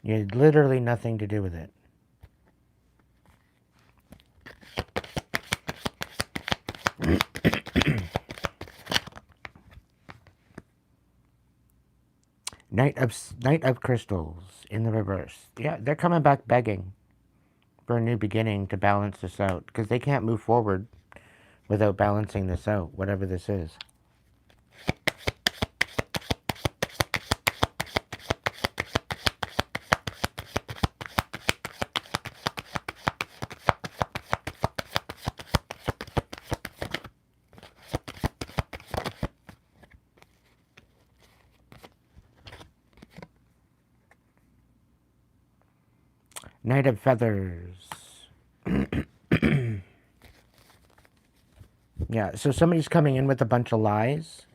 You had literally nothing to do with it. Knight of Crystals in the reverse. Yeah, they're coming back begging for a new beginning to balance this out. Because they can't move forward without balancing this out, whatever this is. Knight of Feathers. Yeah, so somebody's coming in with a bunch of lies.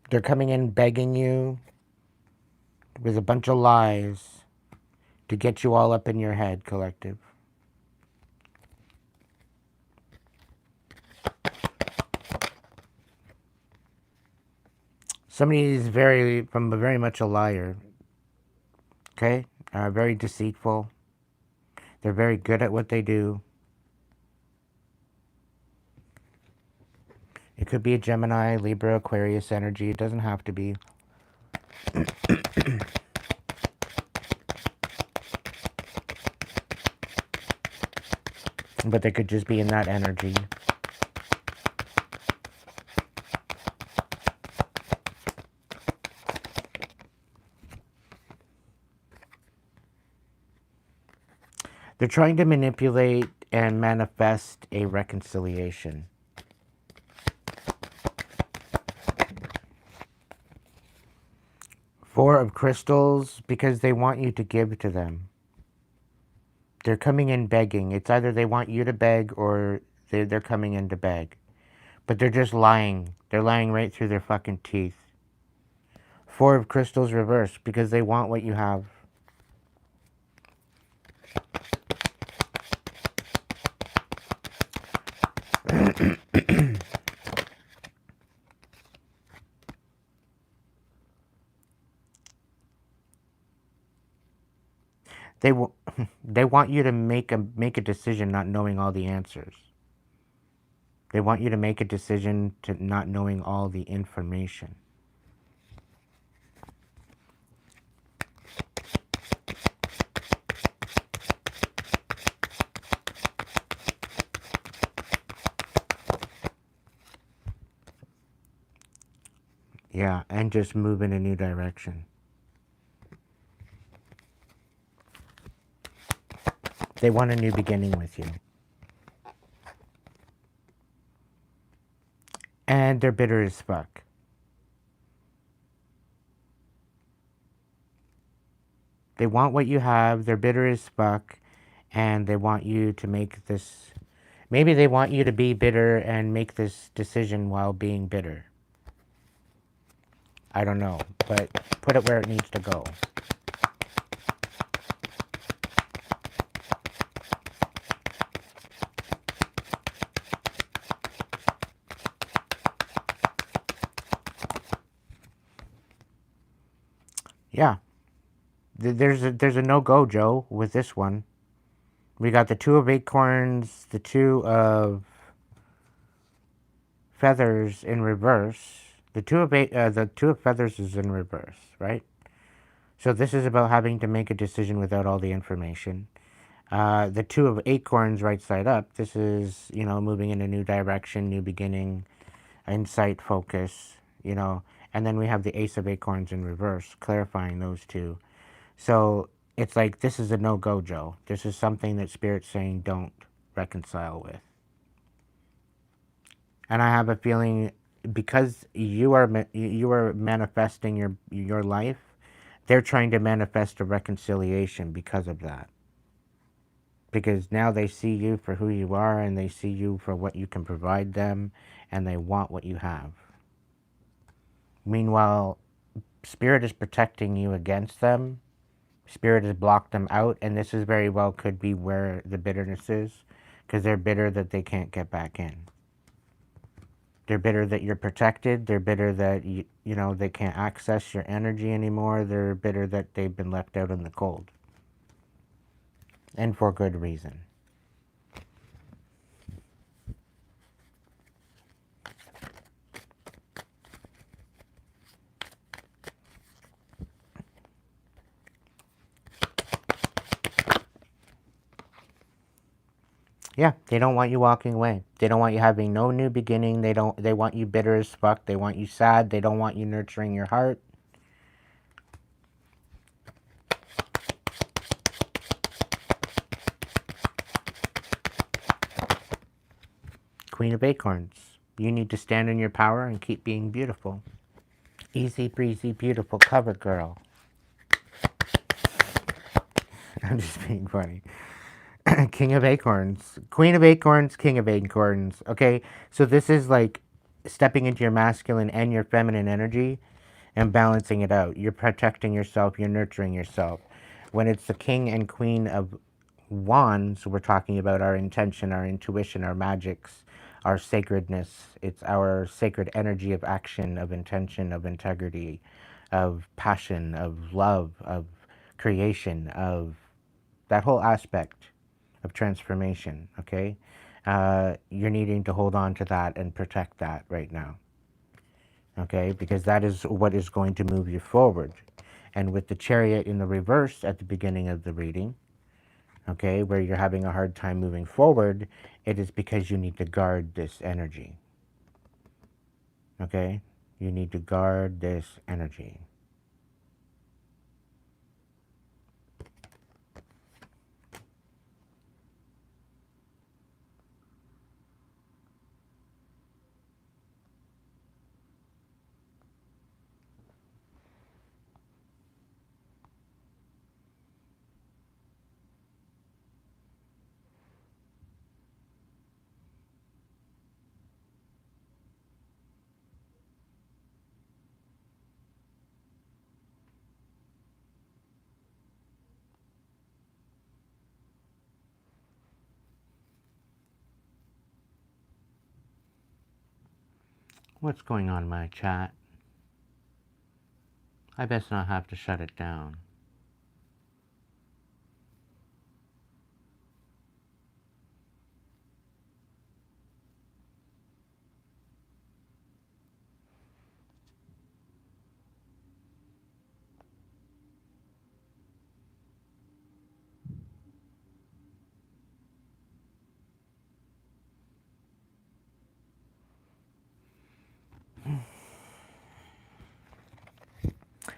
They're coming in begging you with a bunch of lies to get you all up in your head, collective. Somebody is very much a liar. Okay? Very deceitful. They're very good at what they do. It could be a Gemini, Libra, Aquarius energy. It doesn't have to be. But they could just be in that energy. They're trying to manipulate and manifest a reconciliation. Four of Crystals, because they want you to give to them. They're coming in begging. It's either they want you to beg or they're coming in to beg. But they're just lying. They're lying right through their fucking teeth. Four of Crystals reversed, because they want what you have. They want you to make a decision not knowing all the answers. They want you to make a decision to not knowing all the information. Yeah, and just move in a new direction. They want a new beginning with you. And they're bitter as fuck. They want what you have, they're bitter as fuck, and they want you to make this... Maybe they want you to be bitter and make this decision while being bitter. I don't know, but put it where it needs to go. Yeah. There's a no-go, Joe, with this one. We got the Two of Acorns, the Two of Feathers in reverse. The Two of Feathers is in reverse, right? So this is about having to make a decision without all the information. The Two of Acorns right side up, this is, moving in a new direction, new beginning, insight, focus, And then we have the Ace of Acorns in reverse, clarifying those two. So it's like, this is a no-go, Joe. This is something that Spirit's saying don't reconcile with. And I have a feeling, because you are manifesting your life, they're trying to manifest a reconciliation because of that. Because now they see you for who you are, and they see you for what you can provide them, and they want what you have. Meanwhile, Spirit is protecting you against them. Spirit has blocked them out, and this is very well could be where the bitterness is, because they're bitter that they can't get back in. They're bitter that you're protected. They're bitter that, they can't access your energy anymore. They're bitter that they've been left out in the cold. And for good reason. Yeah, they don't want you walking away. They don't want you having no new beginning. They want you bitter as fuck. They want you sad. They don't want you nurturing your heart. Queen of Acorns. You need to stand in your power and keep being beautiful. Easy breezy, beautiful cover girl. I'm just being funny. King of Acorns, Queen of Acorns, King of Acorns. Okay, so this is like stepping into your masculine and your feminine energy and balancing it out. You're protecting yourself, you're nurturing yourself. When it's the King and Queen of Wands, we're talking about our intention, our intuition, our magics, our sacredness. It's our sacred energy of action, of intention, of integrity, of passion, of love, of creation, of that whole aspect of transformation, okay? You're needing to hold on to that and protect that right now, okay? Because that is what is going to move you forward. And with the Chariot in the reverse at the beginning of the reading, okay, where you're having a hard time moving forward, it is because you need to guard this energy, okay? You need to guard this energy. What's going on in my chat? I best not have to shut it down.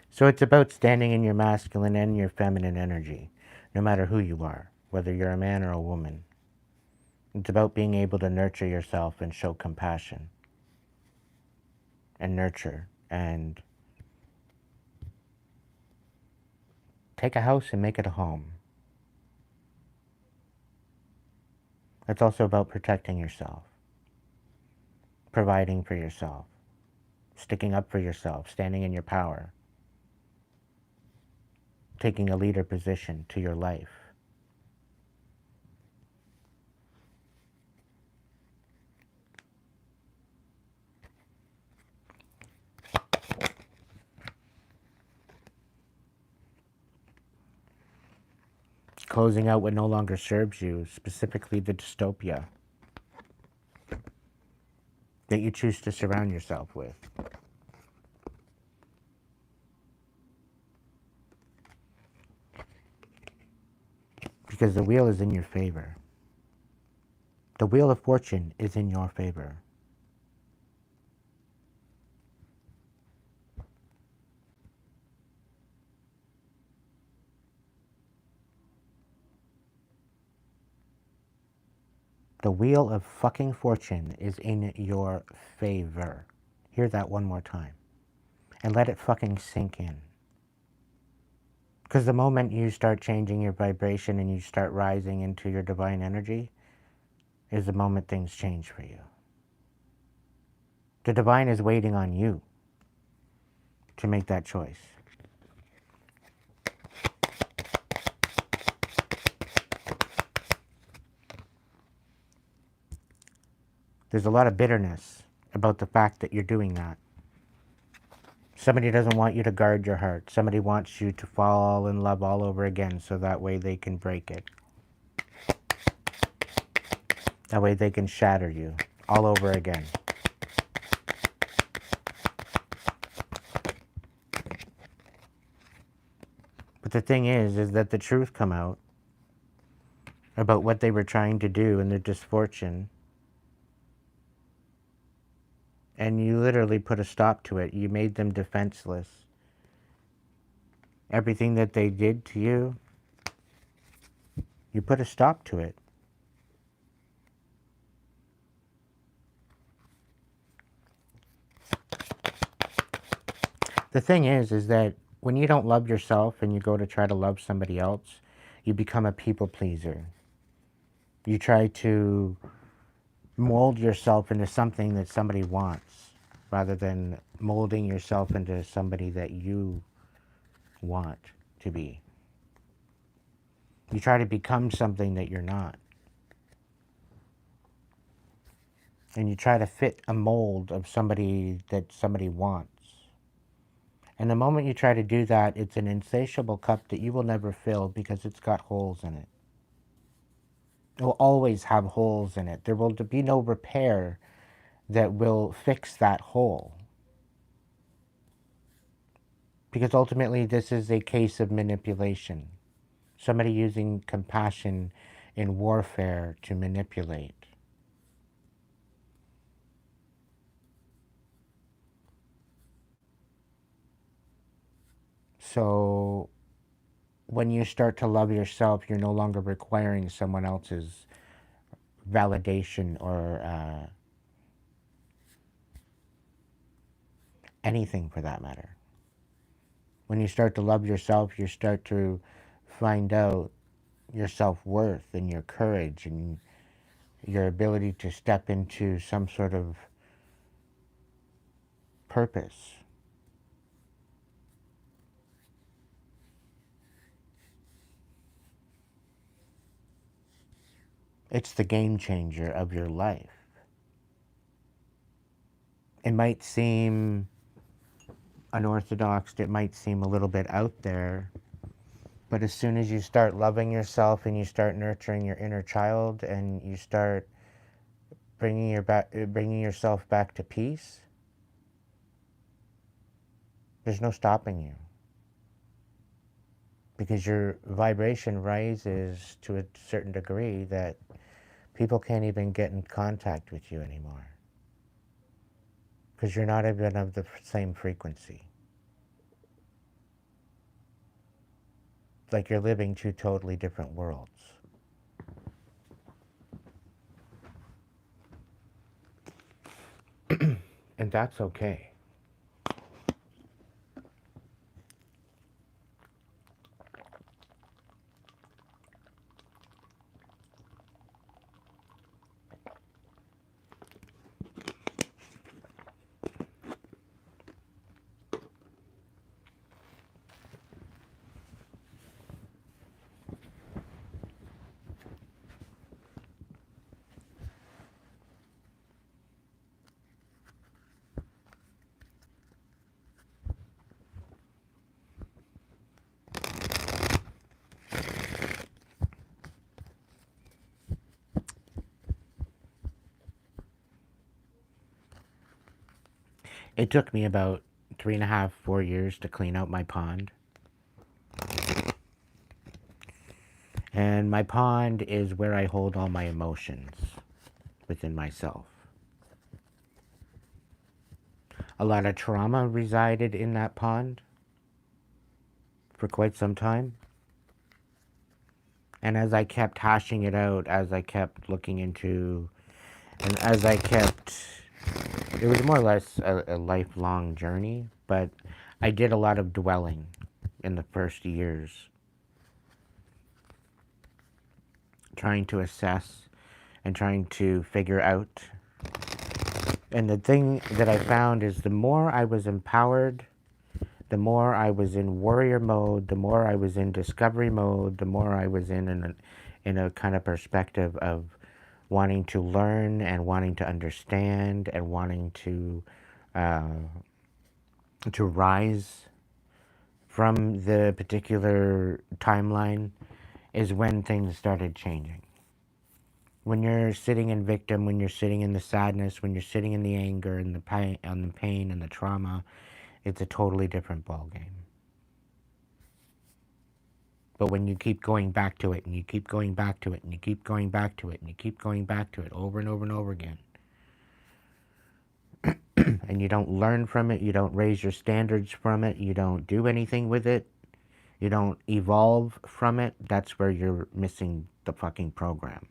So it's about standing in your masculine and your feminine energy, no matter who you are, whether you're a man or a woman. It's about being able to nurture yourself and show compassion and nurture and take a house and make it a home. It's also about protecting yourself, providing for yourself, sticking up for yourself, standing in your power, taking a leader position to your life. Closing out what no longer serves you, specifically the dystopia that you choose to surround yourself with. Because the wheel is in your favor. The wheel of fortune is in your favor. The wheel of fucking fortune is in your favor. Hear that one more time. And let it fucking sink in. Because the moment you start changing your vibration and you start rising into your divine energy is the moment things change for you. The divine is waiting on you to make that choice. There's a lot of bitterness about the fact that you're doing that. Somebody doesn't want you to guard your heart. Somebody wants you to fall in love all over again so that way they can break it. That way they can shatter you all over again. But the thing is that the truth come out about what they were trying to do and their misfortune. And you literally put a stop to it. You made them defenseless. Everything that they did to you, you put a stop to it. The thing is that when you don't love yourself and you go to try to love somebody else, You become a people pleaser. You try to mold yourself into something that somebody wants rather than molding yourself into somebody that you want to be. You try to become something that you're not. And you try to fit a mold of somebody that somebody wants. And the moment you try to do that, it's an insatiable cup that you will never fill because it's got holes in it. It will always have holes in it. There will be no repair that will fix that hole. Because ultimately, this is a case of manipulation. Somebody using compassion in warfare to manipulate. So when you start to love yourself, you're no longer requiring someone else's validation or anything for that matter. When you start to love yourself, you start to find out your self-worth and your courage and your ability to step into some sort of purpose. It's the game changer of your life. It might seem unorthodox, it might seem a little bit out there, but as soon as you start loving yourself and you start nurturing your inner child and you start bringing yourself back to peace, there's no stopping you. Because your vibration rises to a certain degree that people can't even get in contact with you anymore. Because you're not even of the same frequency. It's like you're living two totally different worlds. And that's okay. It took me about 3.5, 4 years to clean out my pond. And my pond is where I hold all my emotions within myself. A lot of trauma resided in that pond for quite some time. And as I kept hashing it out, as I kept looking into, and as I kept, it was more or less a lifelong journey, but I did a lot of dwelling in the first years, trying to assess and trying to figure out. And the thing that I found is the more I was empowered, the more I was in warrior mode, the more I was in discovery mode, the more I was in a kind of perspective of wanting to learn and wanting to understand and wanting to rise from the particular timeline, is when things started changing. When you're sitting in victim, when you're sitting in the sadness, when you're sitting in the anger and the pain and the trauma, it's a totally different ballgame. But when you keep going back to it, and you keep going back to it, and you keep going back to it, and you keep going back to it over and over and over again, and you don't learn from it, you don't raise your standards from it, you don't do anything with it, you don't evolve from it, that's where you're missing the fucking program.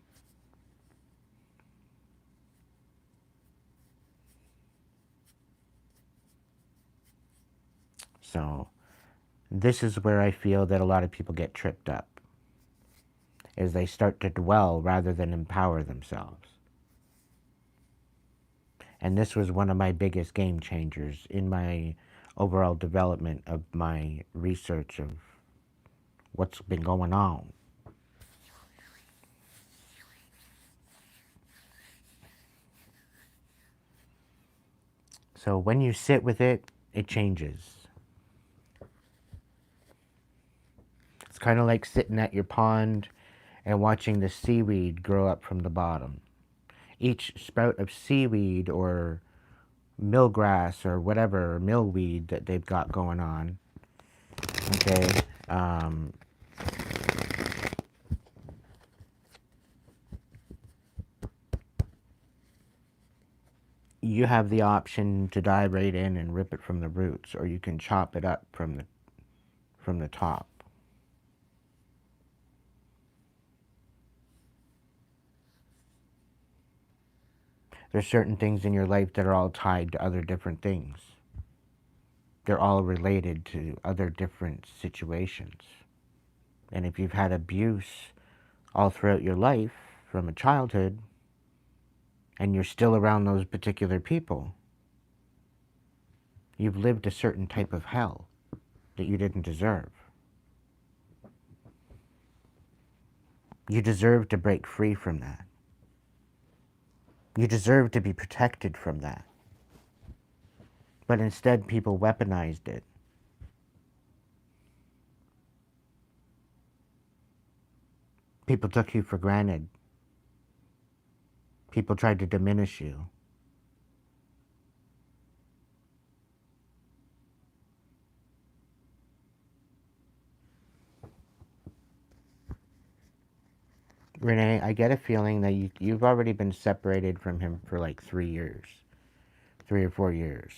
So this is where I feel that a lot of people get tripped up. is they start to dwell rather than empower themselves. And this was one of my biggest game changers in my overall development of my research of what's been going on. So when you sit with it, it changes. It's kind of like sitting at your pond and watching the seaweed grow up from the bottom. Each sprout of seaweed or millgrass or whatever, millweed that they've got going on, okay, you have the option to dive right in and rip it from the roots, or you can chop it up from the top. There's certain things in your life that are all tied to other different things. They're all related to other different situations. And if you've had abuse all throughout your life from a childhood, and you're still around those particular people, you've lived a certain type of hell that you didn't deserve. You deserve to break free from that. You deserve to be protected from that. But instead, people weaponized it. People took you for granted. People tried to diminish you. Renee, I get a feeling that you've already been separated from him for like 3 years. 3 or 4 years.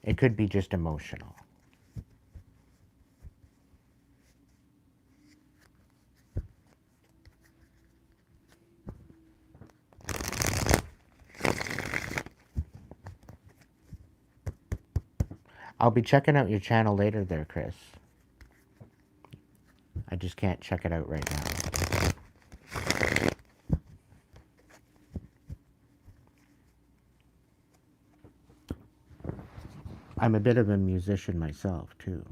It could be just emotional. I'll be checking out your channel later there, Chris. I just can't check it out right now. I'm a bit of a musician myself, too.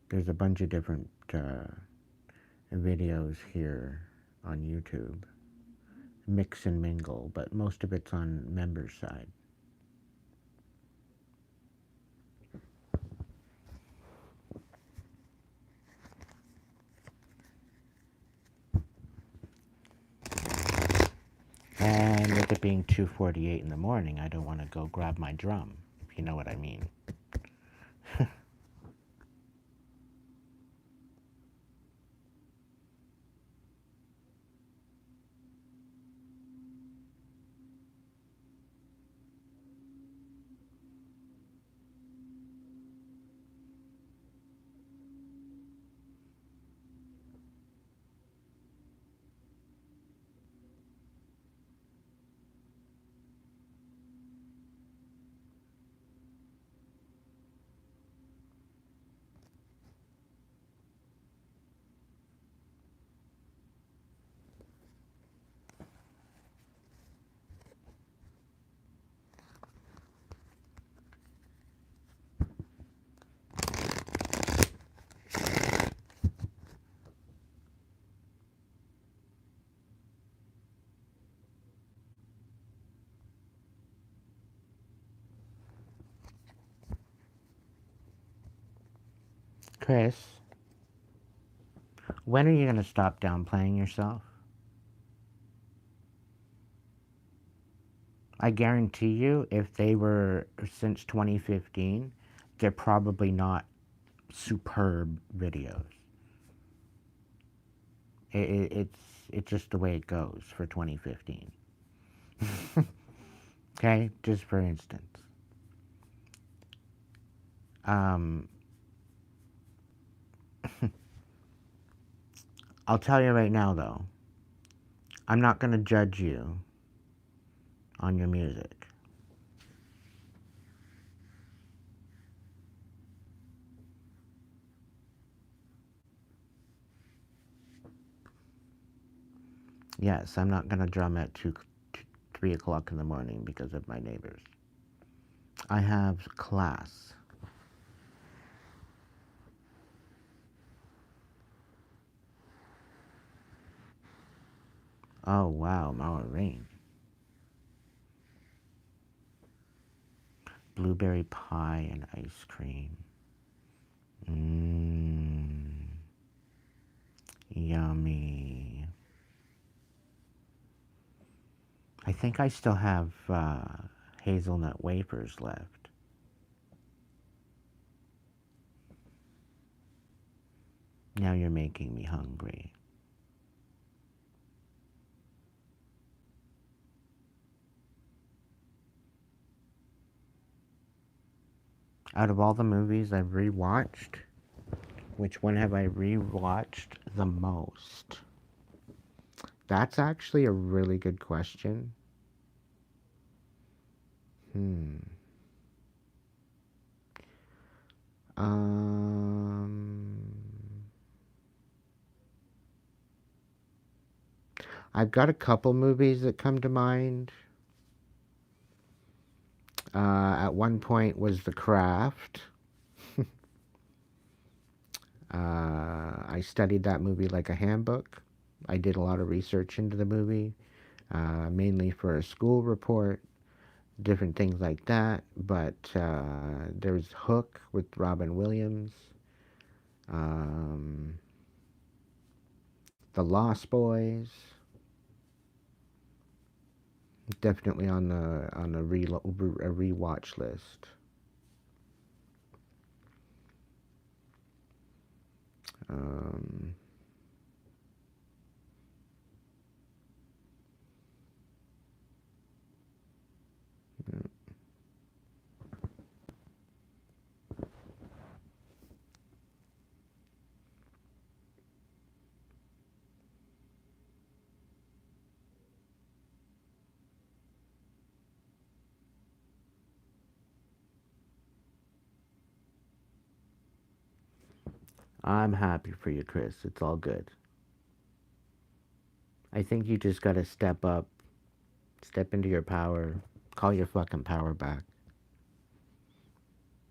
There's a bunch of different videos here on YouTube. Mix and mingle, but most of it's on members' side. And with it being 2:48 in the morning, I don't want to go grab my drum, if you know what I mean. Chris, when are you going to stop downplaying yourself? I guarantee you, if they were since 2015, they're probably not superb videos. It's just the way it goes for 2015. Okay, just for instance. I'll tell you right now, though, I'm not going to judge you on your music. Yes, I'm not going to drum at 3 o'clock in the morning because of my neighbors. I have class. Oh, wow, Maureen. Blueberry pie and ice cream. Mmm. Yummy. I think I still have hazelnut wafers left. Now you're making me hungry. Out of all the movies I've rewatched, which one have I rewatched the most? That's actually a really good question. Hmm. Um, I've got a couple movies that come to mind. At one point was The Craft. I studied that movie like a handbook. I did a lot of research into the movie, mainly for a school report, different things like that. But there's Hook with Robin Williams, um, The Lost Boys, definitely on a rewatch list. Um, I'm happy for you, Chris. It's all good. I think you just gotta step up, step into your power, call your fucking power back.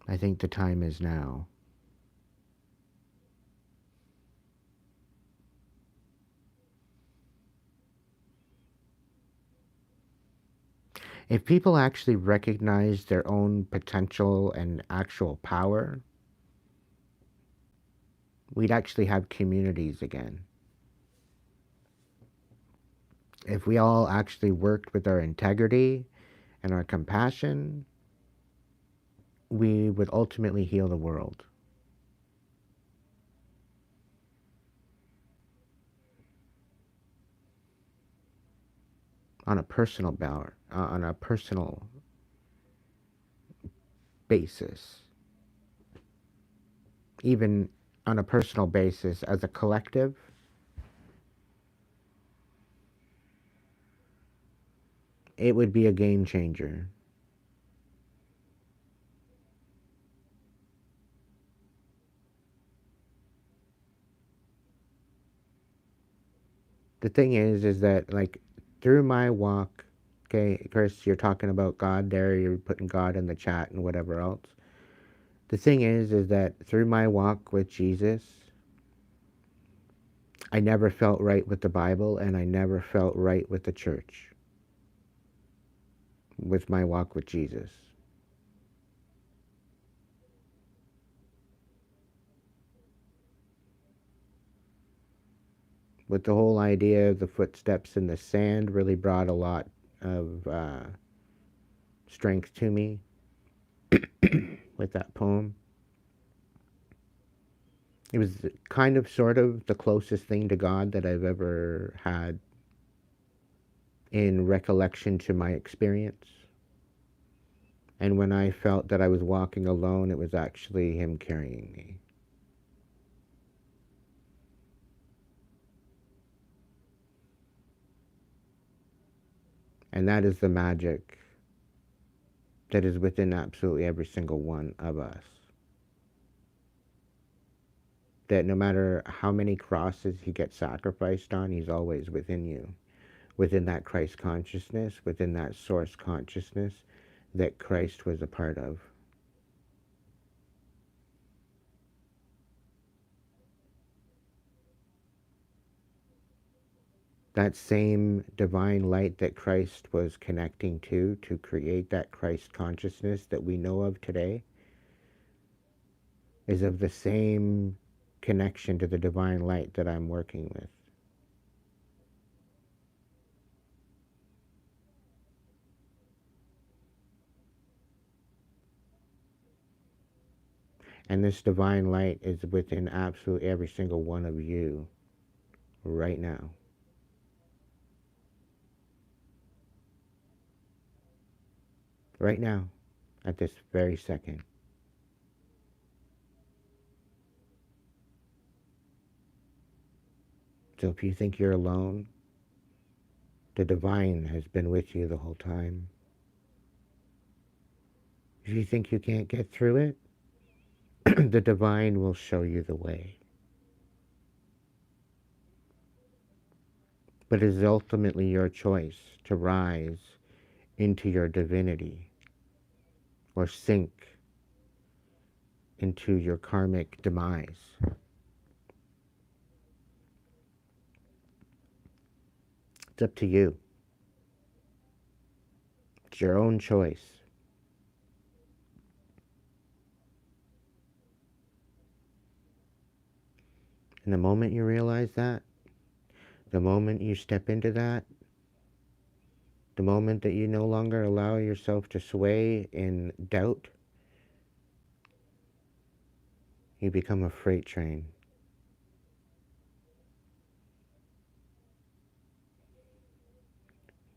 I think the time is now. If people actually recognize their own potential and actual power, we'd actually have communities again. If we all actually worked with our integrity and our compassion, we would ultimately heal the world. On a personal on a personal basis, even on a personal basis as a collective, it would be a game changer. The thing is that like through my walk, okay, Chris, you're talking about God there, you're putting God in the chat and whatever else. The thing is that through my walk with Jesus, I never felt right with the Bible and I never felt right with the church with my walk with Jesus. With the whole idea of the footsteps in the sand really brought a lot of strength to me with that poem. It was kind of sort of the closest thing to God that I've ever had in recollection to my experience. And when I felt that I was walking alone, it was actually Him carrying me. And that is the magic that is within absolutely every single one of us. That no matter how many crosses He gets sacrificed on, He's always within you. within that Christ consciousness, within that source consciousness that Christ was a part of. That same divine light that Christ was connecting to create that Christ consciousness that we know of today is of the same connection to the divine light that I'm working with. And this divine light is within absolutely every single one of you right now. Right now, at this very second. So if you think you're alone, the divine has been with you the whole time. If you think you can't get through it, the divine will show you the way. But it is ultimately your choice to rise into your divinity or sink into your karmic demise. It's up to you. It's your own choice. And the moment you realize that, the moment you step into that, the moment that you no longer allow yourself to sway in doubt, you become a freight train.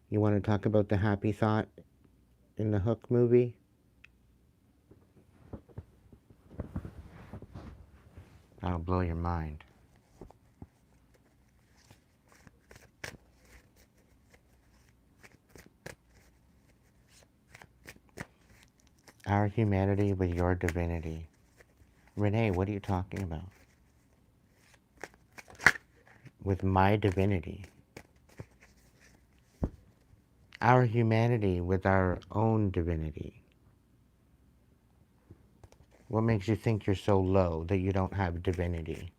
You want to talk about the happy thought in the Hook movie? That'll blow your mind. Our humanity with your divinity. Renee, what are you talking about? With my divinity. Our humanity with our own divinity. What makes you think you're so low that you don't have divinity?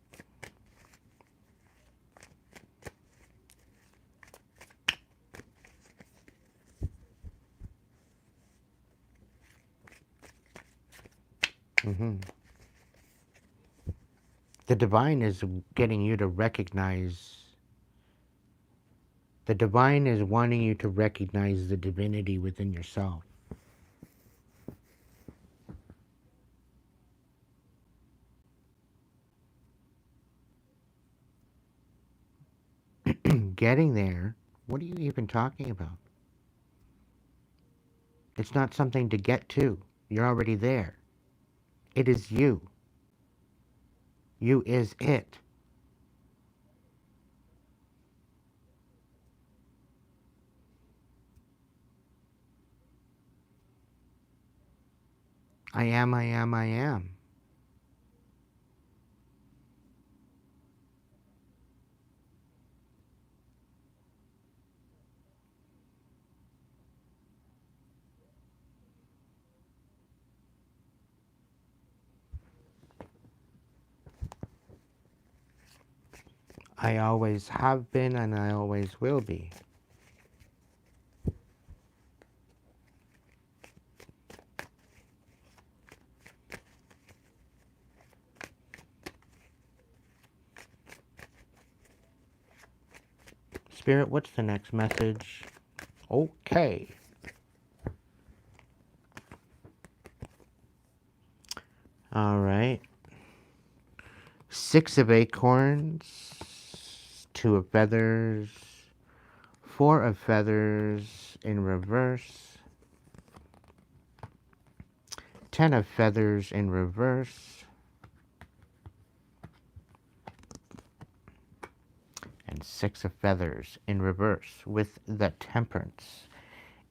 The divine is getting you to recognize. The divine is wanting you to recognize the divinity within yourself. Getting there, what are you even talking about? It's not something to get to. You're already there. It is you. You is it. I am, I am, I am. I always have been and I always will be. Spirit, what's the next message? Okay. All right. 6 of acorns, 2 of feathers, 4 of feathers in reverse, 10 of feathers in reverse, and 6 of feathers in reverse with the temperance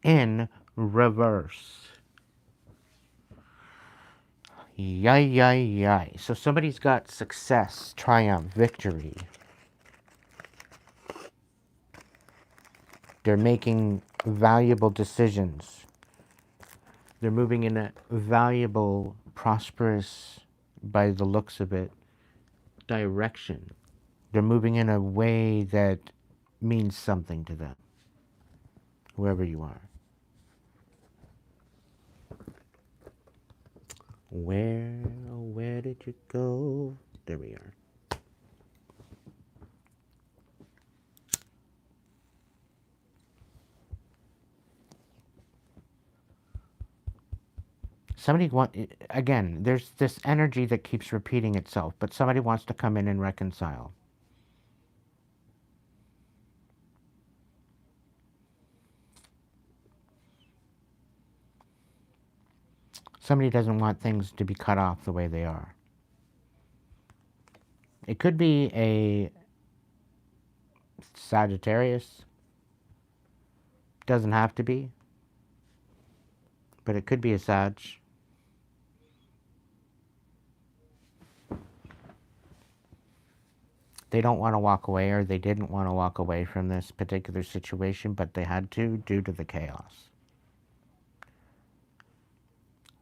in reverse. Yay, yay, yay. So somebody's got success, triumph, victory. They're making valuable decisions. They're moving in a valuable, prosperous, by the looks of it, direction. They're moving in a way that means something to them, whoever you are. Where did you go? There we are. Again, there's this energy that keeps repeating itself, but somebody wants to come in and reconcile. Somebody doesn't want things to be cut off the way they are. It could be a Sagittarius. Doesn't have to be, but it could be a Sag. They don't want to walk away, or they didn't want to walk away from this particular situation, but they had to due to the chaos.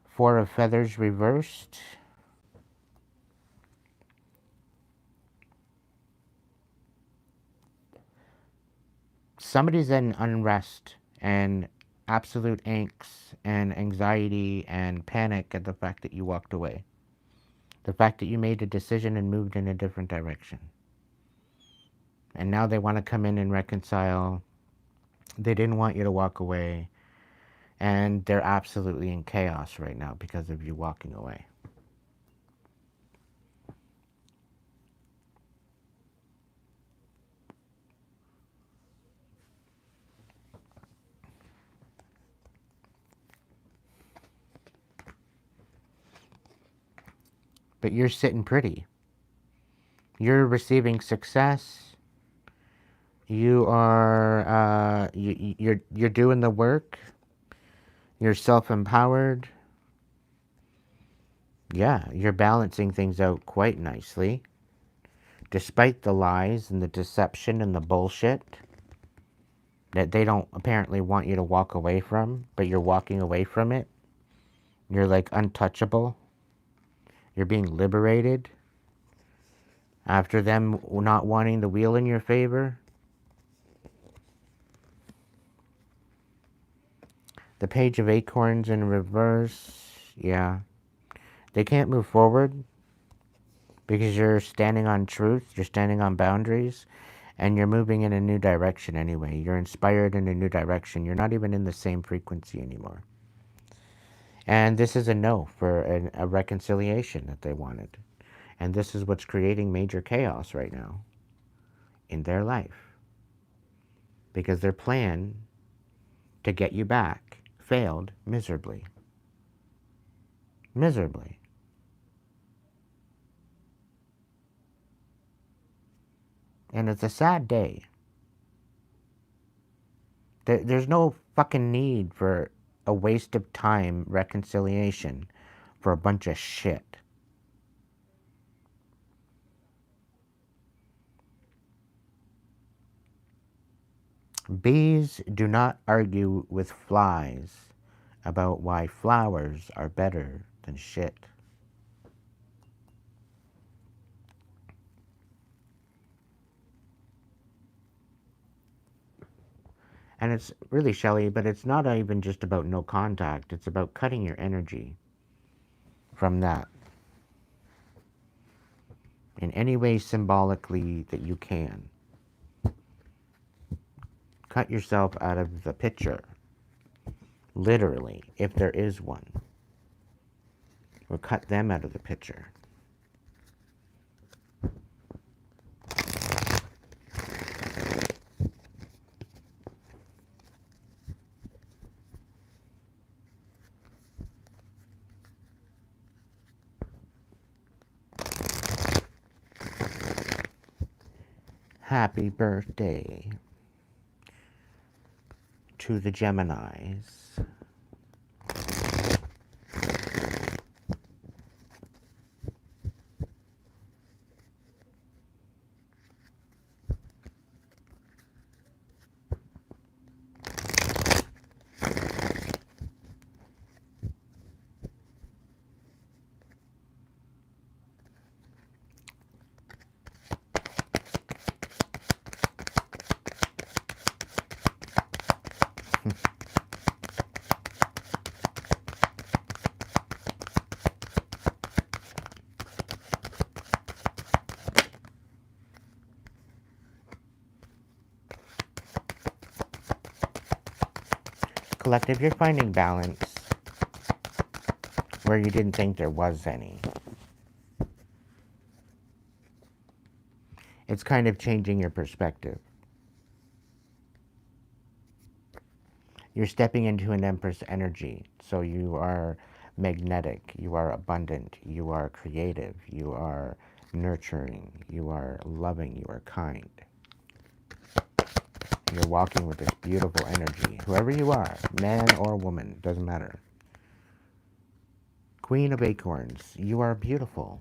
Four of Feathers reversed. Somebody's in unrest and absolute angst and anxiety and panic at the fact that you walked away. The fact that you made a decision and moved in a different direction. And now they want to come in and reconcile. They didn't want you to walk away. And they're absolutely in chaos right now because of you walking away. But you're sitting pretty. You're receiving success. You are you're doing the work. You're self-empowered. Yeah, you're balancing things out quite nicely. Despite the lies and the deception and the bullshit that they don't apparently want you to walk away from, but you're walking away from it. You're like untouchable. You're being liberated. After them not wanting the wheel in your favor. The Page of Acorns in reverse. Yeah. They can't move forward because you're standing on truth. You're standing on boundaries. And you're moving in a new direction anyway. You're inspired in a new direction. You're not even in the same frequency anymore. And this is a no for a reconciliation that they wanted. And this is what's creating major chaos right now in their life. Because their plan to get you back failed miserably. Miserably. And it's a sad day. There's no fucking need for a waste of time reconciliation for a bunch of shit. Bees do not argue with flies about why flowers are better than shit. And it's really, Shelley, but it's not even just about no contact. It's about cutting your energy from that in any way symbolically that you can. Cut yourself out of the picture, literally, if there is one. Or cut them out of the picture. Happy birthday to the Geminis. Collective, you're finding balance where you didn't think there was any. It's kind of changing your perspective. You're stepping into an Empress energy, so you are magnetic, you are abundant, you are creative, you are nurturing, you are loving, you are kind. You're walking with this beautiful energy, whoever you are, man or woman, doesn't matter. Queen of Acorns, you are beautiful.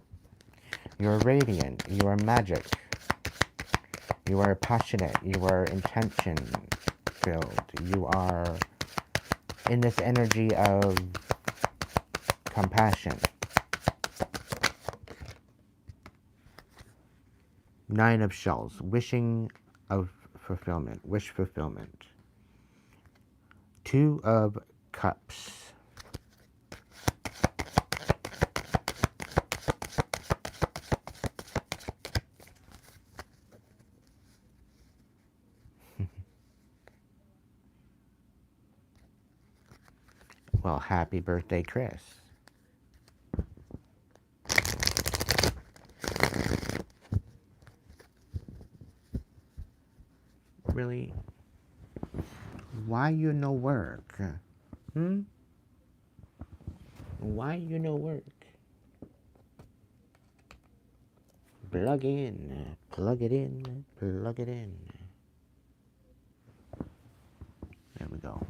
You are radiant, you are magic. You are passionate, you are intention filled, you are in this energy of compassion. 9 of Shells, wishing of fulfillment, wish fulfillment. 2 of Cups. Well, happy birthday, Chris. Really? Why you no work? Why you no work? Plug in, plug it in, plug it in. There we go.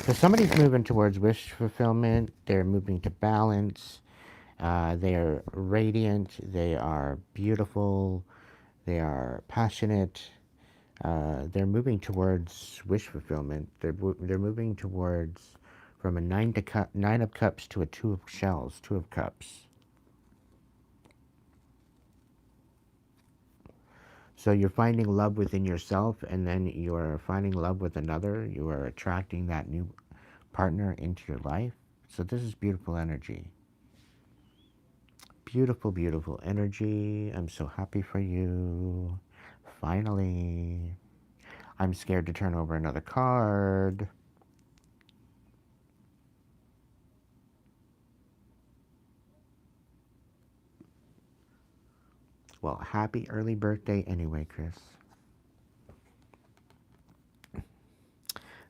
So somebody's moving towards wish fulfillment. They're moving to balance. They are radiant. They are beautiful. They are passionate. They're moving towards wish fulfillment. They're moving towards from a 9 of Cups to a 2 of Shells, 2 of Cups. So you're finding love within yourself, and then you're finding love with another. You are attracting that new partner into your life. So this is beautiful energy. Beautiful, beautiful energy. I'm so happy for you. Finally. I'm scared to turn over another card. Well, happy early birthday anyway, Chris.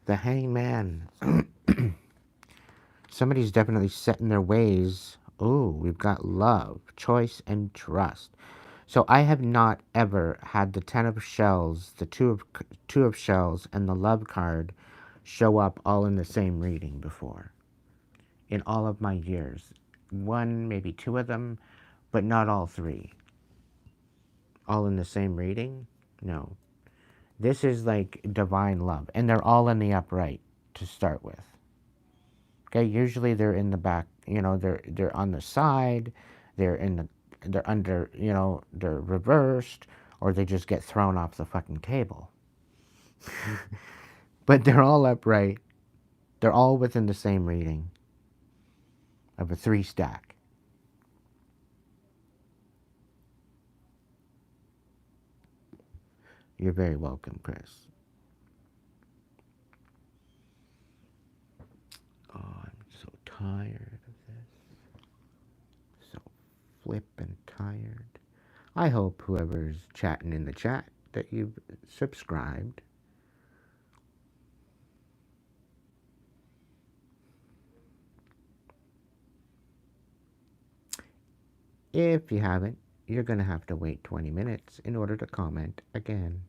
The Hangman. Somebody's definitely set in their ways. Oh, we've got love, choice, and trust. So I have not ever had the 10 of Shells, the 2 of Shells, and the love card show up all in the same reading before. In all of my years. 1, maybe 2 of them, but not all 3. All in the same reading? No. This is like divine love. And they're all in the upright to start with. Okay, usually they're in the back, they're on the side, they're under, they're reversed, or they just get thrown off the fucking table. But they're all upright. They're all within the same reading of a 3 stack. You're very welcome, Chris. Oh, I'm so tired of this. So flippin' tired. I hope whoever's chatting in the chat that you've subscribed. If you haven't, you're going to have to wait 20 minutes in order to comment again.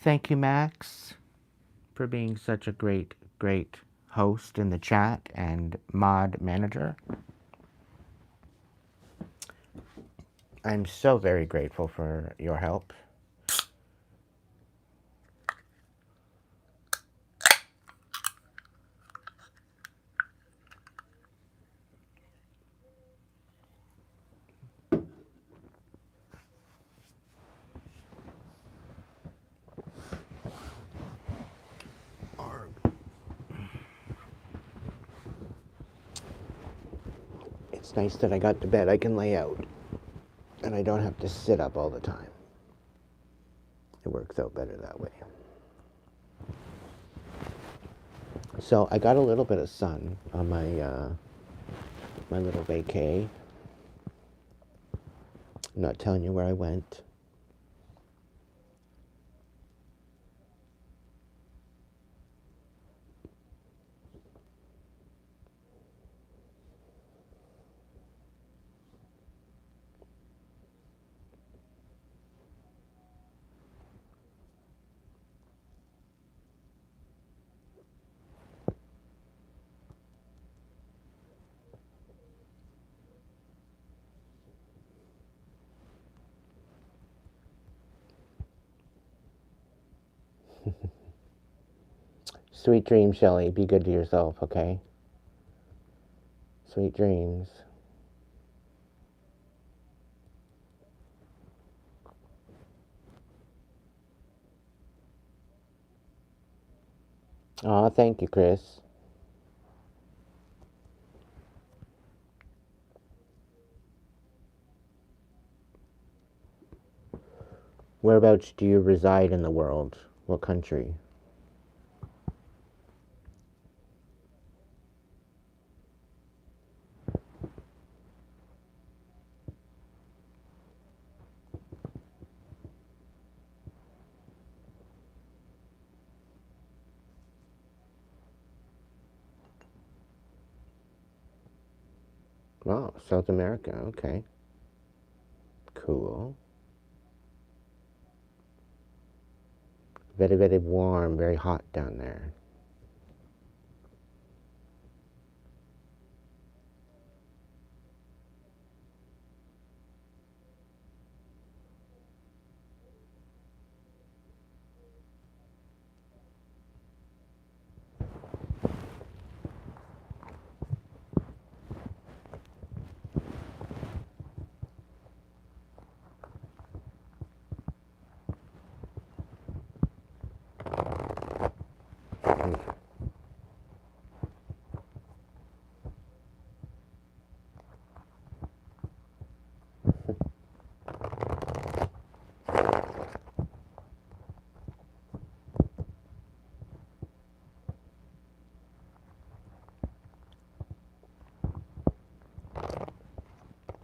Thank you, Max, for being such a great, great host in the chat and mod manager. I'm so very grateful for your help. It's nice that I got the bed I can lay out and I don't have to sit up all the time. It works out better that way. So I got a little bit of sun on my my little vacay. I'm not telling you where I went. Sweet dreams, Shelley. Be good to yourself, okay? Sweet dreams. Aw, thank you, Chris. Whereabouts do you reside in the world? What country? Oh, South America, okay. Cool. Very, very warm, very hot down there.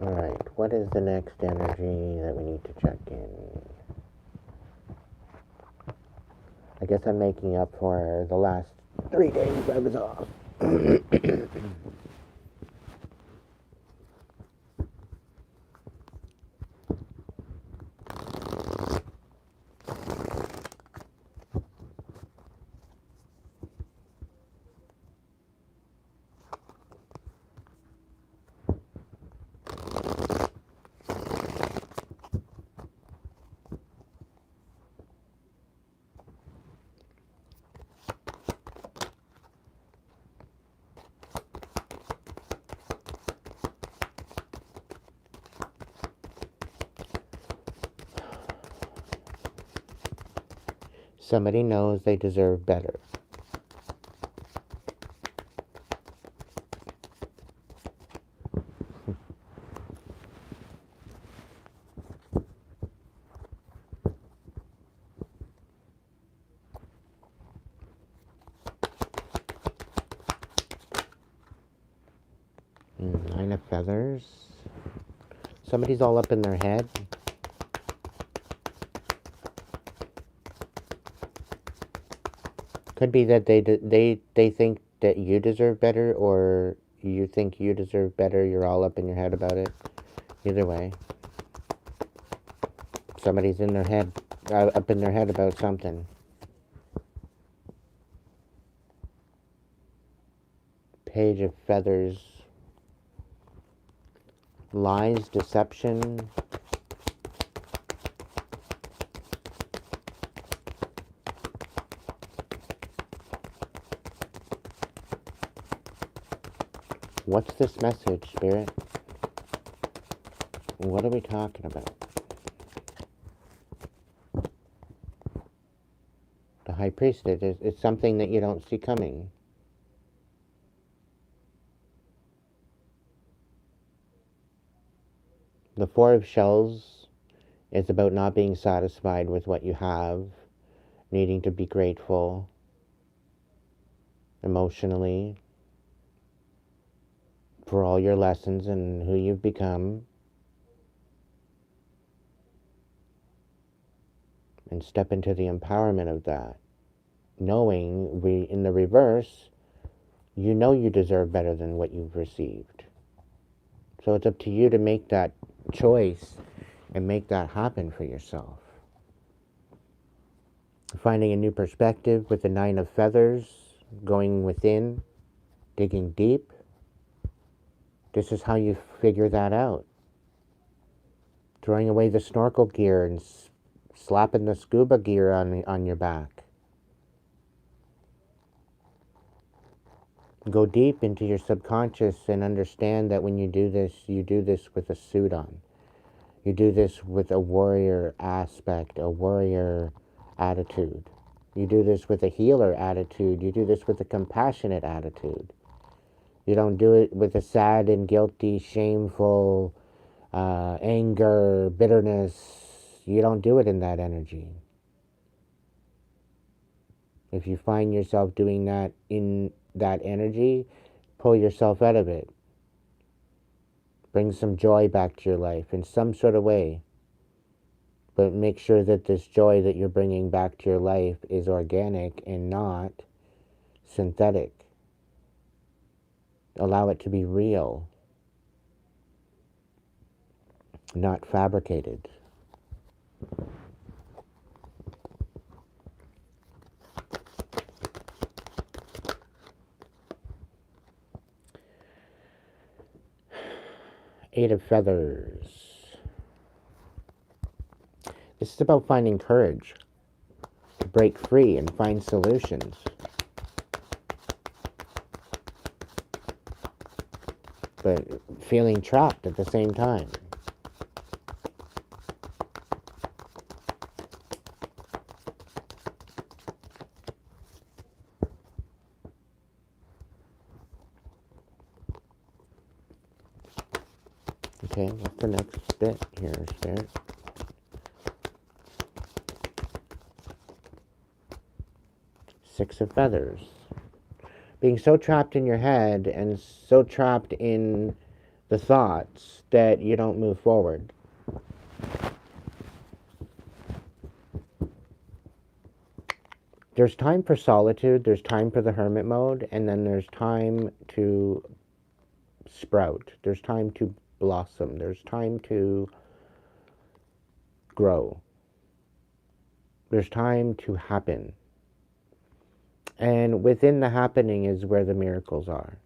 Alright, what is the next energy that we need to check in? I guess I'm making up for the last 3 days I was off. Somebody knows they deserve better. Nine of feathers. Somebody's all up in their head. Could be that they think that you deserve better, or you think you deserve better. You're all up in your head about it. Either way, somebody's in their head, up in their head about something. Page of feathers. Lies, deception. What's this message, Spirit? What are we talking about? The High Priestess, it's something that you don't see coming. The Four of Shells is about not being satisfied with what you have, needing to be grateful emotionally for all your lessons and who you've become, and step into the empowerment of that, knowing in the reverse, you know you deserve better than what you've received. So it's up to you to make that choice and make that happen for yourself. Finding a new perspective with the Nine of Feathers, going within, digging deep. This is how you figure that out. Throwing away the snorkel gear and slapping the scuba gear on your back. Go deep into your subconscious and understand that when you do this with a suit on. You do this with a warrior aspect, a warrior attitude. You do this with a healer attitude. You do this with a compassionate attitude. You don't do it with a sad and guilty, shameful, anger, bitterness. You don't do it in that energy. If you find yourself doing that in that energy, pull yourself out of it. Bring some joy back to your life in some sort of way. But make sure that this joy that you're bringing back to your life is organic and not synthetic. Allow it to be real, not fabricated. Eight of Feathers. This is about finding courage to break free and find solutions. But feeling trapped at the same time. Okay, what's the next bit here, Spirit? Six of Feathers. Being so trapped in your head and so trapped in the thoughts that you don't move forward. There's time for solitude, there's time for the hermit mode, and then there's time to sprout. There's time to blossom. There's time to grow. There's time to happen. And within the happening is where the miracles are.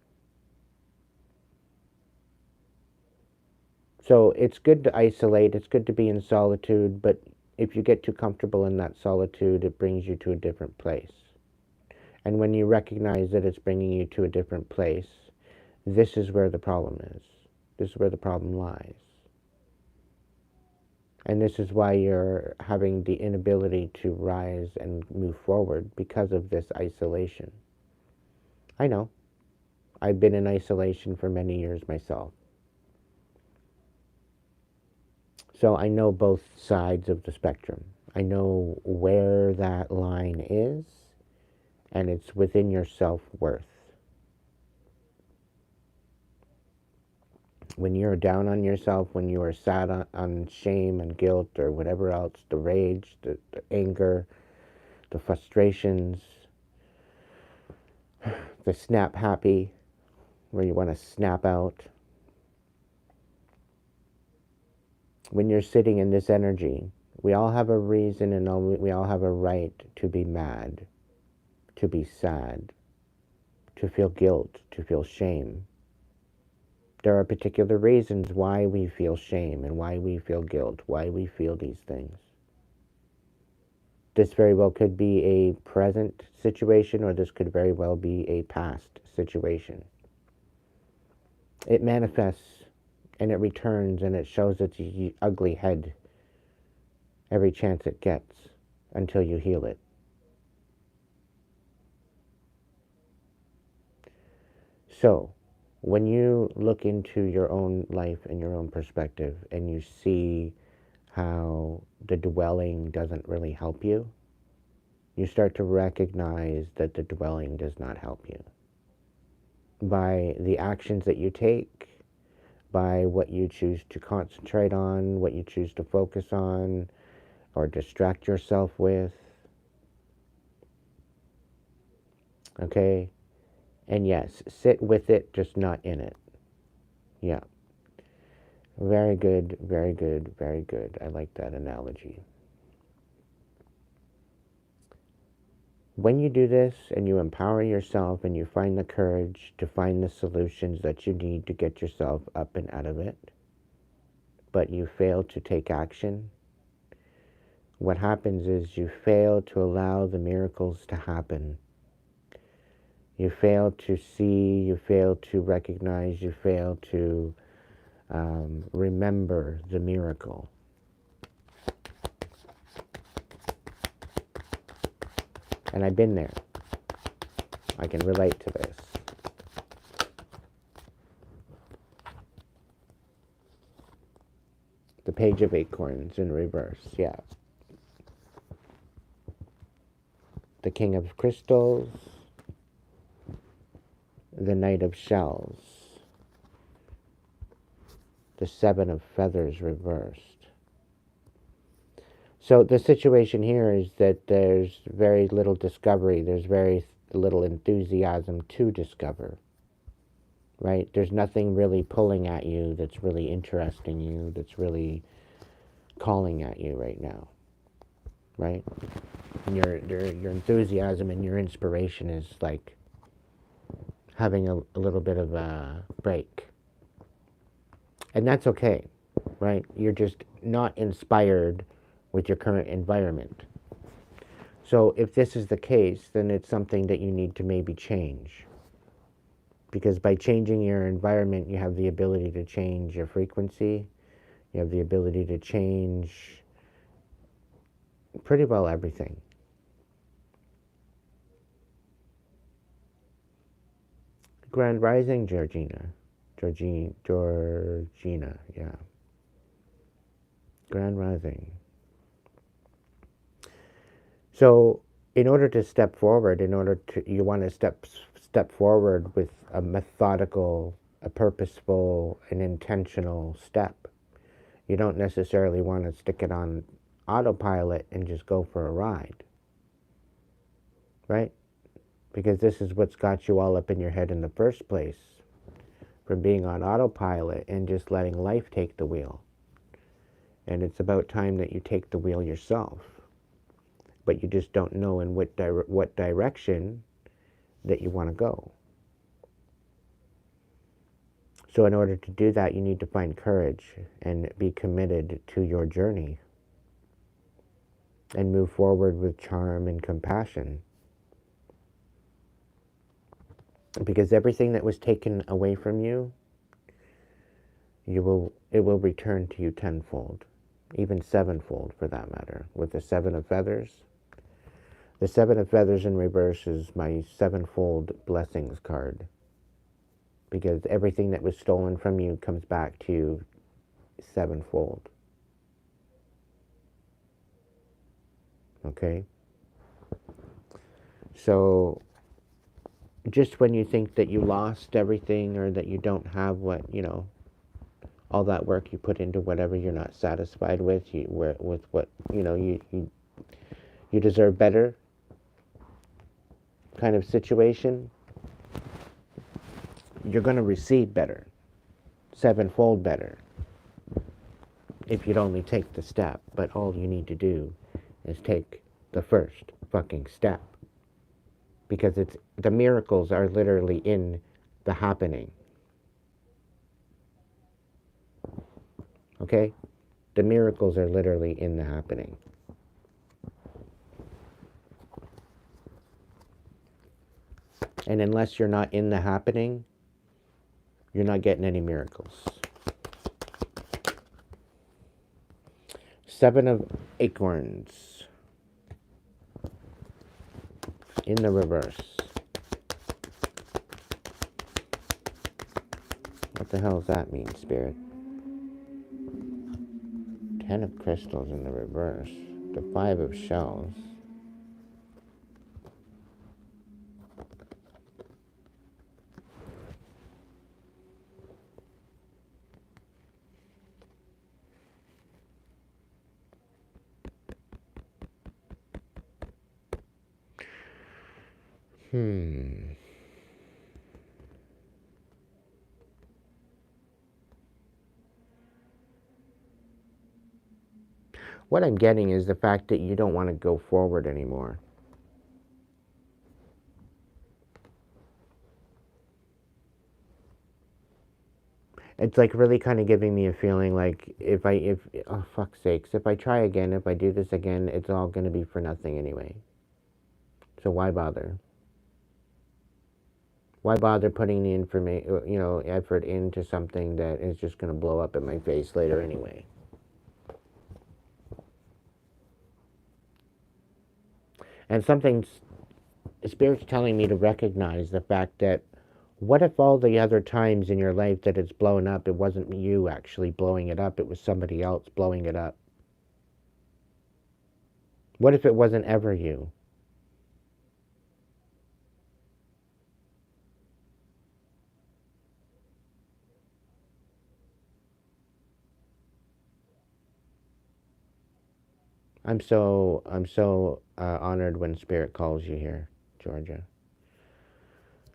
So it's good to isolate, it's good to be in solitude, but if you get too comfortable in that solitude, it brings you to a different place. And when you recognize that it's bringing you to a different place, this is where the problem is. This is where the problem lies. And this is why you're having the inability to rise and move forward, because of this isolation. I know. I've been in isolation for many years myself. So I know both sides of the spectrum. I know where that line is, and it's within your self-worth. When you're down on yourself, when you are sad on shame and guilt or whatever else, the rage, the anger, the frustrations, the snap happy, where you want to snap out. When you're sitting in this energy, we all have a reason and we all have a right to be mad, to be sad, to feel guilt, to feel shame. There are particular reasons why we feel shame and why we feel guilt, why we feel these things. This very well could be a present situation, or this could very well be a past situation. It manifests and it returns and it shows its ugly head every chance it gets until you heal it. So, when you look into your own life and your own perspective and you see how the dwelling doesn't really help you, you start to recognize that the dwelling does not help you. By the actions that you take, by what you choose to concentrate on, what you choose to focus on, or distract yourself with. Okay? And yes, sit with it, just not in it. Yeah. Very good, very good, very good. I like that analogy. When you do this and you empower yourself and you find the courage to find the solutions that you need to get yourself up and out of it, but you fail to take action, what happens is you fail to allow the miracles to happen. You fail to see, you fail to recognize, you fail to remember the miracle. And I've been there. I can relate to this. The Page of Acorns in reverse, yeah. The King of Crystals, the Knight of Shells, the Seven of Feathers reversed. So the situation here is that there's very little discovery, there's very little enthusiasm to discover, right? There's nothing really pulling at you that's really interesting you, that's really calling at you right now, right? And your enthusiasm and your inspiration is like having a little bit of a break. And that's okay, right? You're just not inspired with your current environment. So if this is the case, then it's something that you need to maybe change. Because by changing your environment, you have the ability to change your frequency. You have the ability to change pretty well everything. Grand Rising, Georgina, yeah. Grand Rising. So in order to step forward, you want to step forward with a methodical, a purposeful, an intentional step. You don't necessarily want to stick it on autopilot and just go for a ride, right? Because this is what's got you all up in your head in the first place, from being on autopilot and just letting life take the wheel. And it's about time that you take the wheel yourself. But you just don't know in what direction that you want to go. So in order to do that, you need to find courage and be committed to your journey and move forward with charm and compassion. Because everything that was taken away from you, it will return to you tenfold, even sevenfold for that matter. With the Seven of Feathers, the Seven of Feathers in reverse is my sevenfold blessings card. Because everything that was stolen from you comes back to you sevenfold. Okay? So, just when you think that you lost everything or that you don't have what, all that work you put into whatever you're not satisfied with, with what, you deserve better kind of situation, you're going to receive better, sevenfold better, if you'd only take the step. But all you need to do is take the first fucking step. Because the miracles are literally in the happening. Okay? The miracles are literally in the happening. And unless you're not in the happening, you're not getting any miracles. Seven of Acorns in the reverse. What the hell does that mean, Spirit? 10 of crystals in the reverse. The 5 of shells. What I'm getting is the fact that you don't want to go forward anymore. It's like really kind of giving me a feeling like oh fuck's sakes, if I try again, if I do this again, it's all going to be for nothing anyway. So why bother? Why bother putting the effort into something that is just going to blow up in my face later anyway? And Spirit's telling me to recognize the fact that what if all the other times in your life that it's blown up, it wasn't you actually blowing it up, it was somebody else blowing it up? What if it wasn't ever you? I'm so honored when Spirit calls you here, Georgia.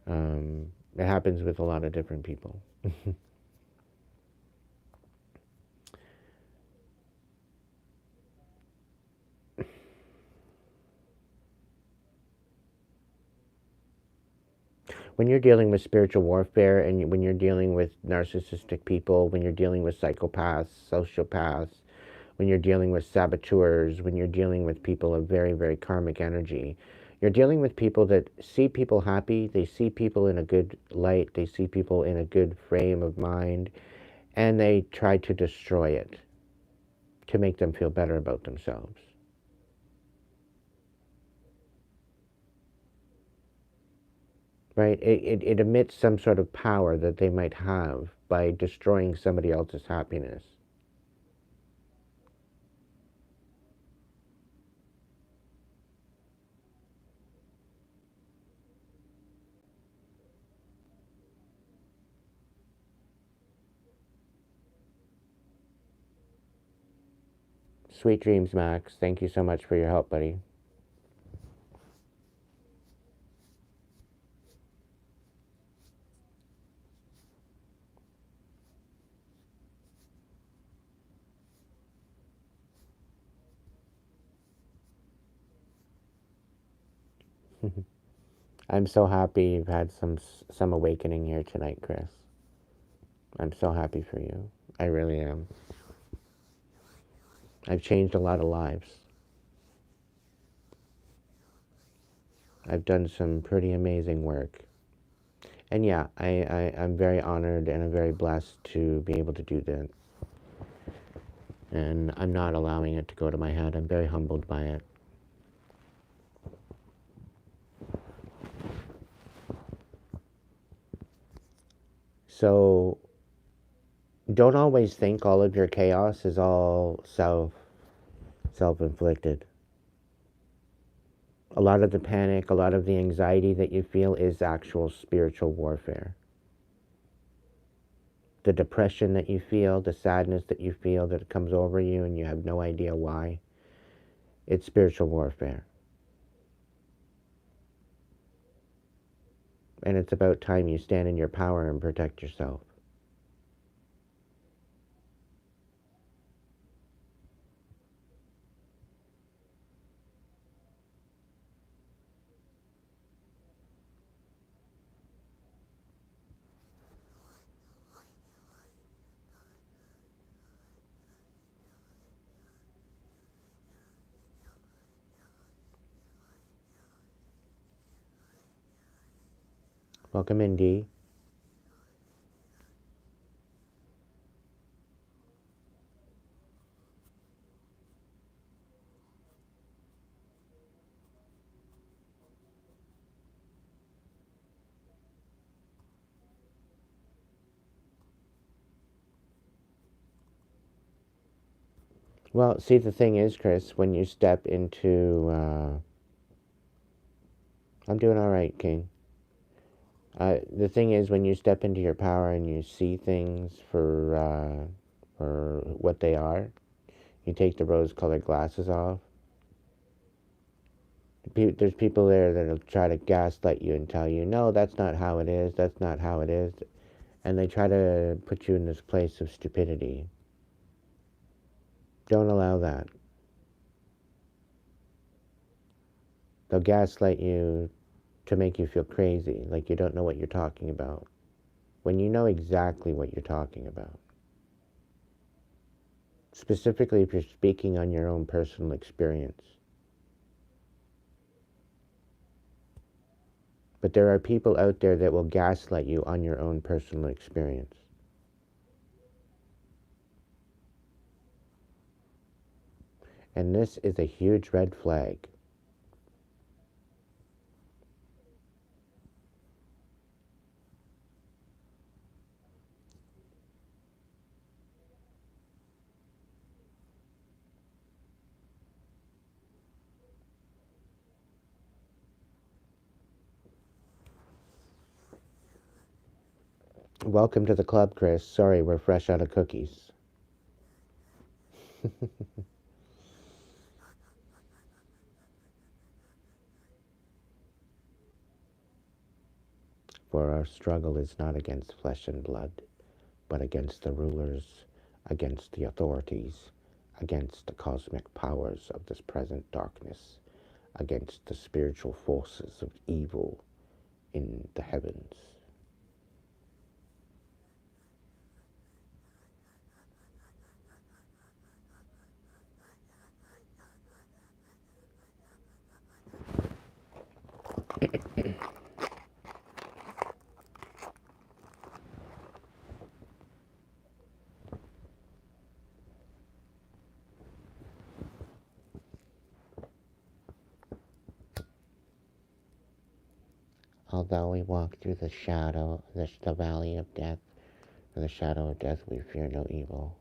It happens with a lot of different people. When you're dealing with spiritual warfare and when you're dealing with narcissistic people, when you're dealing with psychopaths, sociopaths, when you're dealing with saboteurs, when you're dealing with people of very, very karmic energy, you're dealing with people that see people happy, they see people in a good light, they see people in a good frame of mind, and they try to destroy it to make them feel better about themselves. Right? It emits some sort of power that they might have by destroying somebody else's happiness. Sweet dreams, Max. Thank you so much for your help, buddy. I'm so happy you've had some awakening here tonight, Chris. I'm so happy for you. I really am. I've changed a lot of lives. I've done some pretty amazing work. And yeah, I'm very honored and I'm very blessed to be able to do that. And I'm not allowing it to go to my head. I'm very humbled by it. So don't always think all of your chaos is all self-inflicted. A lot of the panic, a lot of the anxiety that you feel is actual spiritual warfare. The depression that you feel, the sadness that you feel that comes over you and you have no idea why, it's spiritual warfare. And it's about time you stand in your power and protect yourself. Welcome in, Dee. Well, see, the thing is, Chris, when you step into, I'm doing all right, King. The thing is, when you step into your power and you see things for what they are, you take the rose-colored glasses off. There's people there that'll try to gaslight you and tell you, no, that's not how it is. That's not how it is, and they try to put you in this place of stupidity. Don't allow that. They'll gaslight you to make you feel crazy, like you don't know what you're talking about, when you know exactly what you're talking about. Specifically, if you're speaking on your own personal experience. But there are people out there that will gaslight you on your own personal experience. And this is a huge red flag. Welcome to the club, Chris. Sorry, we're fresh out of cookies. For our struggle is not against flesh and blood, but against the rulers, against the authorities, against the cosmic powers of this present darkness, against the spiritual forces of evil in the heavens. Although we walk through the shadow, the valley of death, or the shadow of death, we fear no evil.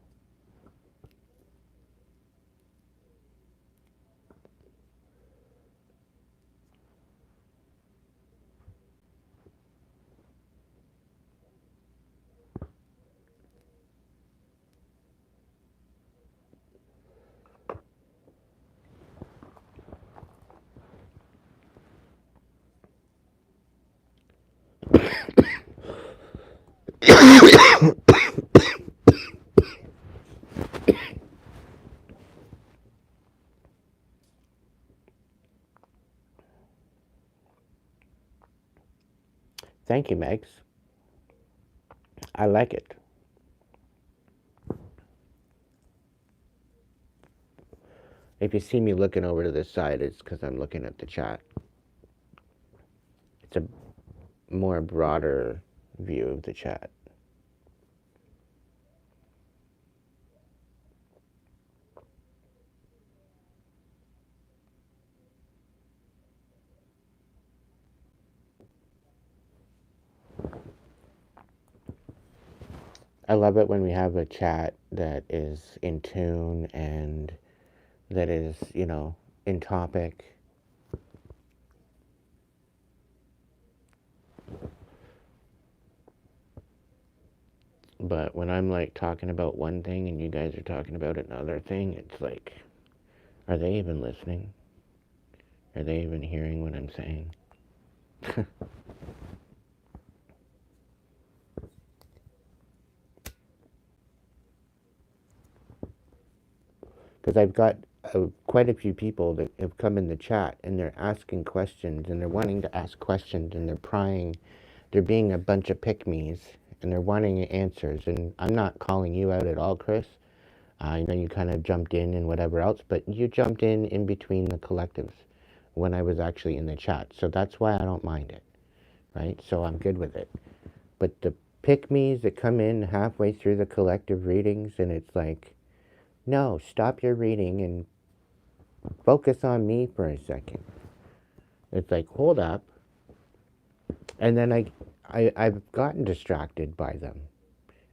Thank you, Megs. I like it. If you see me looking over to this side, it's because I'm looking at the chat. It's a more broader view of the chat. I love it when we have a chat that is in tune and that is, in topic. But when I'm like talking about one thing and you guys are talking about another thing, it's like, are they even listening? Are they even hearing what I'm saying? Because I've got quite a few people that have come in the chat and they're asking questions and they're wanting to ask questions and they're prying. They're being a bunch of pick-me's and they're wanting answers. And I'm not calling you out at all, Chris. I know you kind of jumped in and whatever else, but you jumped in between the collectives when I was actually in the chat. So that's why I don't mind it, right? So I'm good with it. But the pick-me's that come in halfway through the collective readings and it's like, no, stop your reading and focus on me for a second. It's like, hold up. And then I've gotten distracted by them.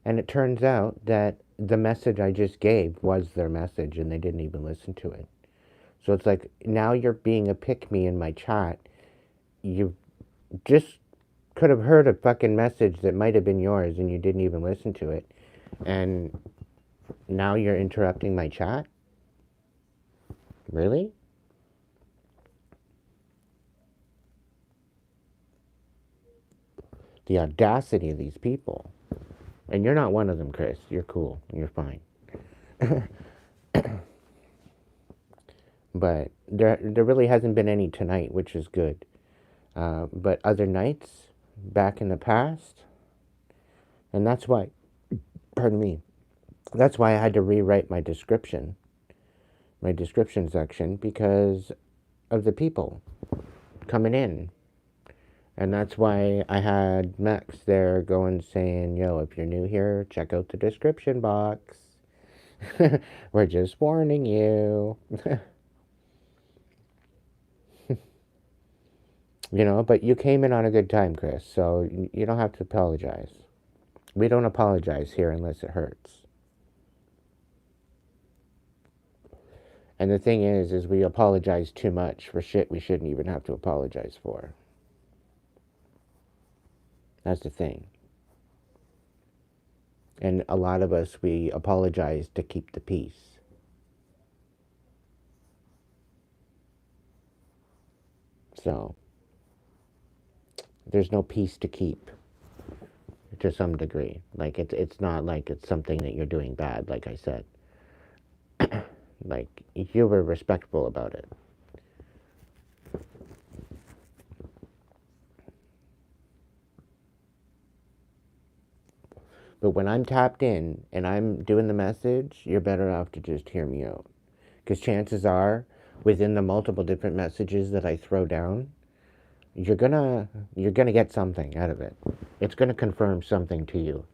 And it turns out that the message I just gave was their message and they didn't even listen to it. So it's like, now you're being a pick me in my chat. You just could have heard a fucking message that might have been yours and you didn't even listen to it. And now you're interrupting my chat? Really? The audacity of these people. And you're not one of them, Chris. You're cool. You're fine. But there really hasn't been any tonight, which is good. But other nights, back in the past, and that's why, pardon me, that's why I had to rewrite my description section, because of the people coming in. And that's why I had Max there going saying, yo, if you're new here, check out the description box. We're just warning you. You know, but you came in on a good time, Chris, so you don't have to apologize. We don't apologize here unless it hurts. And the thing is we apologize too much for shit we shouldn't even have to apologize for. That's the thing. And a lot of us, we apologize to keep the peace. So, there's no peace to keep, to some degree. Like, it's not like it's something that you're doing bad, like I said. Like, you were respectful about it. But when I'm tapped in and I'm doing the message, you're better off to just hear me out. Because chances are, within the multiple different messages that I throw down, you're gonna get something out of it. It's gonna confirm something to you.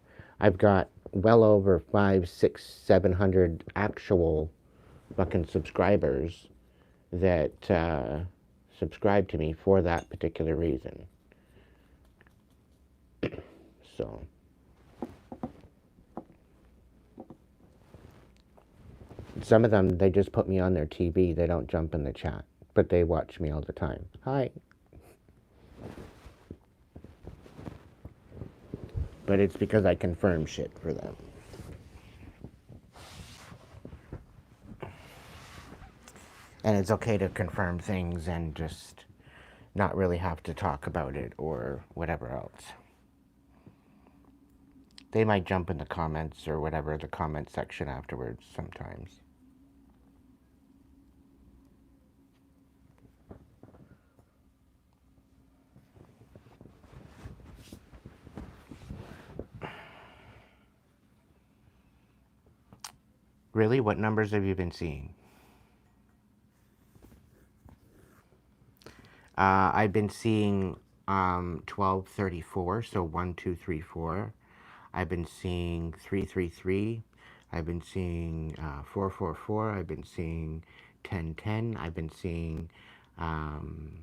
I've got well over 5, 6, 700 actual fucking subscribers that subscribe to me for that particular reason. So, some of them, they just put me on their TV. They don't jump in the chat, but they watch me all the time. Hi. But it's because I confirm shit for them. And it's okay to confirm things and just not really have to talk about it or whatever else. They might jump in the comments or whatever, the comment section afterwards sometimes. Really? What numbers have you been seeing? I've been seeing 1234, so 1, 2, 3, 4. I've been seeing 333. I've been seeing 444. I've been seeing 1010. I've been seeing um,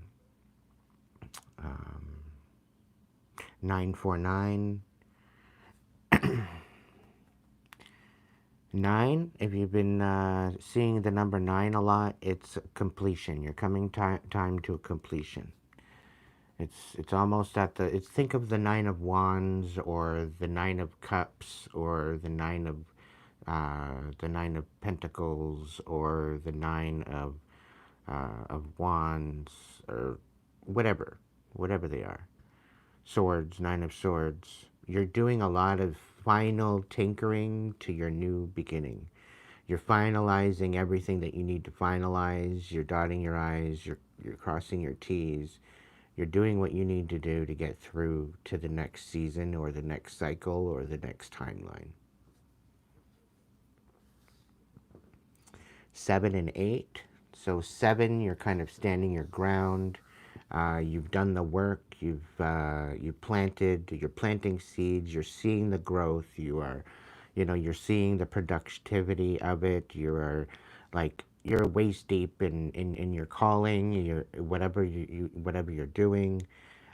949. 9, if you've been seeing the number 9 a lot, it's completion. You're coming time to a completion. It's almost at the, it's, think of the 9 of wands or the 9 of cups or the 9 of pentacles or the 9 of wands or whatever they are. Swords, 9 of swords. You're doing a lot of final tinkering to your new beginning. You're finalizing everything that you need to finalize. You're dotting your I's. You're crossing your T's. You're doing what you need to do to get through to the next season or the next cycle or the next timeline. 7 and 8. So 7, you're kind of standing your ground. You've done the work. You've planted. You're planting seeds. You're seeing the growth. You're seeing the productivity of it. You're waist deep in your calling. Whatever you're doing.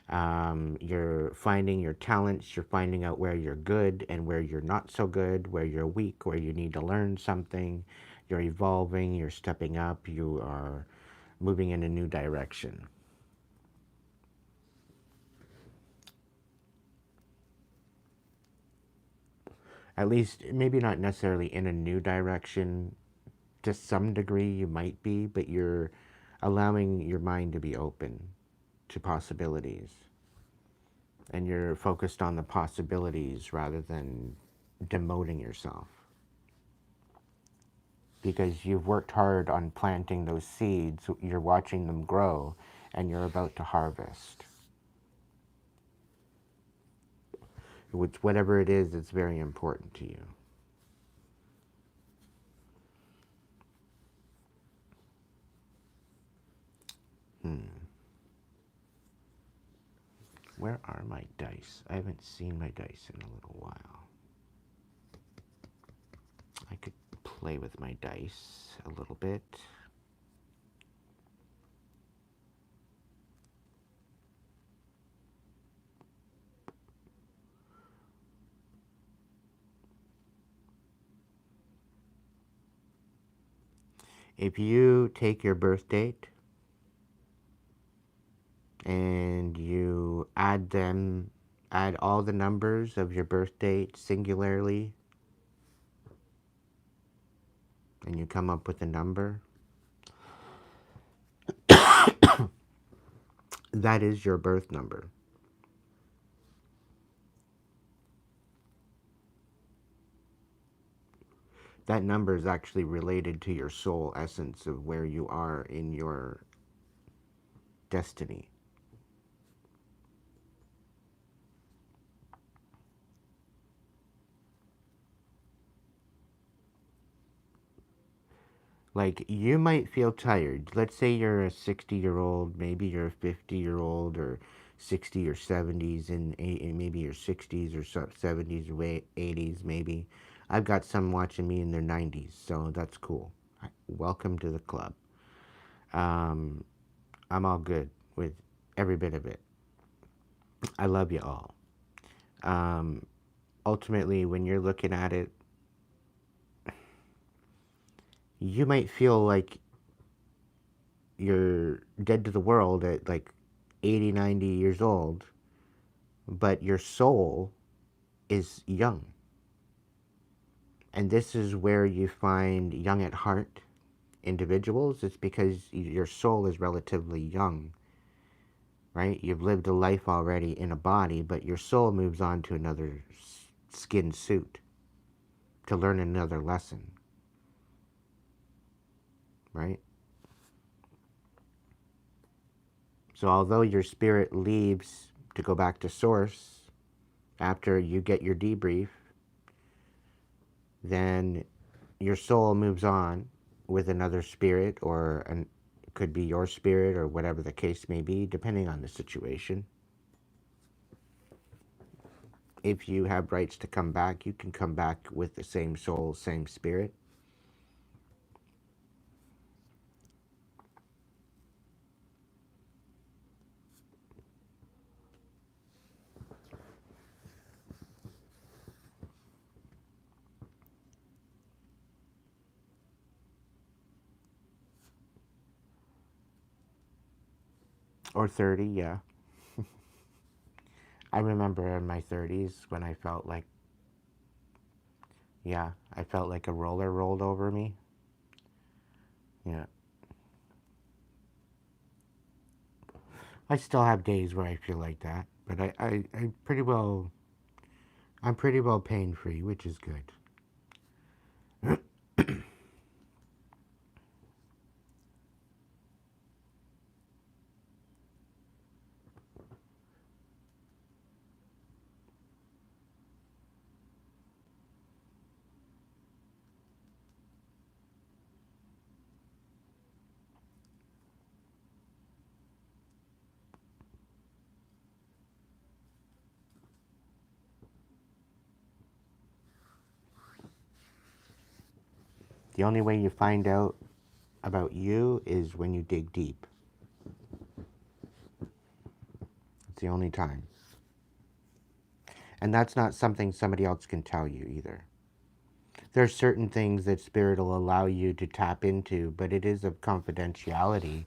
You're finding your talents, you're finding out where you're good and where you're not so good, where you're weak, where you need to learn something. You're evolving, you're stepping up, you are moving in a new direction. At least, maybe not necessarily in a new direction. To some degree, you might be, but you're allowing your mind to be open to possibilities. And you're focused on the possibilities rather than demoting yourself. Because you've worked hard on planting those seeds, you're watching them grow, and you're about to harvest. Which, whatever it is, it's very important to you. Where are my dice? I haven't seen my dice in a little while. I could play with my dice a little bit. If you take your birth date and you add all the numbers of your birth date singularly, and you come up with a number, that is your birth number. That number is actually related to your soul essence of where you are in your destiny. Like, you might feel tired. Let's say you're a 60-year-old, maybe you're a 50-year-old, or 60 or 70s, and maybe your 60s or 70s or 80s, maybe. I've got some watching me in their 90s, so that's cool. Welcome to the club. Um, I'm all good with every bit of it. I love you all. Um, Ultimately, when you're looking at it, you might feel like you're dead to the world at like 80, 90 years old, but your soul is young. And this is where you find young at heart individuals. It's because your soul is relatively young, right? You've lived a life already in a body, but your soul moves on to another skin suit to learn another lesson, right? So although your spirit leaves to go back to source after you get your debrief, then your soul moves on with another spirit, or it could be your spirit, or whatever the case may be, depending on the situation. If you have rights to come back, you can come back with the same soul, same spirit. Or 30, yeah. I remember in my 30s when I felt like, yeah, I felt like a roller rolled over me. Yeah. I still have days where I feel like that, but I'm pretty well pain free, which is good. The only way you find out about you is when you dig deep. It's the only time. And that's not something somebody else can tell you either. There's certain things that Spirit will allow you to tap into, but it is of confidentiality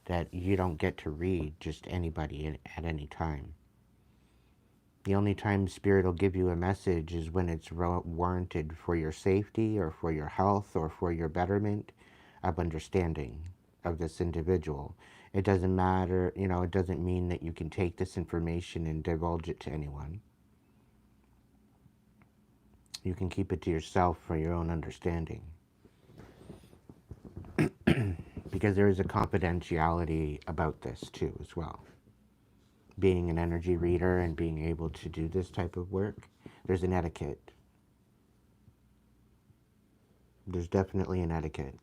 that you don't get to read just anybody at any time. The only time Spirit will give you a message is when it's warranted for your safety or for your health or for your betterment of understanding of this individual. It doesn't matter, it doesn't mean that you can take this information and divulge it to anyone. You can keep it to yourself for your own understanding. Because there is a confidentiality about this too as well. Being an energy reader and being able to do this type of work, there's an etiquette. There's definitely an etiquette.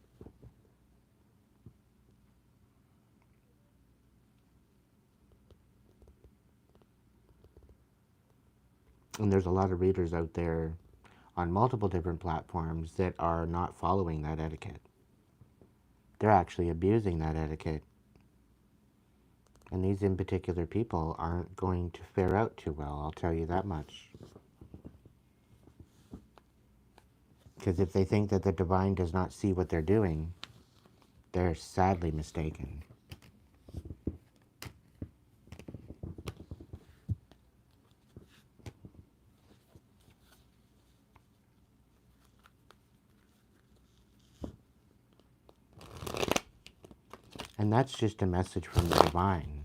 And there's a lot of readers out there on multiple different platforms that are not following that etiquette. They're actually abusing that etiquette. And these in particular people aren't going to fare out too well, I'll tell you that much. Because if they think that the divine does not see what they're doing, they're sadly mistaken. And that's just a message from the divine.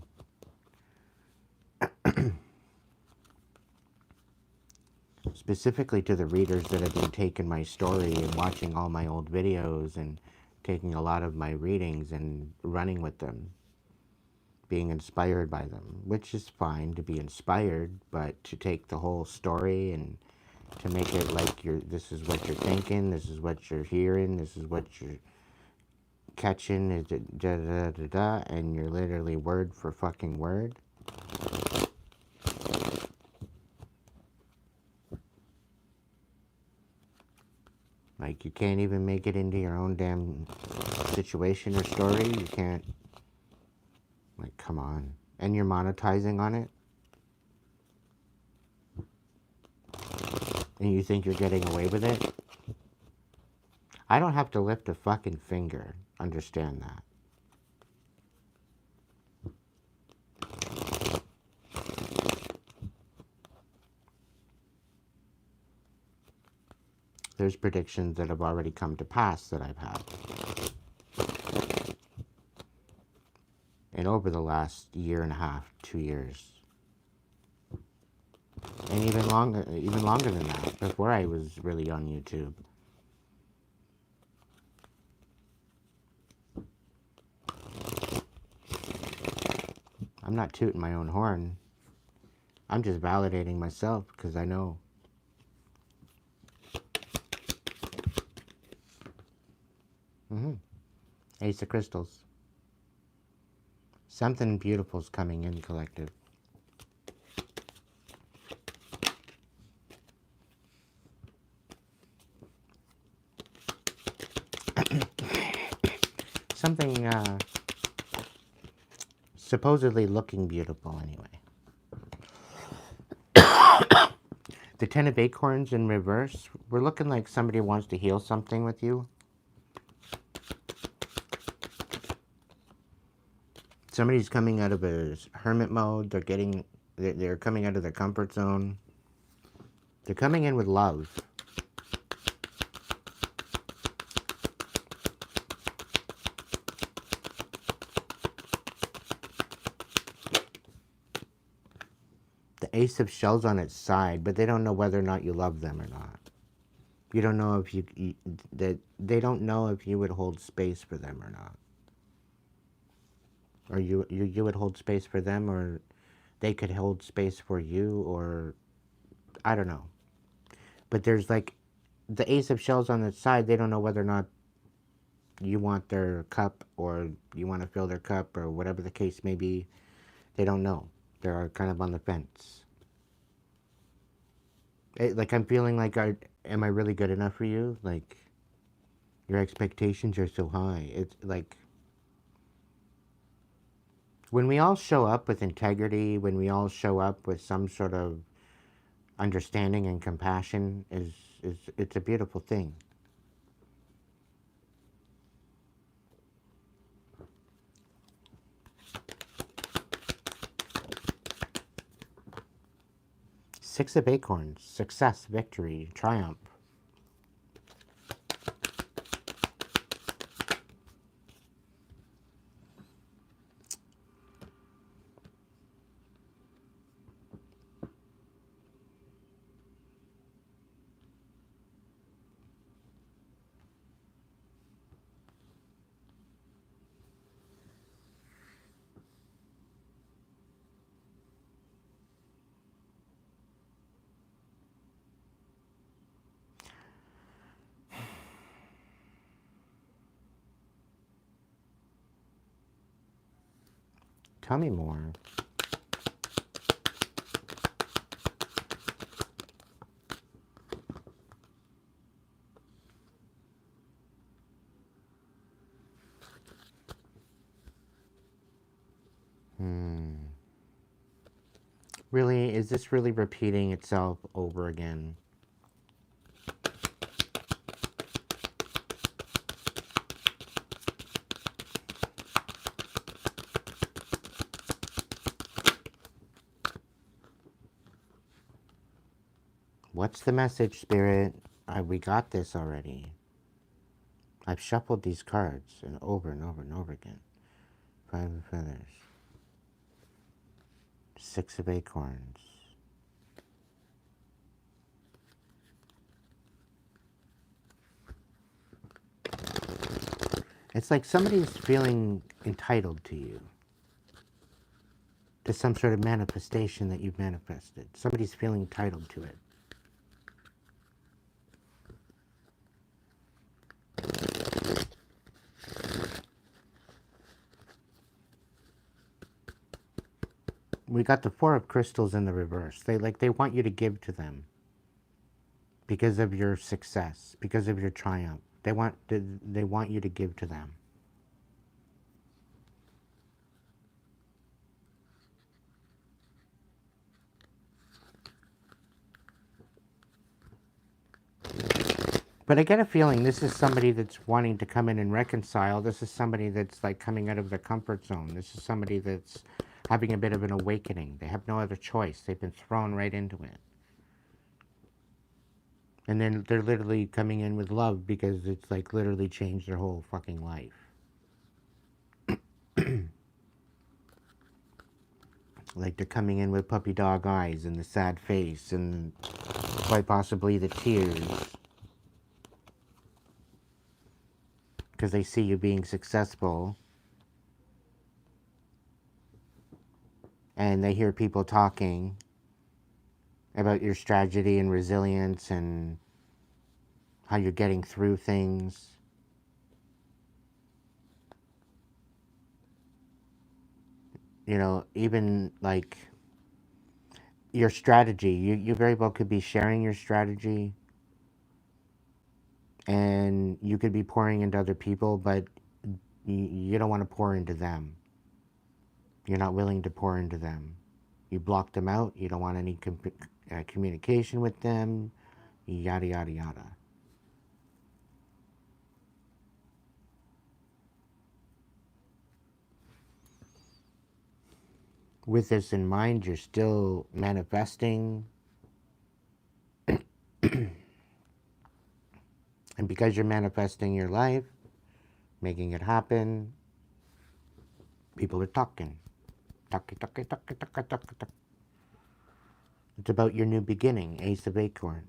Specifically to the readers that have been taking my story and watching all my old videos and taking a lot of my readings and running with them, being inspired by them, which is fine to be inspired, but to take the whole story and to make it like this is what you're thinking, this is what you're hearing, this is what you're catching, is da da da da, and you're literally word for fucking word. Like, you can't even make it into your own damn situation or story. You can't. Like, come on. And you're monetizing on it? And you think you're getting away with it? I don't have to lift a fucking finger. Understand that. There's predictions that have already come to pass that I've had. And over the last year and a half, 2 years. And even longer than that, before I was really on YouTube. I'm not tooting my own horn. I'm just validating myself because I know. Ace of Crystals. Something beautiful's coming in, collective. Something supposedly looking beautiful anyway. The Ten of Acorns in reverse. We're looking like somebody wants to heal something with you. Somebody's coming out of a hermit mode. They're coming out of their comfort zone. They're coming in with love. The Ace of Shells on its side, but they don't know whether or not you love them or not. You don't know if they don't know if you would hold space for them or not. Or you would hold space for them, or they could hold space for you, or I don't know. But there's like the Ace of Shells on its side. They don't know whether or not you want their cup or you want to fill their cup or whatever the case may be. They don't know. They're kind of on the fence. Like, I'm feeling like, am I really good enough for you? Like, your expectations are so high. It's like, When we all show up with integrity, when we all show up with some sort of understanding and compassion, is it's a beautiful thing. Six of acorns, success, victory, triumph. Tell me more. Really, is this really repeating itself over again? What's the message, Spirit? We got this already. I've shuffled these cards and over and over and over again. Five of feathers. Six of acorns. It's like somebody's feeling entitled to you. To some sort of manifestation that you've manifested. Somebody's feeling entitled to it. We got the Four of Crystals in the reverse. They want you to give to them because of your success, because of your triumph. They want you to give to them. But I get a feeling this is somebody that's wanting to come in and reconcile. This is somebody that's like coming out of their comfort zone. This is somebody that's having a bit of an awakening. They have no other choice. They've been thrown right into it. And then they're literally coming in with love because it's like literally changed their whole fucking life. Like they're coming in with puppy dog eyes and the sad face and quite possibly the tears. Because they see you being successful. And they hear people talking about your strategy and resilience and how you're getting through things. You know, even like your strategy. You very well could be sharing your strategy and you could be pouring into other people, but you don't want to pour into them. You're not willing to pour into them. You block them out. You don't want any communication with them. Yada, yada, yada. With this in mind, you're still manifesting. And because you're manifesting your life, making it happen, people are talking. Talking, talking, talking, talking, talking, talking. It's about your new beginning, Ace of Acorns.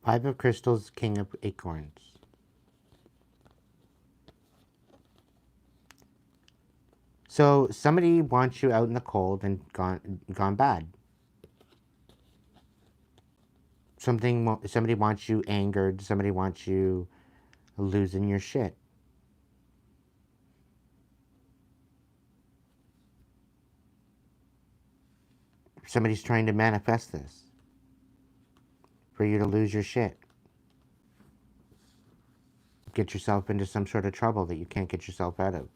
Five of Crystals, King of Acorns. So somebody wants you out in the cold and gone bad. Somebody wants you angered. Somebody wants you losing your shit. Somebody's trying to manifest this for you to lose your shit. Get yourself into some sort of trouble that you can't get yourself out of.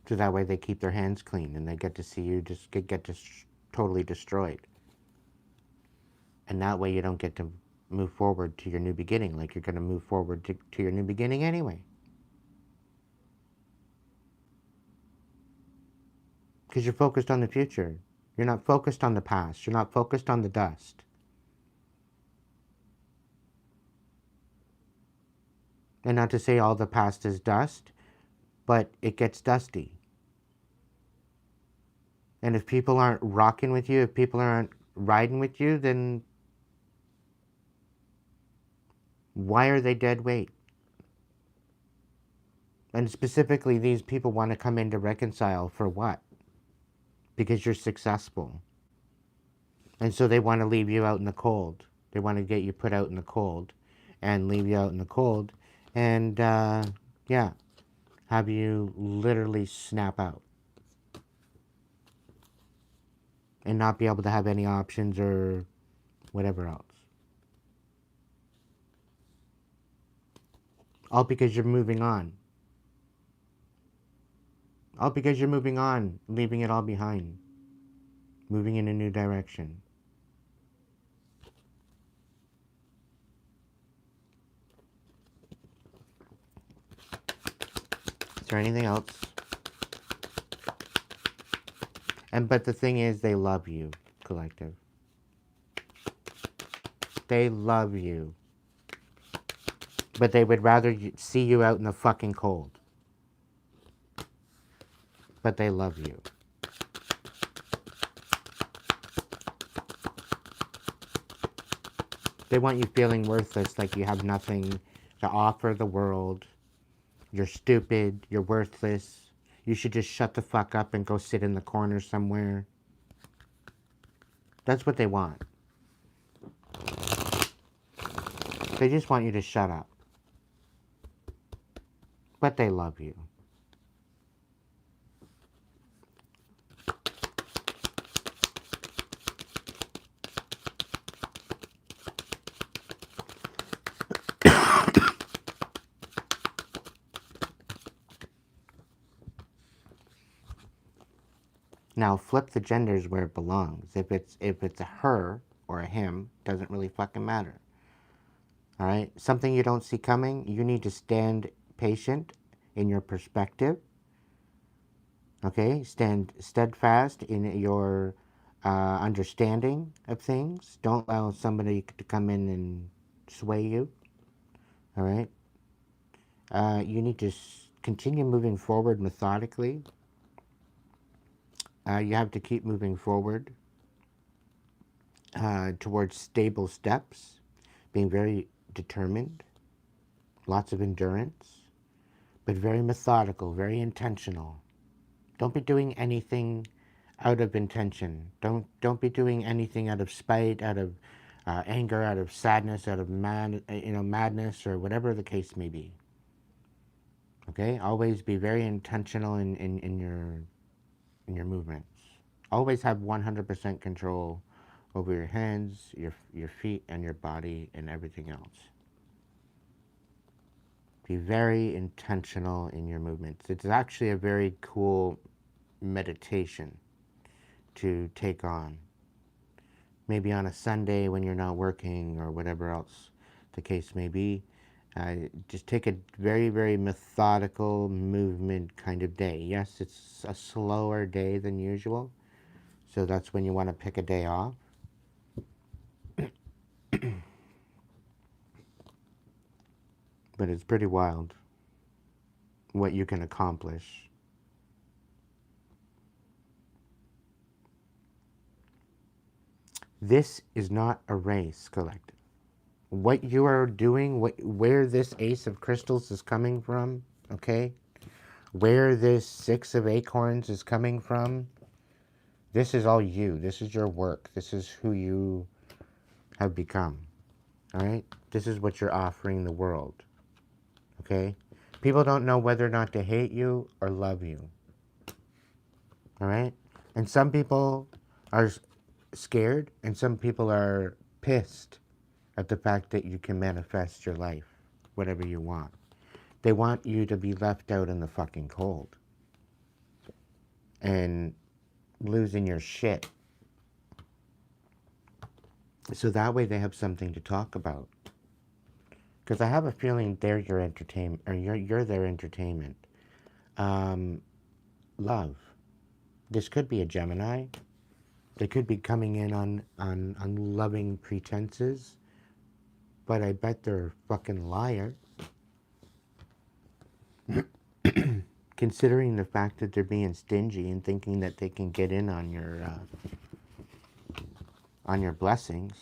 So that way they keep their hands clean and they get to see you just get totally destroyed. And that way you don't get to move forward to your new beginning like you're going to move forward to your new beginning anyway. Because you're focused on the future. You're not focused on the past. You're not focused on the dust. And not to say all the past is dust, but it gets dusty. And if people aren't rocking with you, if people aren't riding with you, then why are they dead weight? And specifically, these people want to come in to reconcile for what? Because you're successful. And so they want to leave you out in the cold. They want to get you put out in the cold and leave you out in the cold. And, yeah, have you literally snap out. And not be able to have any options or whatever else. All because you're moving on. All because you're moving on, leaving it all behind. Moving in a new direction. Is there anything else? But the thing is, they love you, collective. They love you. But they would rather see you out in the fucking cold. But they love you. They want you feeling worthless, like you have nothing to offer the world. You're stupid. You're worthless. You should just shut the fuck up and go sit in the corner somewhere. That's what they want. They just want you to shut up. But they love you. Now flip the genders where it belongs. If it's a her or a him, doesn't really fucking matter. All right? Something you don't see coming, you need to stand patient in your perspective. Okay? Stand steadfast in your understanding of things. Don't allow somebody to come in and sway you. All right? You need to continue moving forward methodically. You have to keep moving forward towards stable steps, being very determined, lots of endurance, but very methodical, very intentional. Don't be doing anything out of intention. Don't be doing anything out of spite, out of anger, out of sadness, out of madness, or whatever the case may be. Okay, always be very intentional in your movements. Always have 100% control over your hands, your feet, and your body, and everything else. Be very intentional in your movements. It's actually a very cool meditation to take on. Maybe on a Sunday when you're not working or whatever else the case may be. Just take a very, very methodical movement kind of day. Yes, it's a slower day than usual, so that's when you want to pick a day off. But it's pretty wild what you can accomplish. This is not a race, collective. What you are doing, where this Ace of Crystals is coming from, okay? Where this Six of Acorns is coming from, this is all you. This is your work. This is who you have become. All right? This is what you're offering the world. Okay? People don't know whether or not to hate you or love you. All right? And some people are scared, and some people are pissed at the fact that you can manifest your life, whatever you want. They want you to be left out in the fucking cold and losing your shit. So that way they have something to talk about. Because I have a feeling they're your entertainment, or you're their entertainment. Love. This could be a Gemini. They could be coming in on loving pretenses, but I bet they're a fucking liar. Considering the fact that they're being stingy and thinking that they can get in on your blessings.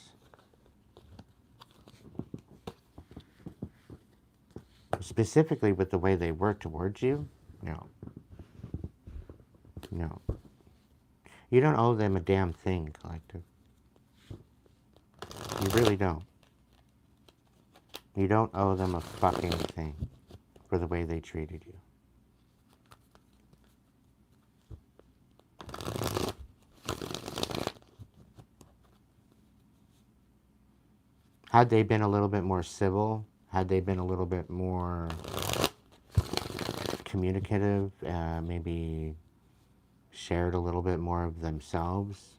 Specifically with the way they were towards you, no. No. You don't owe them a damn thing, Collective. You really don't. You don't owe them a fucking thing for the way they treated you. Had they been a little bit more civil, had they been a little bit more communicative, maybe shared a little bit more of themselves,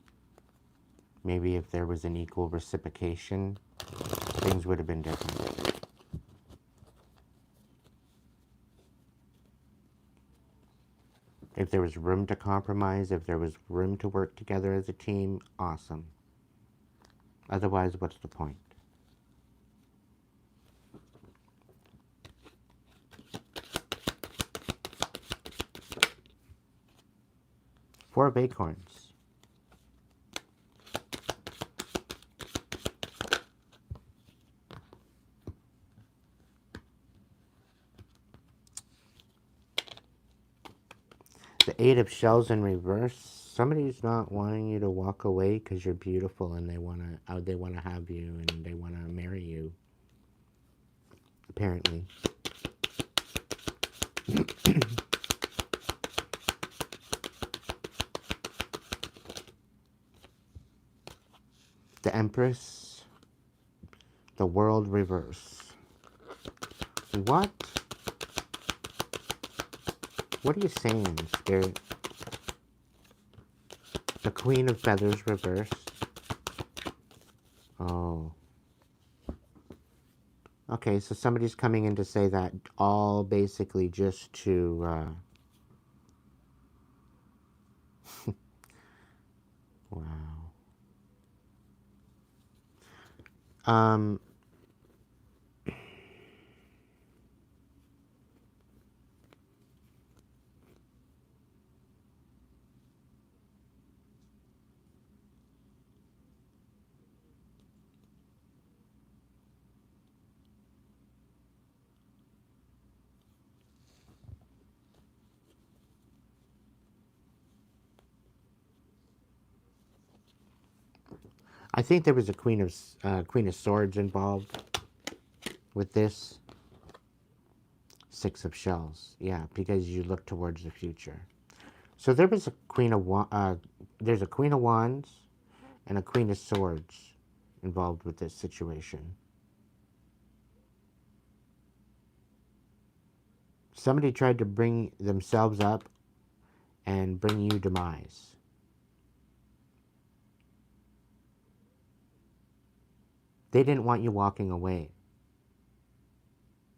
maybe if there was an equal reciprocation, things would have been different. If there was room to compromise, if there was room to work together as a team, awesome. Otherwise, what's the point? Four of acorns. The Eight of Shells in reverse. Somebody's not wanting you to walk away because you're beautiful and they wanna have you and they wanna marry you. Apparently. The Empress. The World reverse. What? What are you saying, Spirit? The Queen of Feathers reversed. Oh. Okay, so somebody's coming in to say that all basically just to, wow. I think there was a Queen of Swords involved with this. Six of Shells, yeah, because you look towards the future. So there was a there's a Queen of Wands and a Queen of Swords involved with this situation. Somebody tried to bring themselves up and bring you demise. They didn't want you walking away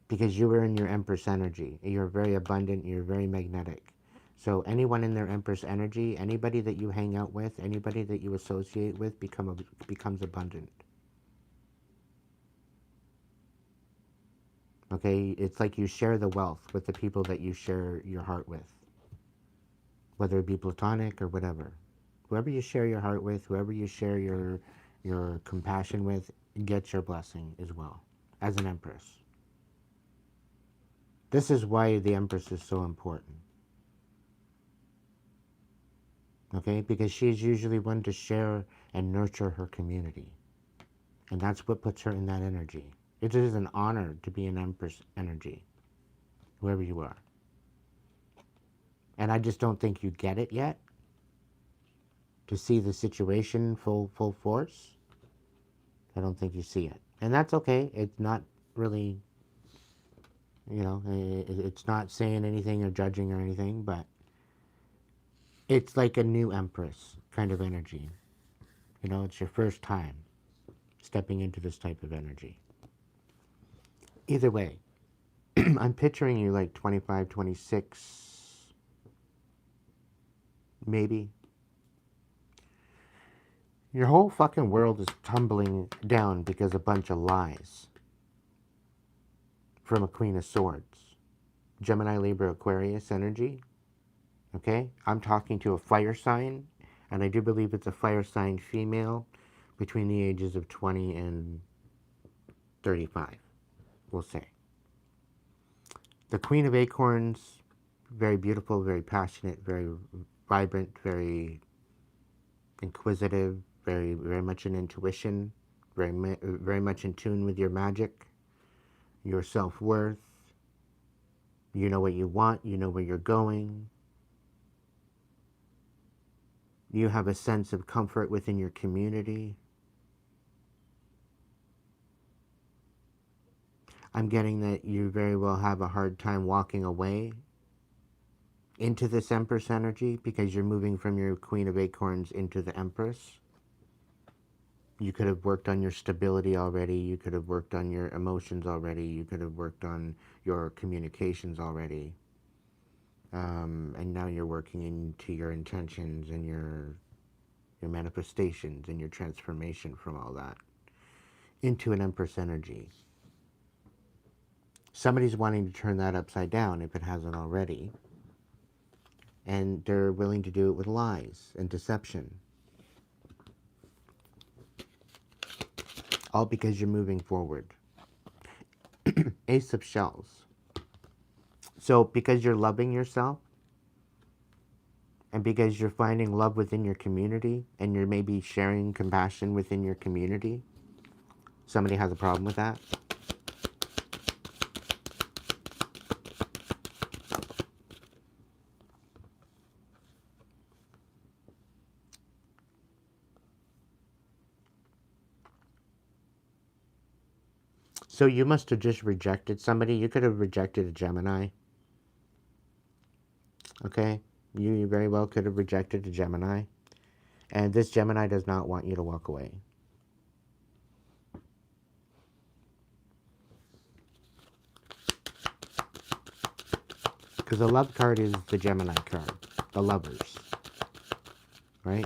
because you were in your Empress energy. You're very abundant, you're very magnetic. So anyone in their Empress energy, anybody that you hang out with, anybody that you associate with becomes abundant. Okay, it's like you share the wealth with the people that you share your heart with, whether it be platonic or whatever. Whoever you share your heart with, whoever you share your compassion with, gets your blessing as well, as an Empress. This is why the Empress is so important. Okay, because she's usually one to share and nurture her community. And that's what puts her in that energy. It is an honor to be an Empress energy, whoever you are. And I just don't think you get it yet. To see the situation full force, I don't think you see it. And that's okay. It's not really, it's not saying anything or judging or anything, but it's like a new Empress kind of energy. It's your first time stepping into this type of energy. Either way, I'm picturing you like 25, 26, maybe. Your whole fucking world is tumbling down because a bunch of lies from a Queen of Swords. Gemini, Libra, Aquarius energy. Okay? I'm talking to a fire sign, and I do believe it's a fire sign female between the ages of 20 and 35, we'll say. The Queen of Acorns, very beautiful, very passionate, very vibrant, very inquisitive, very much an intuition, very much in tune with your magic, your self-worth. You know what you want, you know where you're going. You have a sense of comfort within your community. I'm getting that you very well have a hard time walking away into this Empress energy because you're moving from your Queen of Acorns into the Empress. You could have worked on your stability already. You could have worked on your emotions already. You could have worked on your communications already. And now you're working into your intentions and your manifestations and your transformation from all that into an Empress energy. Somebody's wanting to turn that upside down if it hasn't already. And they're willing to do it with lies and deception. All because you're moving forward. Ace of Shells. So because you're loving yourself, and because you're finding love within your community, and you're maybe sharing compassion within your community, somebody has a problem with that. So you must have just rejected somebody. You could have rejected a Gemini. Okay? You very well could have rejected a Gemini. And this Gemini does not want you to walk away. Because the love card is the Gemini card. The lovers. Right?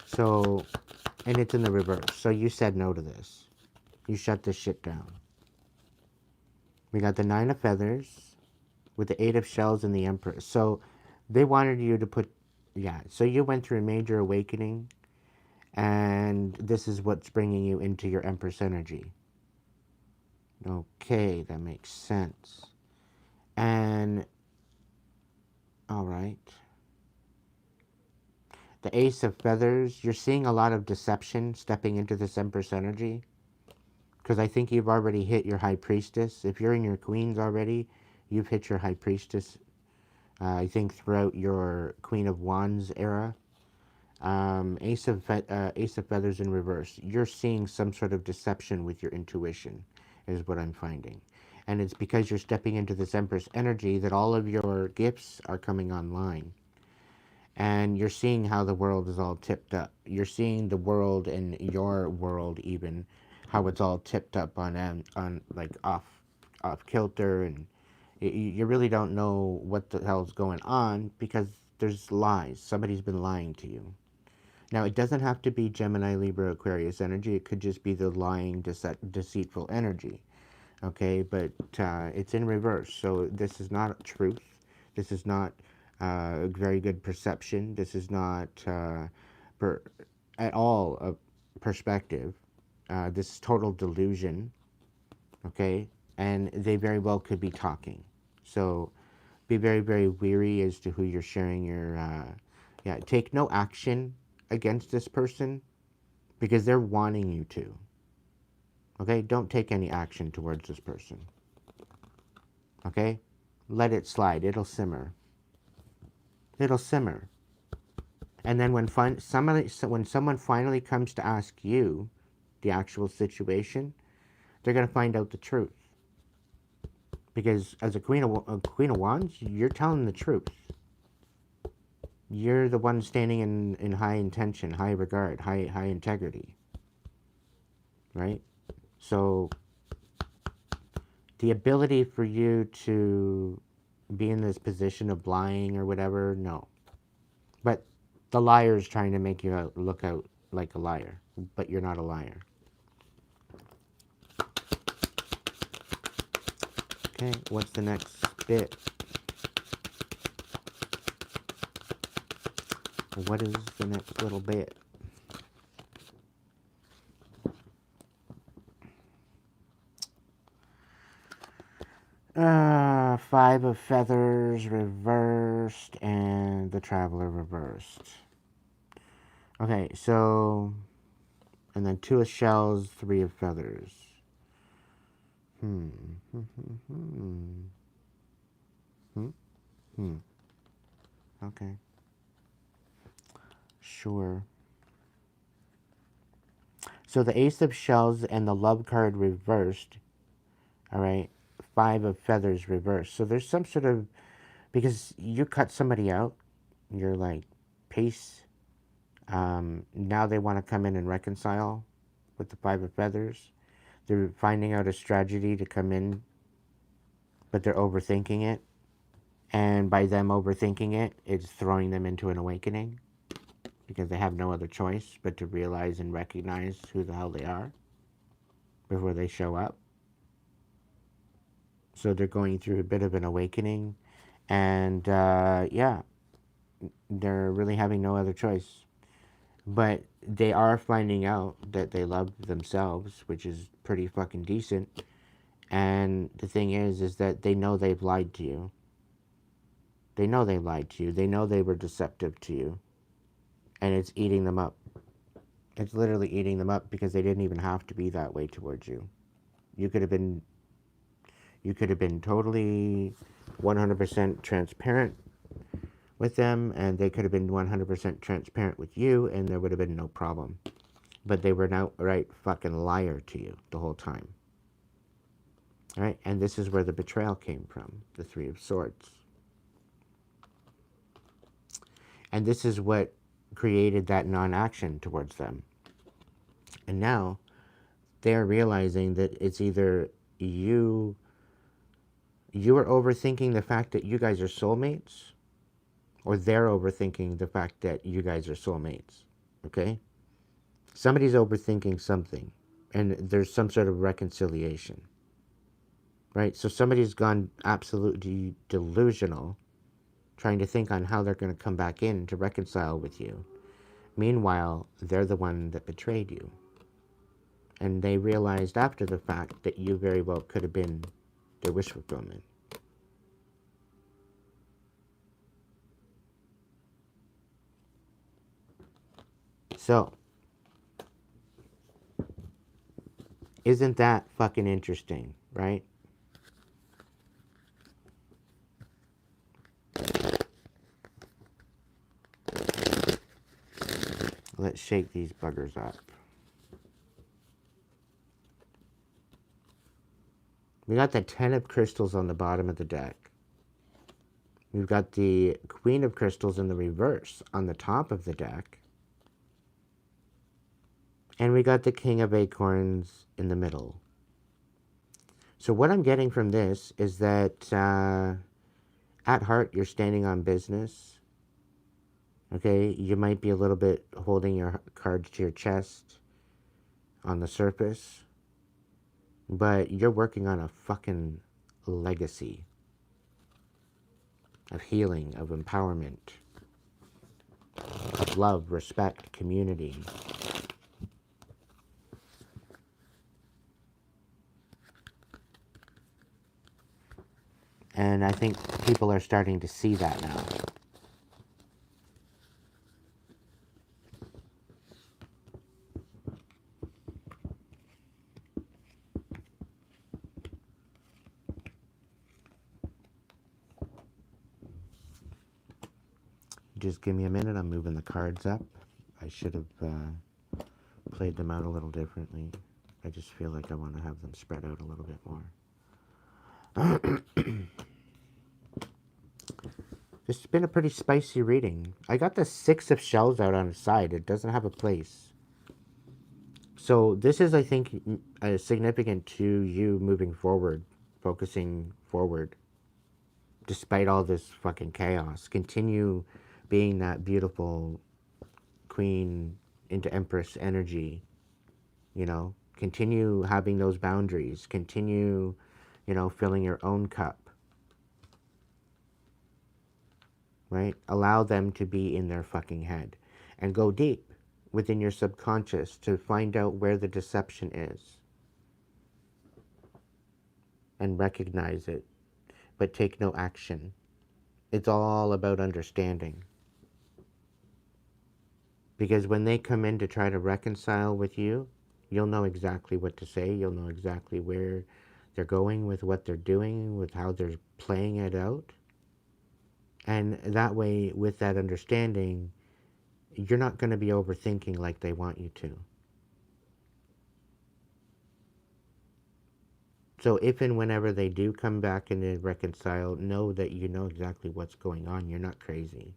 So, and it's in the reverse. So you said no to this. You shut this shit down. We got the Nine of Feathers with the Eight of Shells and the Empress. So they wanted you to put, yeah. So you went through a major awakening, and this is what's bringing you into your Empress energy. Okay, that makes sense. And, all right. The Ace of Feathers, you're seeing a lot of deception stepping into this Empress energy. Because I think you've already hit your High Priestess. If you're in your Queens already, you've hit your High Priestess. I think throughout your Queen of Wands era. Ace of Feathers in reverse. You're seeing some sort of deception with your intuition, is what I'm finding. And it's because you're stepping into this Empress energy that all of your gifts are coming online. And you're seeing how the world is all tipped up. You're seeing the world and your world even, how it's all tipped up on like off kilter, and you really don't know what the hell's going on because there's lies. Somebody's been lying to you. Now, it doesn't have to be Gemini, Libra, Aquarius energy. It could just be the lying, deceitful energy. Okay, but it's in reverse. So this is not truth. This is not a very good perception. This is not at all a perspective. This is total delusion. Okay, and they very well could be talking. So be very, very wary as to who you're sharing your... take no action against this person, because they're wanting you to. Okay? Don't take any action towards this person. Okay? Let it slide. It'll simmer. It'll simmer. And then when someone finally comes to ask you the actual situation, they're going to find out the truth. Because as a Queen of Wands, you're telling the truth. You're the one standing in high intention, high regard, high integrity. Right? So the ability for you to be in this position of lying or whatever, no. But the liar is trying to make you look out like a liar, but you're not a liar. Okay, what's the next bit? What is the next little bit? Five of Feathers reversed and the Traveler reversed. Okay, so, and then Two of Shells, Three of Feathers. Okay. Sure. So the Ace of Shells and the Love card reversed. All right. Five of Feathers reversed. So there's some sort of, because you cut somebody out, you're like, peace. Now they want to come in and reconcile with the Five of Feathers. They're finding out a strategy to come in, but they're overthinking it. And by them overthinking it, it's throwing them into an awakening because they have no other choice but to realize and recognize who the hell they are before they show up. So they're going through a bit of an awakening. And yeah, they're really having no other choice. But they are finding out that they love themselves, which is pretty fucking decent. And the thing is that they know they've lied to you. They know they lied to you. They know they were deceptive to you. And it's eating them up. It's literally eating them up because they didn't even have to be that way towards you. You could have been totally 100% transparent with them, and they could have been 100% transparent with you, and there would have been no problem. But they were an outright fucking liar to you the whole time. All right? And this is where the betrayal came from, the Three of Swords. And this is what created that non-action towards them. And now they're realizing that it's either you are overthinking the fact that you guys are soulmates, or they're overthinking the fact that you guys are soulmates. Okay? Somebody's overthinking something, and there's some sort of reconciliation. Right? So somebody's gone absolutely delusional, trying to think on how they're going to come back in to reconcile with you. Meanwhile, they're the one that betrayed you. And they realized after the fact that you very well could have been their wish fulfillment. So, isn't that fucking interesting, right? Let's shake these buggers up. We got the 10 of crystals on the bottom of the deck. We've got the Queen of crystals in the reverse on the top of the deck. And we got the King of acorns in the middle. So what I'm getting from this is that at heart, you're standing on business. Okay, you might be a little bit holding your cards to your chest on the surface, but you're working on a fucking legacy of healing, of empowerment, of love, respect, community. And I think people are starting to see that now. Just give me a minute. I'm moving the cards up. I should have played them out a little differently. I just feel like I want to have them spread out a little bit more. This has been a pretty spicy reading. I got the 6 of shells out on the side. It doesn't have a place. So this is, I think, significant to you moving forward, focusing forward, despite all this fucking chaos. Continue being that beautiful queen into empress energy, you know? Continue having those boundaries. Continue, you know, filling your own cup. Right? Allow them to be in their fucking head. And go deep within your subconscious to find out where the deception is. And recognize it. But take no action. It's all about understanding. Because when they come in to try to reconcile with you, you'll know exactly what to say. You'll know exactly where they're going with what they're doing, with how they're playing it out. And that way, with that understanding, you're not going to be overthinking like they want you to. So if and whenever they do come back and they reconcile, know that you know exactly what's going on. You're not crazy.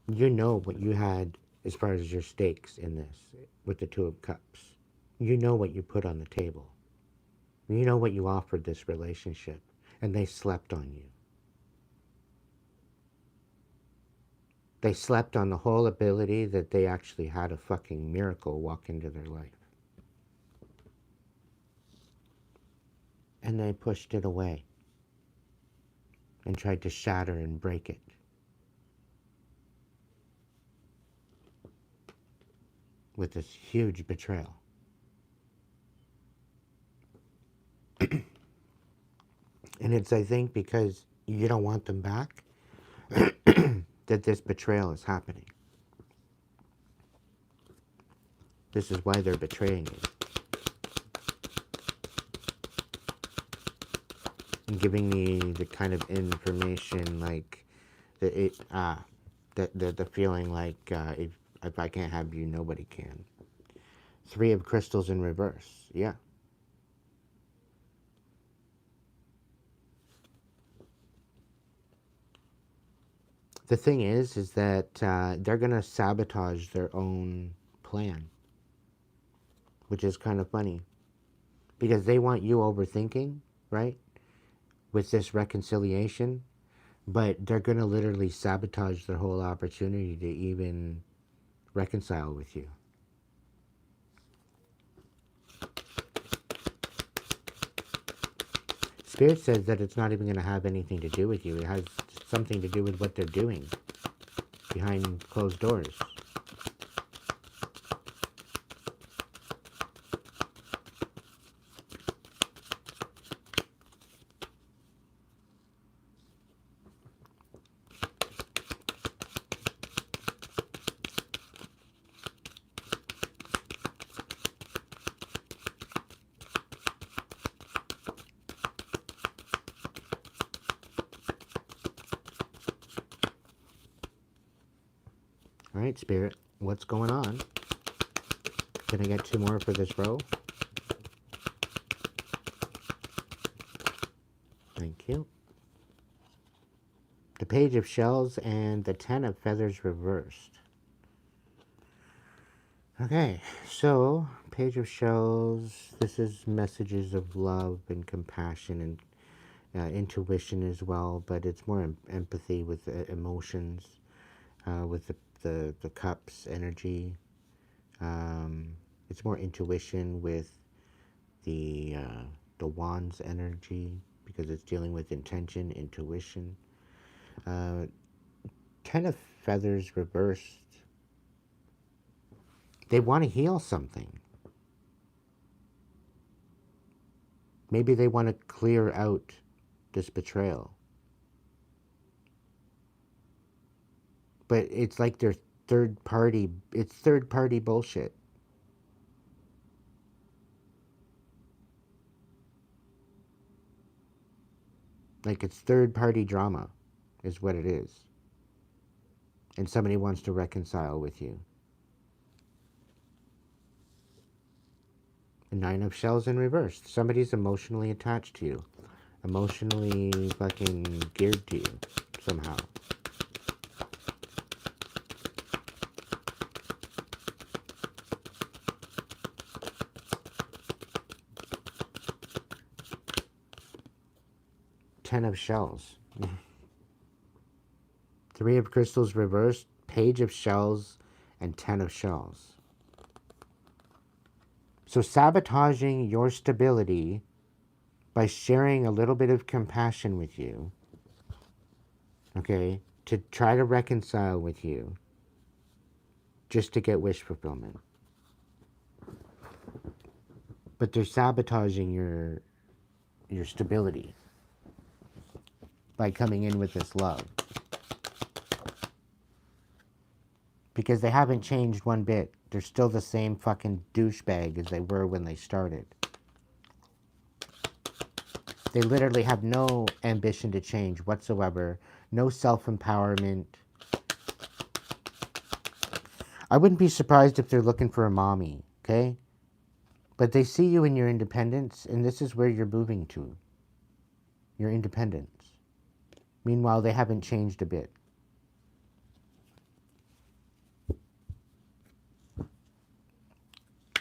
You know what you had as far as your stakes in this with the 2 of Cups. You know what you put on the table. You know what you offered this relationship. And they slept on you. They slept on the whole ability that they actually had a fucking miracle walk into their life. And they pushed it away. And tried to shatter and break it. With this huge betrayal. And it's, I think, because you don't want them back that this betrayal is happening. This is why they're betraying you. And giving me the kind of information like the feeling like if I can't have you, nobody can. 3 of crystals in reverse. Yeah. The thing is that they're going to sabotage their own plan, which is kind of funny. Because they want you overthinking, right? With this reconciliation, but they're going to literally sabotage their whole opportunity to even reconcile with you. Spirit says that it's not even going to have anything to do with you. It has something to do with what they're doing behind closed doors. All right, Spirit, what's going on? Can I get 2 more for this row? Thank you. The Page of Shells and the 10 of Feathers reversed. Okay, so Page of Shells, this is messages of love and compassion and intuition as well, but it's more empathy with emotions, with the cups energy. It's more intuition with the wands energy because it's dealing with intention, intuition. 10 of Feathers reversed. They want to heal something. Maybe they want to clear out this betrayal. But it's like they're third party. It's third party bullshit. Like it's third-party drama is what it is. And somebody wants to reconcile with you. A 9 of shells in reverse. Somebody's emotionally attached to you. Emotionally fucking geared to you somehow. Ten of shells. 3 of crystals reversed, page of shells, and 10 of shells. So sabotaging your stability by sharing a little bit of compassion with you, okay, to try to reconcile with you, just to get wish fulfillment. But they're sabotaging your stability by coming in with this love. Because they haven't changed one bit. They're still the same fucking douchebag as they were when they started. They literally have no ambition to change whatsoever. No self-empowerment. I wouldn't be surprised if they're looking for a mommy, okay? But they see you in your independence, and this is where you're moving to. Your independence. Meanwhile, they haven't changed a bit.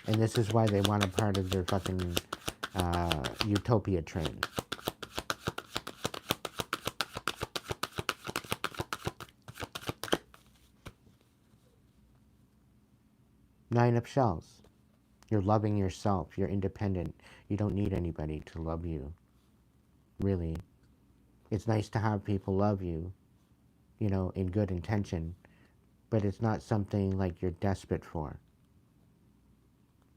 And this is why they want a part of their fucking utopia train. Nine of shells. You're loving yourself. You're independent. You don't need anybody to love you. Really. It's nice to have people love you, you know, in good intention. But it's not something like you're desperate for.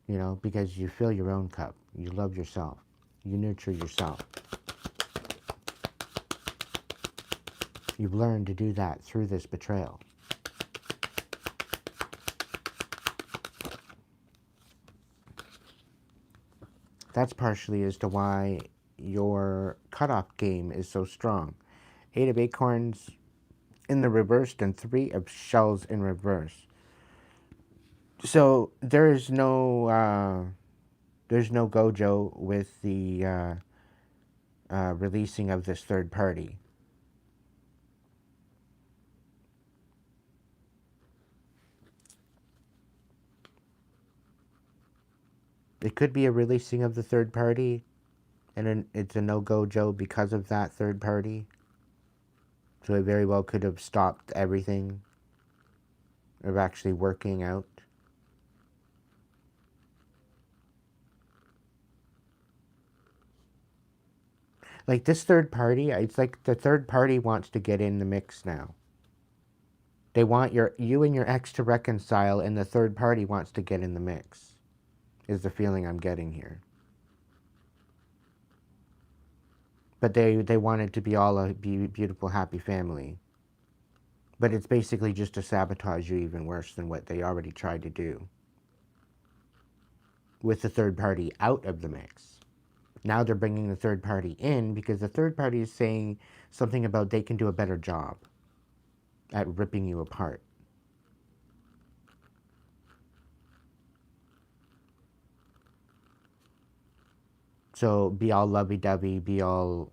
You know, because you fill your own cup. You love yourself. You nurture yourself. You've learned to do that through this betrayal. That's partially as to why your cutoff game is so strong. 8 of acorns in the reversed and 3 of shells in reverse. So there's no gojo with the releasing of this third party. It could be a releasing of the third party, and it's a no-gojo because of that third party. So it very well could have stopped everything of actually working out. Like this third party, it's like the third party wants to get in the mix now. They want you and your ex to reconcile, and the third party wants to get in the mix. Is the feeling I'm getting here. But they want it to be all a beautiful, happy family. But it's basically just to sabotage you even worse than what they already tried to do. With the third party out of the mix. Now they're bringing the third party in because the third party is saying something about they can do a better job at ripping you apart. So be all lovey-dovey, be all,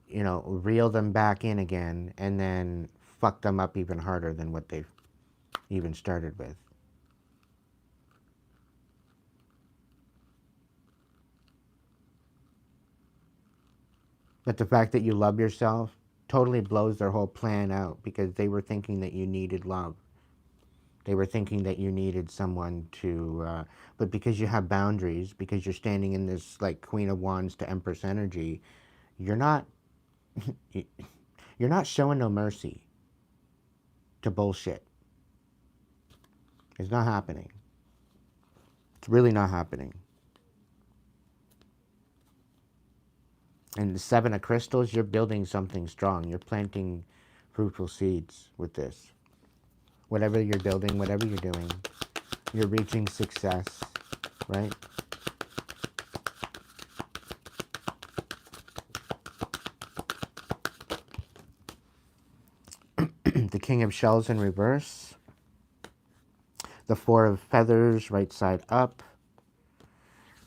reel them back in again, and then fuck them up even harder than what they've even started with. But the fact that you love yourself totally blows their whole plan out because they were thinking that you needed love. They were thinking that you needed someone to, but because you have boundaries, because you're standing in this like Queen of Wands to Empress energy, you're not, you're not showing no mercy to bullshit. It's not happening. It's really not happening. And the 7 of crystals, you're building something strong. You're planting fruitful seeds with this. Whatever you're building, whatever you're doing, you're reaching success, right? The King of Shells in reverse. The Four of Feathers right side up.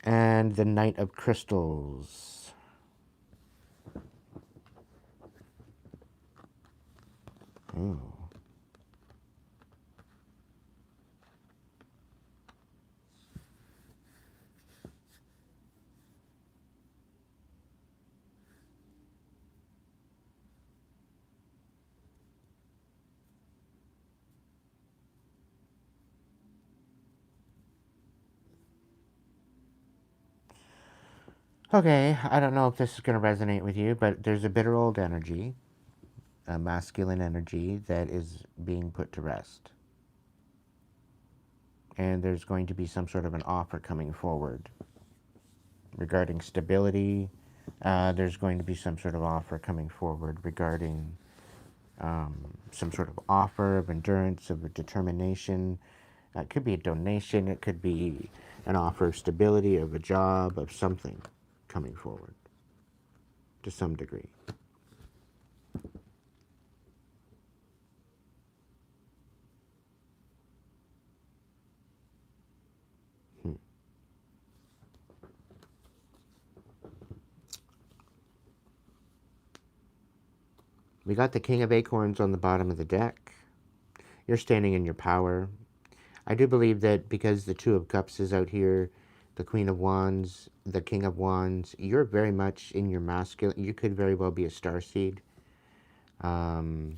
And the Knight of Crystals. Ooh. Okay, I don't know if this is going to resonate with you, but there's a bitter old energy, a masculine energy that is being put to rest. And there's going to be some sort of an offer coming forward regarding stability. There's going to be some sort of offer coming forward regarding some sort of offer of endurance, of a determination. It could be a donation. It could be an offer of stability, of a job, of something coming forward to some degree. We got the King of Acorns on the bottom of the deck. You're standing in your power. I do believe that because the Two of Cups is out here, the Queen of Wands, the King of Wands, you're very much in your masculine. You could very well be a starseed. When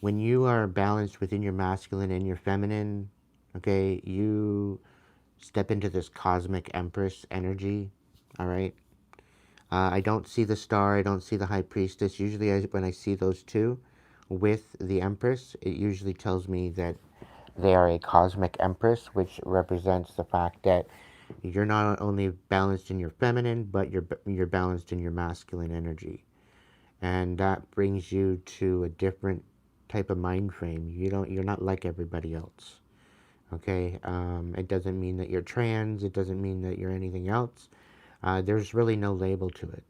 you are balanced within your masculine and your feminine, okay, you step into this cosmic empress energy, all right? I don't see the star. I don't see the high priestess. Usually when I see those two with the empress, it usually tells me that they are a cosmic empress, which represents the fact that you're not only balanced in your feminine, but you're balanced in your masculine energy. And that brings you to a different type of mind frame. You're not like everybody else. Okay? It doesn't mean that you're trans. It doesn't mean that you're anything else. There's really no label to it.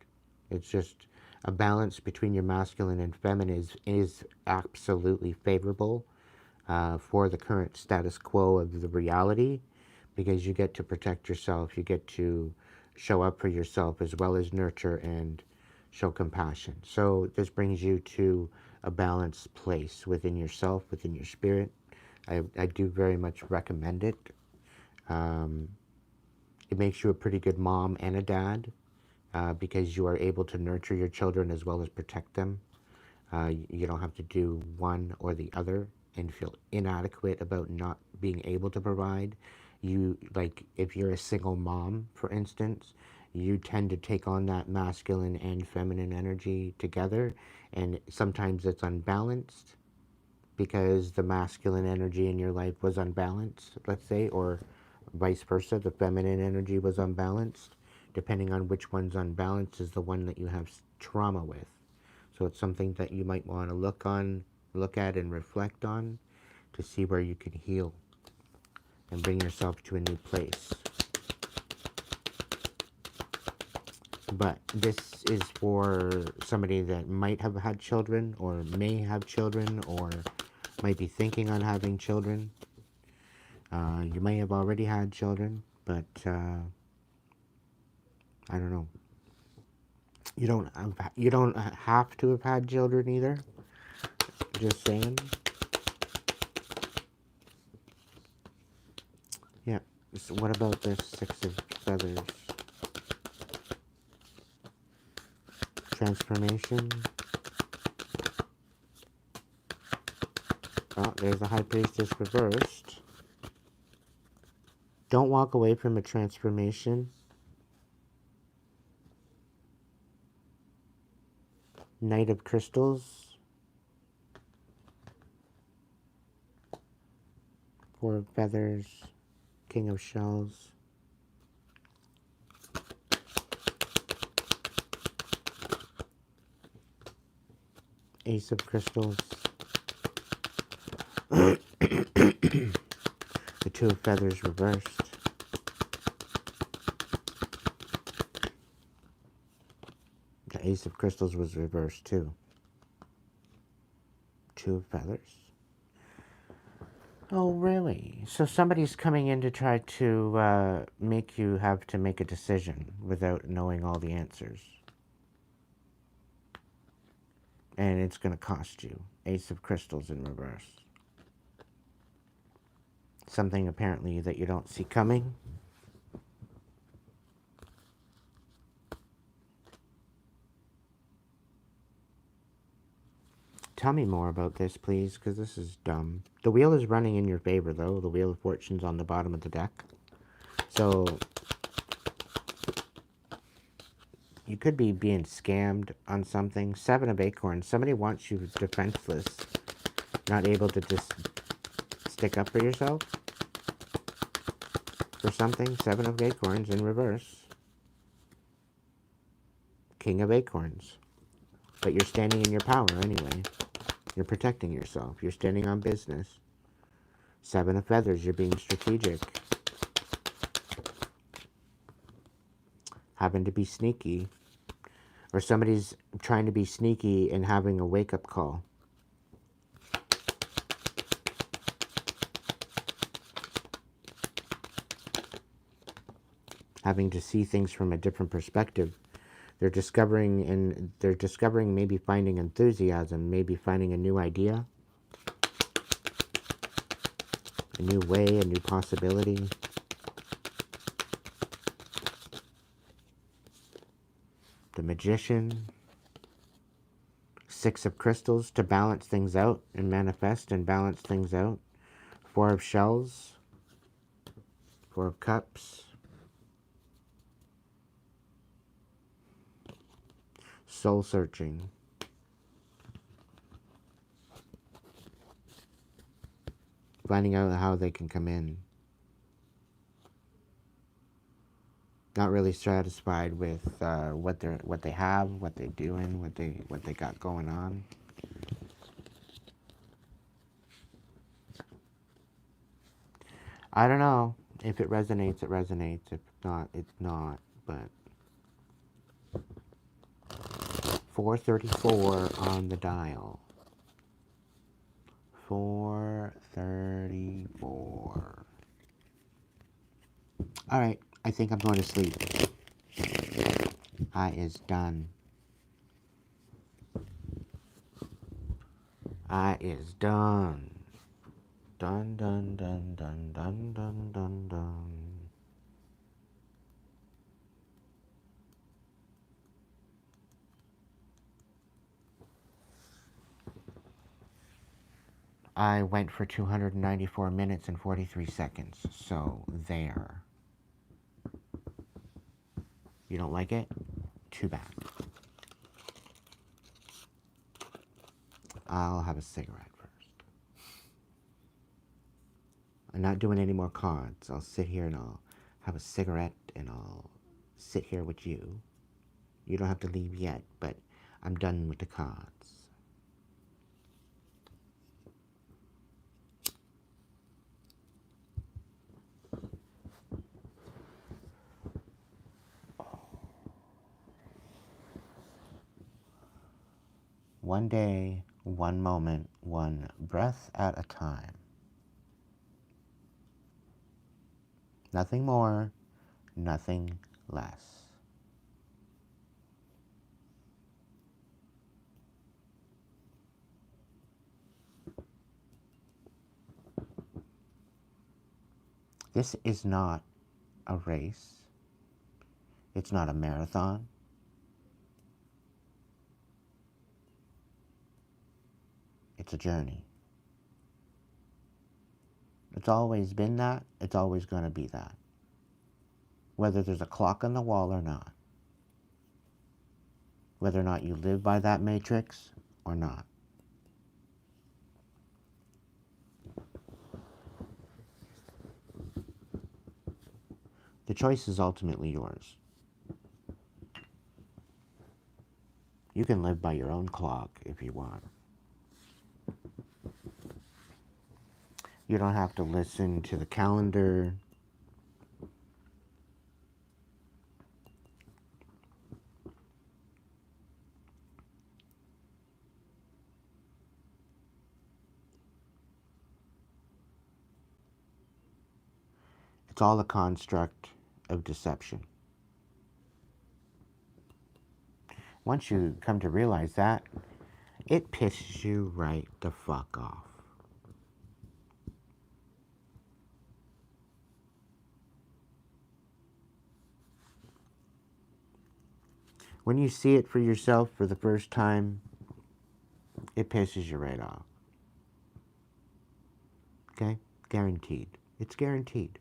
It's just a balance between your masculine and feminine is absolutely favorable for the current status quo of the reality, because you get to protect yourself. You get to show up for yourself as well as nurture and show compassion. So this brings you to a balanced place within yourself, within your spirit. I do very much recommend it. It makes you a pretty good mom and a dad because you are able to nurture your children as well as protect them. You don't have to do one or the other and feel inadequate about not being able to provide. Like, if you're a single mom, for instance, you tend to take on that masculine and feminine energy together, and sometimes it's unbalanced because the masculine energy in your life was unbalanced, let's say, or vice versa, the feminine energy was unbalanced. Depending on which one's unbalanced is the one that you have trauma with. So it's something that you might want to look at and reflect on to see where you can heal and bring yourself to a new place. But this is for somebody that might have had children or may have children or might be thinking on having children. You may have already had children, but I don't know. You don't have to have had children either. Just saying. Yeah. So what about this Six of Feathers? Transformation. Oh, there's the High Priestess reversed. Don't walk away from a transformation. Knight of Crystals. Four of Feathers. King of Shells. Ace of Crystals. The Two of Feathers reversed. The Ace of Crystals was reversed too. Two of feathers. Oh, really? So somebody's coming in to try to make you have to make a decision without knowing all the answers. And it's going to cost you. Ace of crystals in reverse. Something apparently that you don't see coming. Tell me more about this, please, because this is dumb. The wheel is running in your favor, though. The Wheel of Fortune's on the bottom of the deck. So you could be being scammed on something. Seven of Acorns. Somebody wants you defenseless, not able to just stick up for yourself for something. Seven of Acorns in reverse. King of Acorns. But you're standing in your power anyway. You're protecting yourself. You're standing on business. Seven of Feathers. You're being strategic. Having to be sneaky. Or somebody's trying to be sneaky and having a wake-up call. Having to see things from a different perspective. They're discovering maybe finding enthusiasm, maybe finding a new idea, a new way, a new possibility. The Magician. Six of Crystals to balance things out and manifest and balance things out. Four of Shells. Four of Cups. Soul searching. Finding out how they can come in. Not really satisfied with what they have, what they're doing, what they got going on. I don't know. If it resonates, it resonates. If not, it's not. But 434 on the dial. 434. All right, I think I'm going to sleep. I is done. I is done. Dun dun dun dun dun dun dun dun. I went for 294 minutes and 43 seconds, so there. You don't like it? Too bad. I'll have a cigarette first. I'm not doing any more cards. I'll sit here and I'll have a cigarette and I'll sit here with you. You don't have to leave yet, but I'm done with the cards. One day, one moment, one breath at a time. Nothing more, nothing less. This is not a race. It's not a marathon. It's a journey. It's always been that. It's always going to be that. Whether there's a clock on the wall or not. Whether or not you live by that matrix or not. The choice is ultimately yours. You can live by your own clock if you want. You don't have to listen to the calendar. It's all a construct of deception. Once you come to realize that, it pisses you right the fuck off. When you see it for yourself for the first time, it pisses you right off. Okay? Guaranteed. It's guaranteed.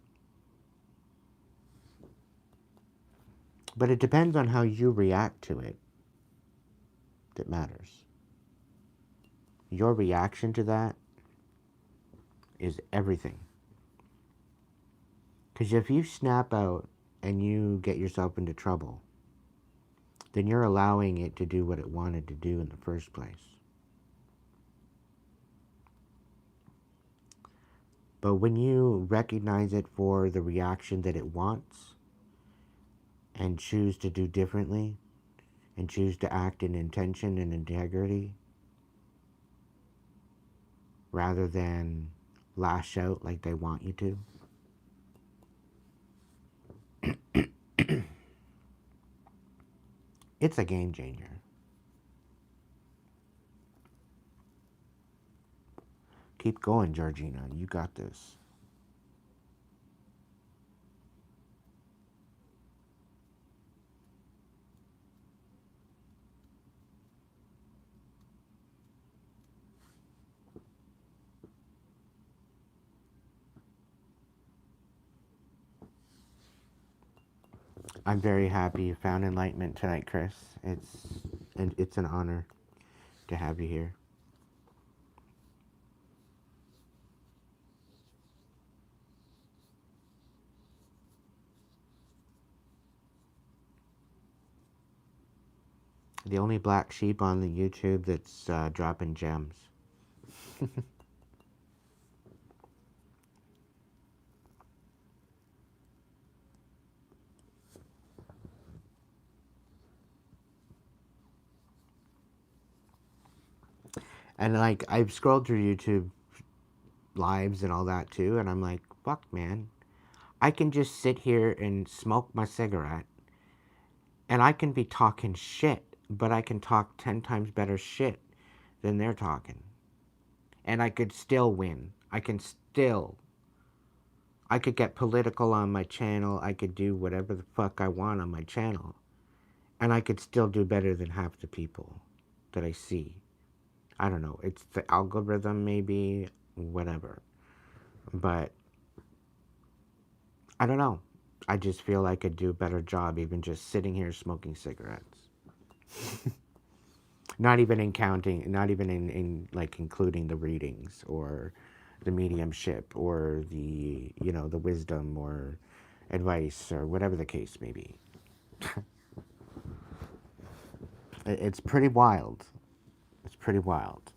But it depends on how you react to it that matters. Your reaction to that is everything. Because if you snap out and you get yourself into trouble, then you're allowing it to do what it wanted to do in the first place. But when you recognize it for the reaction that it wants and choose to do differently and choose to act in intention and integrity rather than lash out like they want you to, it's a game changer. Keep going, Georgina. You got this. I'm very happy you found enlightenment tonight, Chris. It's an honor to have you here. The only black sheep on the YouTube that's dropping gems. And like, I've scrolled through YouTube lives and all that too, and I'm like, fuck, man. I can just sit here and smoke my cigarette, and I can be talking shit, but I can talk 10 times better shit than they're talking. And I could still win. I could get political on my channel. I could do whatever the fuck I want on my channel. And I could still do better than half the people that I see. I don't know. It's the algorithm, maybe, whatever. But I don't know. I just feel I could do a better job even just sitting here smoking cigarettes. Not even in counting, not even in like including the readings or the mediumship or the, you know, the wisdom or advice or whatever the case may be. It's pretty wild. It's pretty wild.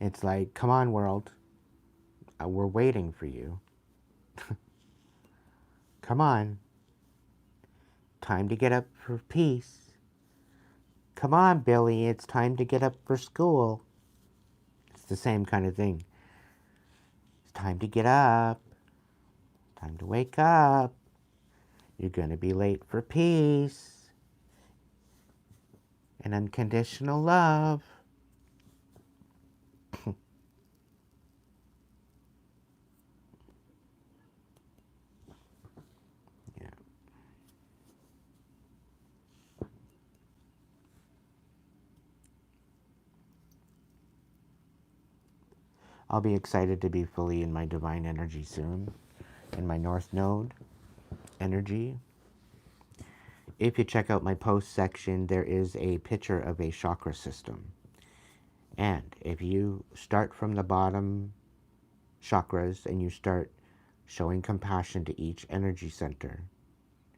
It's like, come on, world. We're waiting for you. Come on. Time to get up for peace. Come on, Billy. It's time to get up for school. It's the same kind of thing. It's time to get up. Time to wake up. You're going to be late for peace and unconditional love. Yeah. I'll be excited to be fully in my divine energy soon, in my North Node energy. If you check out my post section, there is a picture of a chakra system. And if you start from the bottom chakras and you start showing compassion to each energy center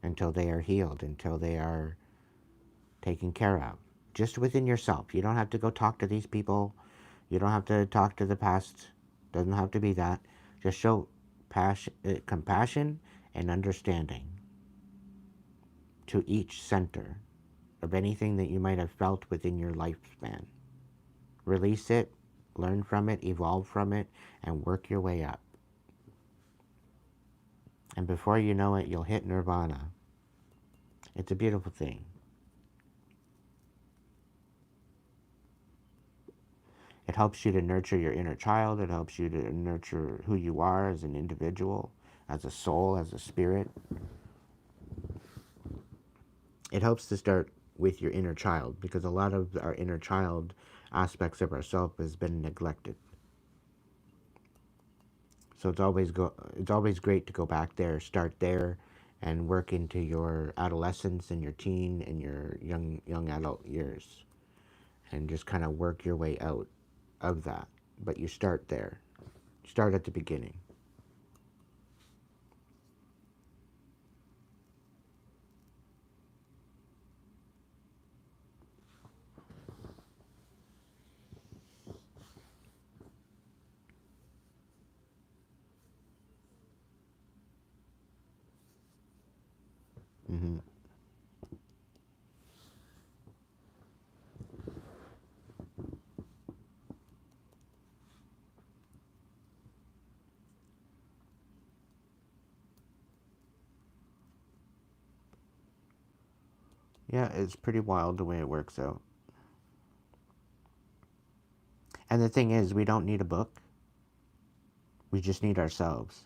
until they are healed, until they are taken care of, just within yourself. You don't have to go talk to these people. You don't have to talk to the past. Doesn't have to be that. Just show compassion and understanding to each center of anything that you might have felt within your lifespan. Release it, learn from it, evolve from it, and work your way up. And before you know it, you'll hit nirvana. It's a beautiful thing. It helps you to nurture your inner child. It helps you to nurture who you are as an individual, as a soul, as a spirit. It helps to start with your inner child, because a lot of our inner child aspects of ourselves has been neglected. So it's always great to go back there, start there, and work into your adolescence and your teen and your young adult years, and just kind of work your way out of that. But you start there. Start at the beginning. Hmm. Yeah, it's pretty wild the way it works out. And the thing is, we don't need a book. We just need ourselves.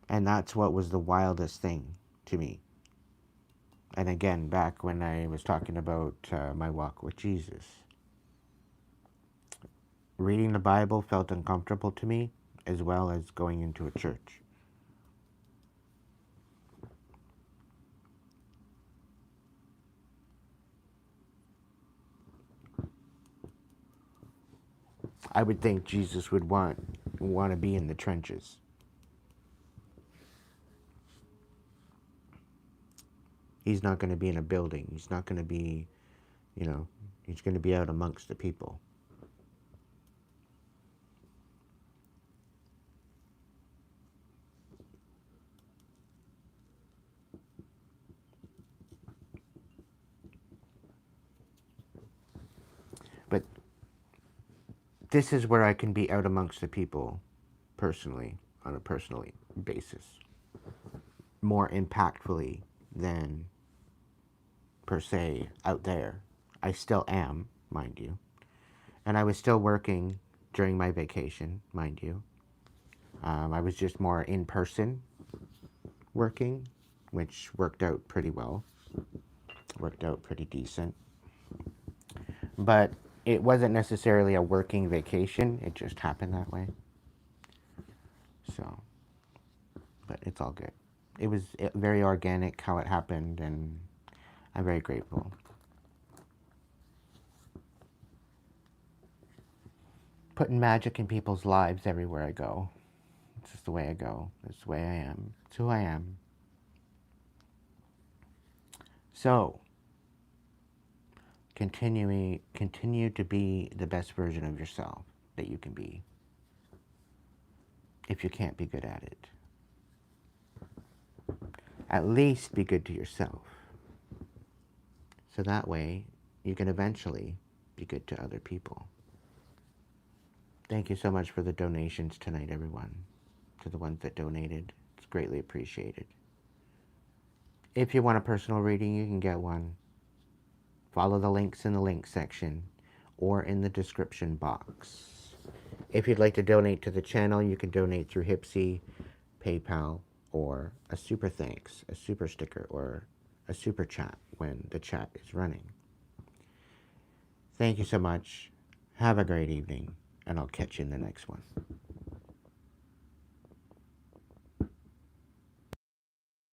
And that's what was the wildest thing to me. And again, back when I was talking about my walk with Jesus, reading the Bible felt uncomfortable to me, as well as going into a church. I would think Jesus would want to be in the trenches. He's not going to be in a building. He's not going to be, you know, he's going to be out amongst the people. But this is where I can be out amongst the people personally, on a personal basis, more impactfully than per se out there. I still am, mind you. And I was still working during my vacation, mind you. I was just more in person working, which worked out pretty well, worked out pretty decent. But it wasn't necessarily a working vacation, it just happened that way. So, but it's all good. It was very organic how it happened, and I'm very grateful. Putting magic in people's lives everywhere I go. It's just the way I go. It's the way I am. It's who I am. So, continue to be the best version of yourself that you can be. If you can't be good at it, at least be good to yourself. So that way, you can eventually be good to other people. Thank you so much for the donations tonight, everyone. To the ones that donated, it's greatly appreciated. If you want a personal reading, you can get one. Follow the links in the link section or in the description box. If you'd like to donate to the channel, you can donate through Hipsy, PayPal, or a super thanks, a super sticker, or a super chat when the chat is running. Thank you so much. Have a great evening, and I'll catch you in the next one.